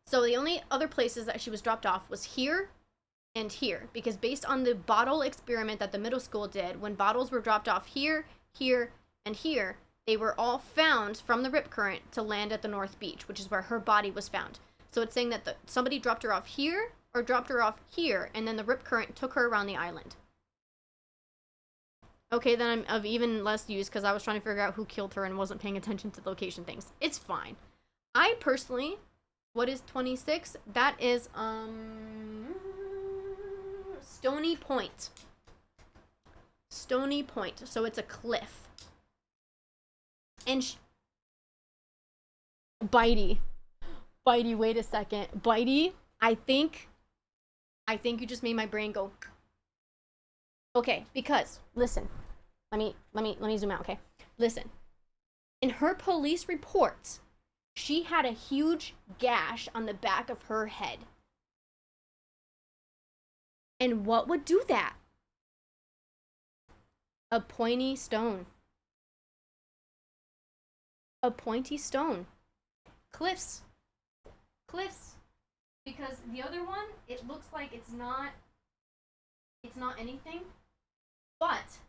So the only other places that she was dropped off was here and here, because based on the bottle experiment that the middle school did, when bottles were dropped off here, here, and here, they were all found from the rip current to land at the North Beach, which is where her body was found. So it's saying that somebody dropped her off here or dropped her off here, and then the rip current took her around the island. Okay, then I'm of even less use because I was trying to figure out who killed her and wasn't paying attention to the location things. It's fine. I personally, what is 26? That is, Stony Point. Stony Point. So it's a cliff. And Bitey, wait a second. Bitey, I think you just made my brain go. Okay, because listen, let me zoom out, okay? Listen. In her police report, she had a huge gash on the back of her head. And what would do that? A pointy stone. A pointy stone. Cliffs. Because the other one, it looks like it's not anything. But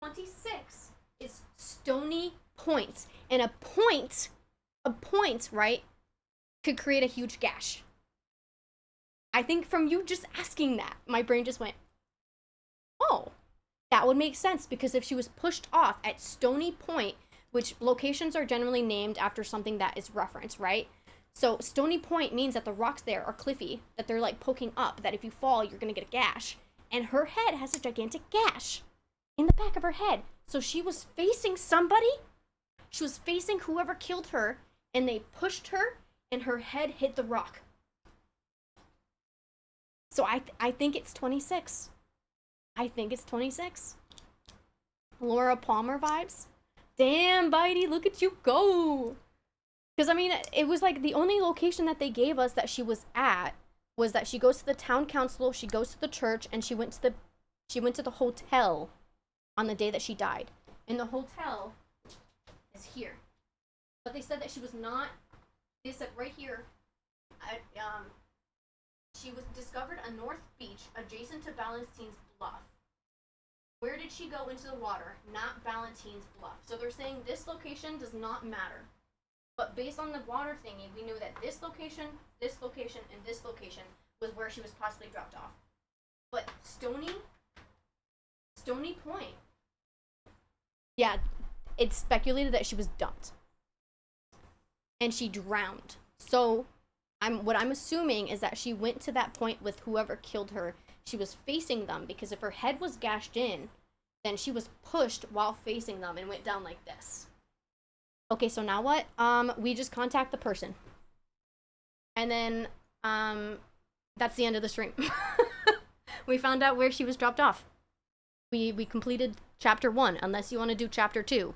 26 is Stony Point. And a point, right, could create a huge gash. I think from you just asking that, my brain just went, oh, that would make sense, because if she was pushed off at Stony Point, which locations are generally named after something that is referenced, right? So Stony Point means that the rocks there are cliffy, that they're like poking up, that if you fall, you're gonna get a gash. And her head has a gigantic gash in the back of her head. So she was facing somebody. She was facing whoever killed her, and they pushed her, and her head hit the rock. So I think it's 26. I think it's 26. Laura Palmer vibes. Damn, Bitey, look at you go. Because, I mean, it was like the only location that they gave us that she was at was that she goes to the town council, she goes to the church, and she went to the hotel on the day that she died. And the hotel is here. But they said that she was not, they said right here, she was discovered on North Beach adjacent to Ballestine's Bluff. Where did she go into the water? Not Ballestine's Bluff. So they're saying this location does not matter. But based on the water thingy, we knew that this location, and this location was where she was possibly dropped off. But Stony Point. Yeah, it's speculated that she was dumped. And she drowned. So what I'm assuming is that she went to that point with whoever killed her. She was facing them, because if her head was gashed in, then she was pushed while facing them and went down like this. Okay, so now what? We just contact the person. And then, that's the end of the stream. We found out where she was dropped off. We completed chapter 1, unless you want to do chapter 2.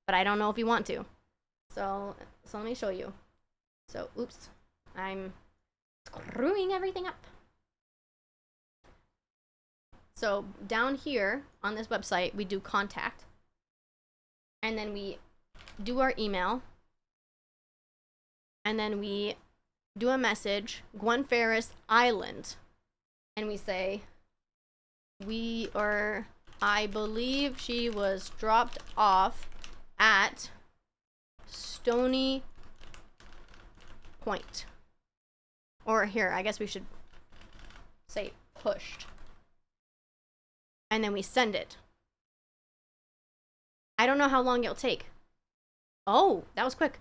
But I don't know if you want to. So let me show you. So, oops. I'm screwing everything up. So down here on this website, we do contact. And then we do our email. And then we do a message, Gwen Ferris Island. And we say, I believe she was dropped off at Stony Point. Or here, I guess we should say pushed. And then we send it. I don't know how long it'll take. Oh, that was quick.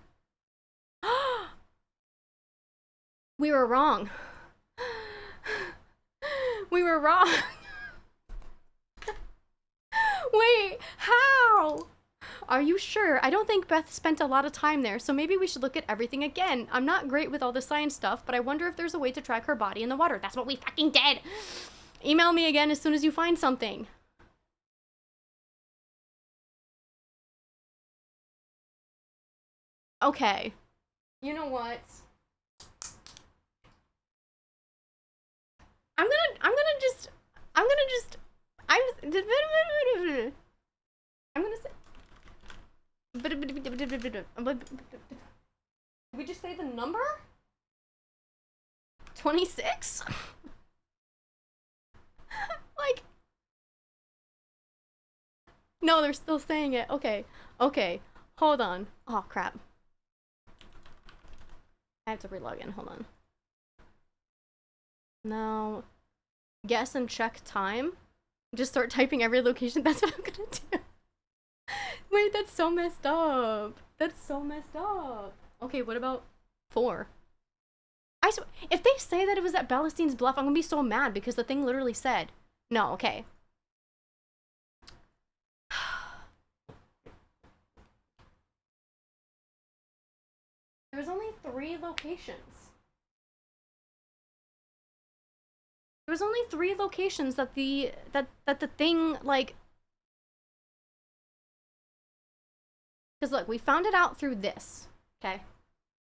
We were wrong. We were wrong. Wait, how? Are you sure? I don't think Beth spent a lot of time there, so maybe we should look at everything again. I'm not great with all the science stuff, but I wonder if there's a way to track her body in the water. That's what we fucking did! Email me again as soon as you find something. Okay. You know what? I'm gonna just say. Did we just say the number? 26? Like, no, they're still saying it. Okay, okay, hold on. Oh crap. I have to relog in, hold on. No. Guess and check time? Just start typing every location? That's what I'm gonna do. Wait, that's so messed up. That's so messed up. Okay, what about 4? If they say that it was at Ballastines Bluff, I'm gonna be so mad because the thing literally said. No, okay. There's only 3 locations. There was only 3 locations that the thing, like... Because look, we found it out through this, okay?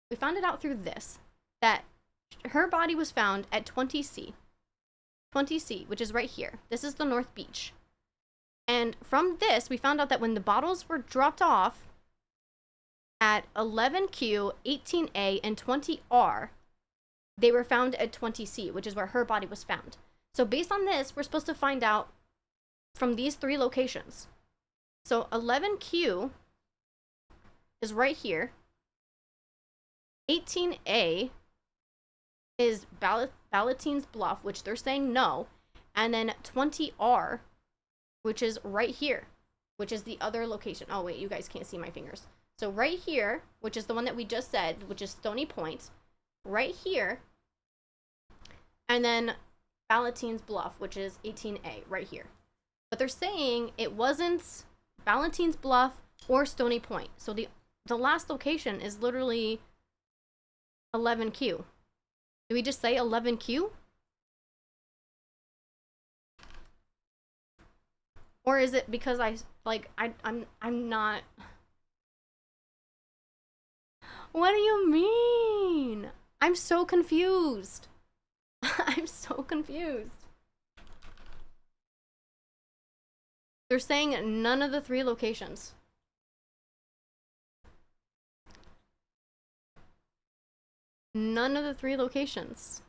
We found it out through this, that her body was found at 20C. 20C, which is right here. This is the North Beach. And from this, we found out that when the bottles were dropped off at 11Q, 18A, and 20R, they were found at 20C, which is where her body was found. So based on this, we're supposed to find out from these 3 locations. So 11Q is right here. 18A is Ballatine's Bluff, which they're saying no. And then 20R, which is right here, which is the other location. Oh, wait, you guys can't see my fingers. So right here, which is the one that we just said, which is Stony Point, right here, and then Ballatine's Bluff, which is 18A, right here. But they're saying it wasn't Ballatine's Bluff or Stony Point. So the last location is literally 11Q. Do we just say 11Q? Or is it because I'm not... What do you mean? I'm so confused. I'm so confused. They're saying none of the 3 locations. None of the 3 locations.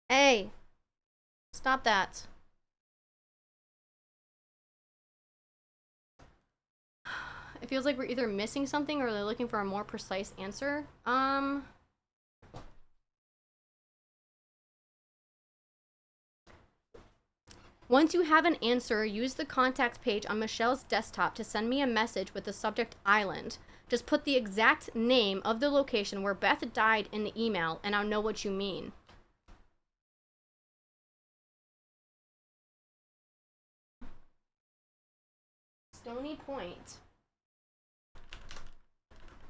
Hey, stop that. It feels like we're either missing something or they're looking for a more precise answer. Once you have an answer, use the contact page on Michelle's desktop to send me a message with the subject island. Just put the exact name of the location where Beth died in the email, and I'll know what you mean. Stony Point.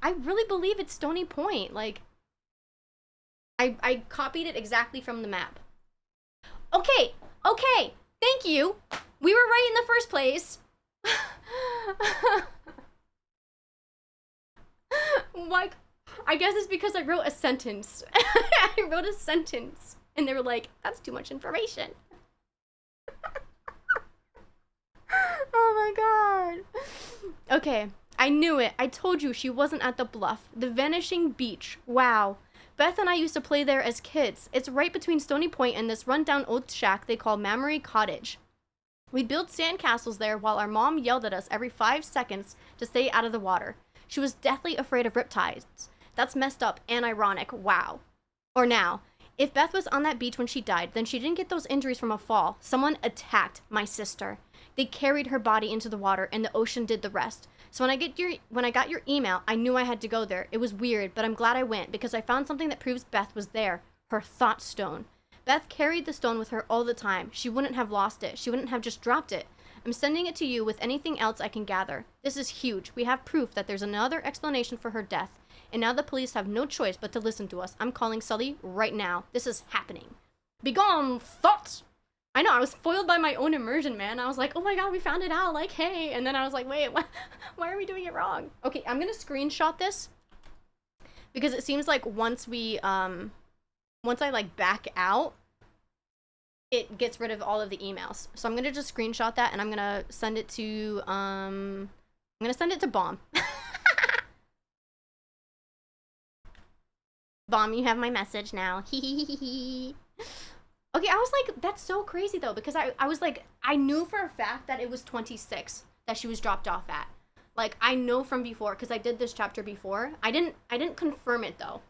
I really believe it's Stony Point. Like, I copied it exactly from the map. Okay, okay, thank you. We were right in the first place. Like, I guess it's because I wrote a sentence. I wrote a sentence, and they were like, that's too much information. Oh my god. Okay, I knew it. I told you she wasn't at the Bluff. The Vanishing Beach. Wow. Beth and I used to play there as kids. It's right between Stony Point and this rundown old shack they call Mallory Cottage. We'd build sandcastles there while our mom yelled at us every 5 seconds to stay out of the water. She was deathly afraid of riptides. That's messed up and ironic. Wow. Or now, if Beth was on that beach when she died, then she didn't get those injuries from a fall. Someone attacked my sister. They carried her body into the water and the ocean did the rest. So when I got your email, I knew I had to go there. It was weird, but I'm glad I went because I found something that proves Beth was there. Her thought stone. Beth carried the stone with her all the time. She wouldn't have lost it. She wouldn't have just dropped it. I'm sending it to you with anything else I can gather. This is huge. We have proof that there's another explanation for her death, and now the police have no choice but to listen to us. I'm calling Sully right now. This is happening. Begone, thought! I know, I was foiled by my own immersion, man. I was like, oh my god, we found it out, like, hey. And then I was like, wait, why are we doing it wrong? Okay, I'm gonna screenshot this, because it seems like once I, like, back out, it gets rid of all of the emails. So I'm gonna just screenshot that, and I'm gonna send it to, I'm gonna send it to Bomb. Bomb, you have my message now. Okay, I was like, that's so crazy though, because I was like, I knew for a fact that it was 26 that she was dropped off at. Like, I know from before, because I did this chapter before. I didn't confirm it though.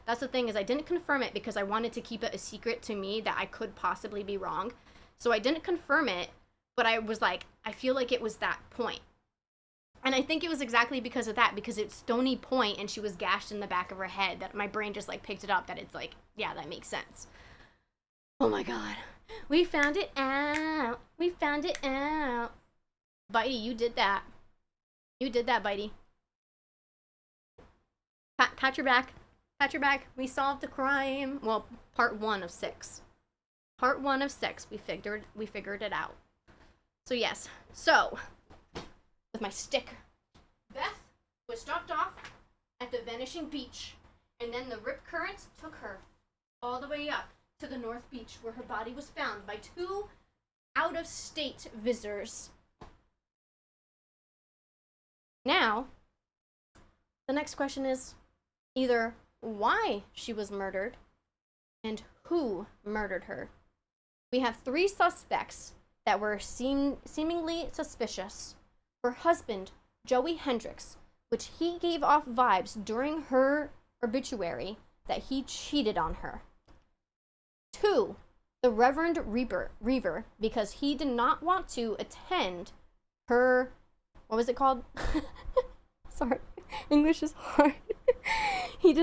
That's the thing, is I didn't confirm it because I wanted to keep it a secret to me that I could possibly be wrong. So I didn't confirm it, but I was like, I feel like it was that point. And I think it was exactly because of that, because it's Stony Point and she was gashed in the back of her head, that my brain just like picked it up, that it's like, yeah, that makes sense. Oh my god. We found it out. We found it out. Bitey, you did that. You did that, Bitey. Pat your back. Pat your back. We solved the crime. Well, part 1 of 6. Part 1 of 6. We figured it out. So yes. So, with my stick, Beth was dropped off at the Vanishing Beach, and then the rip current took her all the way up to the North Beach, where her body was found by 2 out-of-state visitors. Now, the next question is either why she was murdered and who murdered her. We have 3 suspects that were seemingly suspicious. Her husband, Joey Hendricks, which he gave off vibes during her obituary that he cheated on her. 2, the Reverend Reaver, because he did not want to attend her, what was it called? Sorry, English is hard. He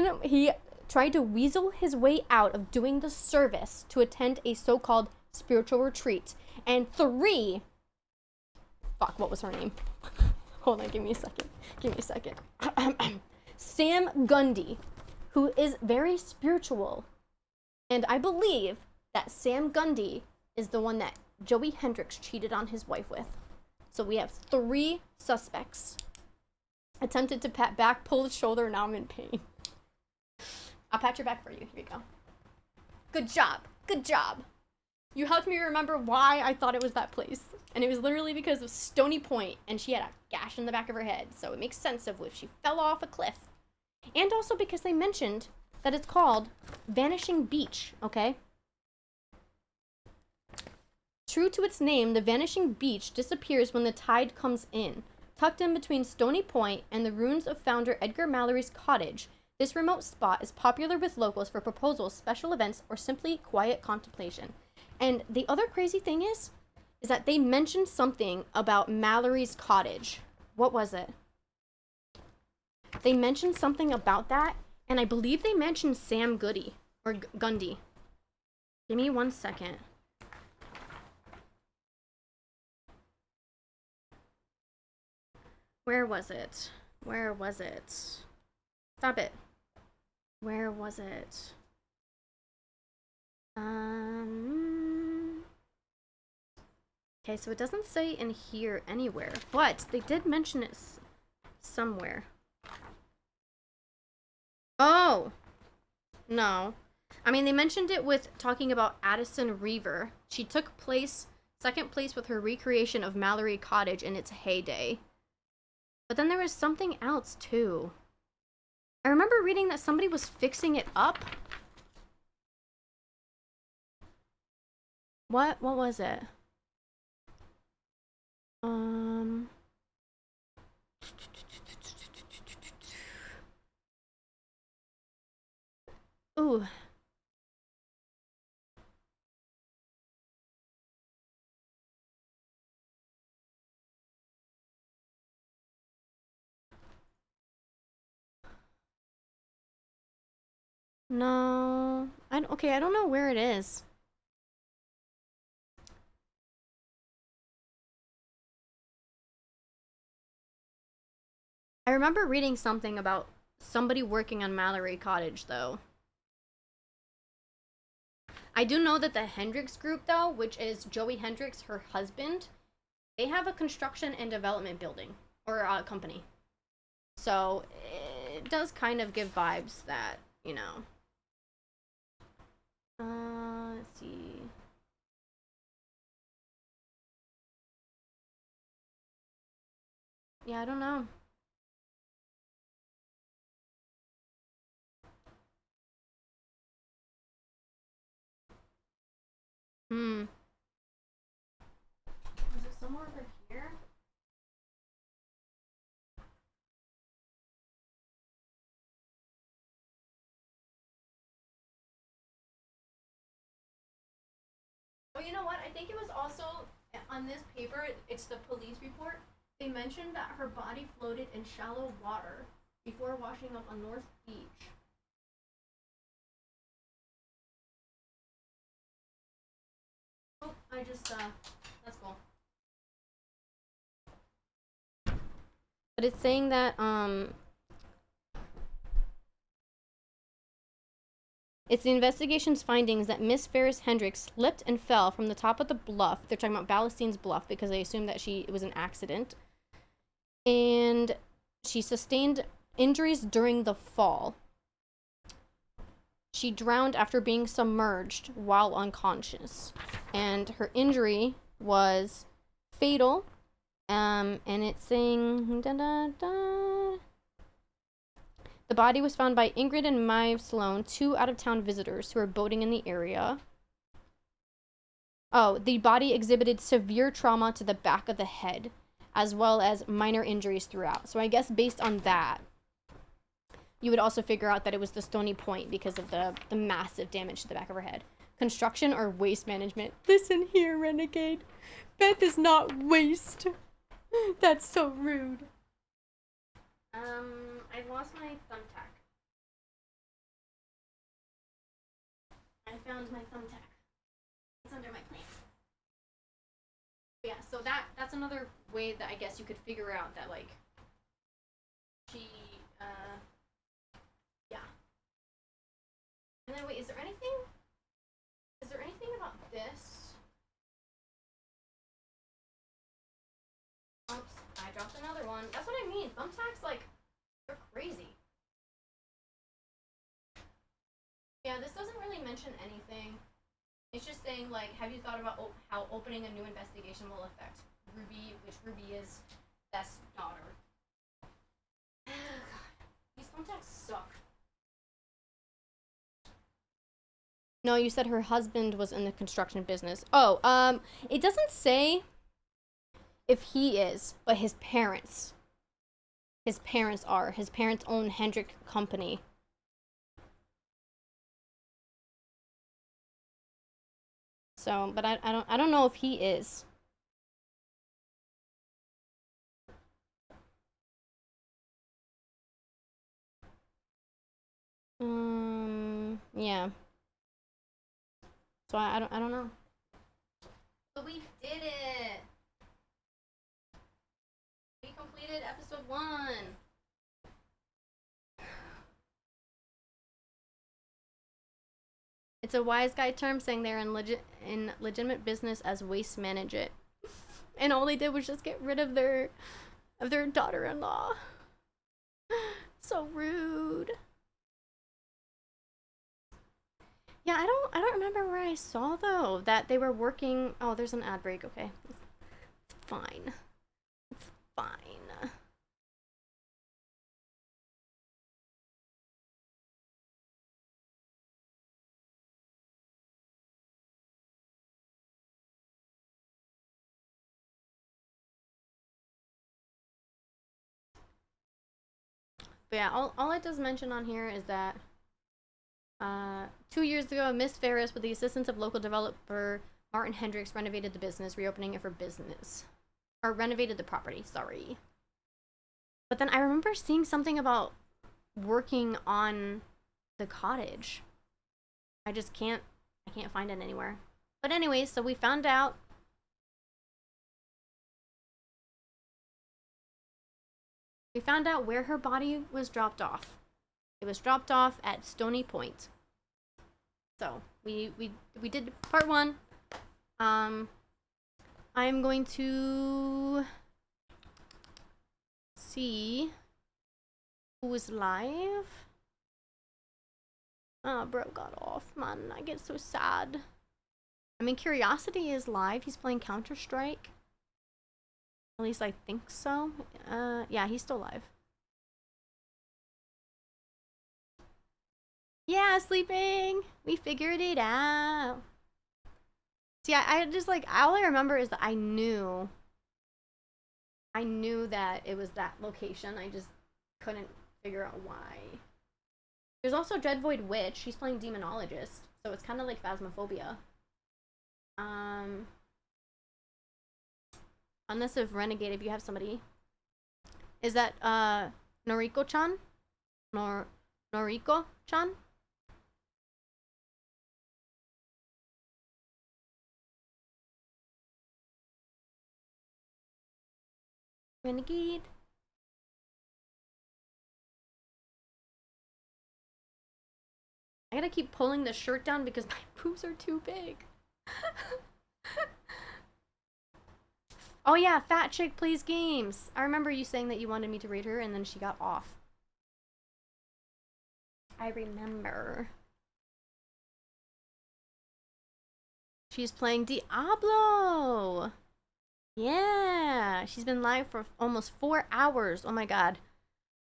tried to weasel his way out of doing the service to attend a so-called spiritual retreat. And 3, fuck, what was her name? Hold on, give me a second. Sam Gundy, who is very spiritual. And I believe that Sam Gundy is the one that Joey Hendricks cheated on his wife with. So we have 3 suspects. Attempted to pat back, pull his shoulder, now I'm in pain. I'll pat your back for you. Here you go. Good job. Good job. You helped me remember why I thought it was that place. And it was literally because of Stony Point, and she had a gash in the back of her head. So it makes sense of if she fell off a cliff. And also because they mentioned that it's called Vanishing Beach, okay? True to its name, the Vanishing Beach disappears when the tide comes in. Tucked in between Stony Point and the ruins of founder Edgar Mallory's cottage, this remote spot is popular with locals for proposals, special events, or simply quiet contemplation. And the other crazy thing is that they mentioned something about Mallory's cottage. What was it? They mentioned something about that, and I believe they mentioned Sam Goody, or Gundy. Give me 1 second. Where was it? Where was it? Stop it. Where was it? Okay, so it doesn't say in here anywhere, but they did mention it somewhere. Oh! No. I mean, they mentioned it with talking about Addison Reaver. She took second place with her recreation of Mallory Cottage in its heyday. But then there was something else, too. I remember reading that somebody was fixing it up. What was it? Ooh. No. Okay, I don't know where it is. I remember reading something about somebody working on Mallory Cottage, though. I do know that the Hendricks group, though, which is Joey Hendricks, her husband, they have a construction and development building or company. So it does kind of give vibes that, you know. Let's see. Yeah, I don't know. Hmm. Is it somewhere over here? Oh, you know what? I think it was also on this paper. It's the police report. They mentioned that her body floated in shallow water before washing up on North Beach. Oh, I just that's cool. But it's saying that it's the investigation's findings that Miss Ferris Hendricks slipped and fell from the top of the bluff. They're talking about Ballastines Bluff because they assume that it was an accident. And she sustained injuries during the fall. She drowned after being submerged while unconscious. And her injury was fatal. And it's saying the body was found by Ingrid and Maeve Sloan, 2 out-of-town visitors who were boating in the area. Oh, the body exhibited severe trauma to the back of the head, as well as minor injuries throughout. So I guess based on that, you would also figure out that it was the Stony Point because of the massive damage to the back of her head. Construction or waste management? Listen here, Renegade. Beth is not waste. That's so rude. I lost my thumbtack. I found my thumbtack. It's under my plate. Yeah, so that's another way that I guess you could figure out that, like, she, yeah. And then, wait, is there anything about this? Oops, I dropped another one. That's what I mean. Thumbtacks, like, they're crazy. Yeah, this doesn't really mention anything. It's just saying, like, have you thought about how opening a new investigation will affect Ruby, which Ruby is Beth's daughter? These thumbtacks suck. No, you said her husband was in the construction business. Oh, it doesn't say if he is, but his parents. His parents are. His parents own Hendrick Company. So, but I don't know if he is. Yeah. So I don't know. But we did it. We completed episode 1. It's a wise guy term saying they're in legitimate business as waste management. And all they did was just get rid of their daughter-in-law. So rude. Yeah, I don't remember where I saw though that they were working. Oh, there's an ad break. Okay, it's fine. It's fine. But yeah, all it does mention on here is that 2 years ago, Miss Ferris, with the assistance of local developer Martin Hendricks, renovated the business, reopening it for business. Or renovated the property, sorry. But then I remember seeing something about working on the cottage. I can't find it anywhere. But anyways, so we found out We found out where her body was dropped off. It was dropped off at Stony Point. So we did part 1. I'm going to see who is live. Oh, bro got off, man. I get so sad. I mean, Curiosity is live. He's playing Counter-Strike. At least I think so. Yeah, he's still live. Yeah, sleeping. We figured it out. See, I just like, all I remember is that I knew that it was that location. I just couldn't figure out why. There's also Dreadvoid Witch. She's playing Demonologist, so it's kind of like Phasmophobia. Unless if Renegade, if you have somebody. Is that Noriko-chan? Noriko-chan? Renegade? I gotta keep pulling the shirt down because my boobs are too big. Oh yeah, Fat Chick plays games. I remember you saying that you wanted me to raid her and then she got off. I remember. She's playing Diablo. Yeah, she's been live for almost 4 hours. Oh my god.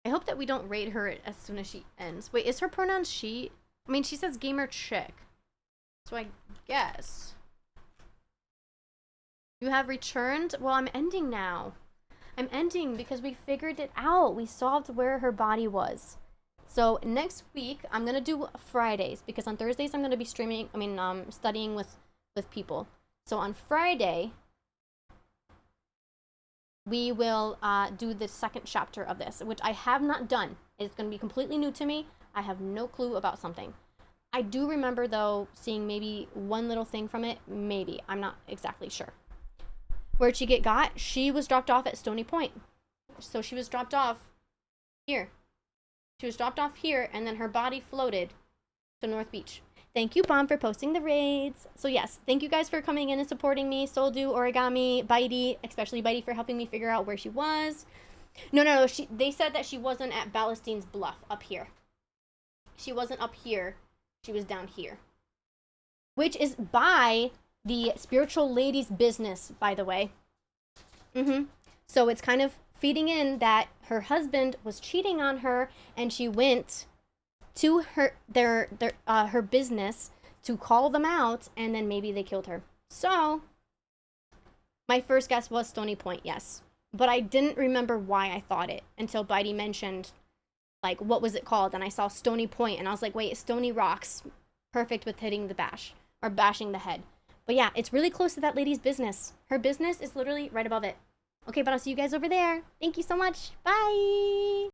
I hope that we don't raid her as soon as she ends. Wait, is her pronoun she? I mean, she says gamer chick. So I guess. You have returned? Well, I'm ending now. I'm ending because we figured it out. We solved where her body was. So next week, I'm going to do Fridays because on Thursdays, I'm going to be streaming, studying with people. So on Friday, we will do the second chapter of this, which I have not done. It's going to be completely new to me. I have no clue about something. I do remember, though, seeing maybe one little thing from it. Maybe. I'm not exactly sure. Where'd she get got? She was dropped off at Stony Point. So she was dropped off here. She was dropped off here, and then her body floated to North Beach. Thank you, Bomb, for posting the raids. So yes, thank you guys for coming in and supporting me. Soldu, Origami, Bitey, especially Bitey for helping me figure out where she was. No. They said that she wasn't at Ballestine's Bluff up here. She wasn't up here. She was down here. Which is by the spiritual lady's business, by the way. So it's kind of feeding in that her husband was cheating on her, and she went to her business to call them out, and then maybe they killed her. So my first guess was Stony Point, yes, but I didn't remember why I thought it until Bitey mentioned, like, what was it called, and I saw Stony Point, and I was like, wait, Stony Rocks, perfect with hitting the bash or bashing the head. But yeah, it's really close to that lady's business. Her business is literally right above it. Okay, but I'll see you guys over there. Thank you so much. Bye.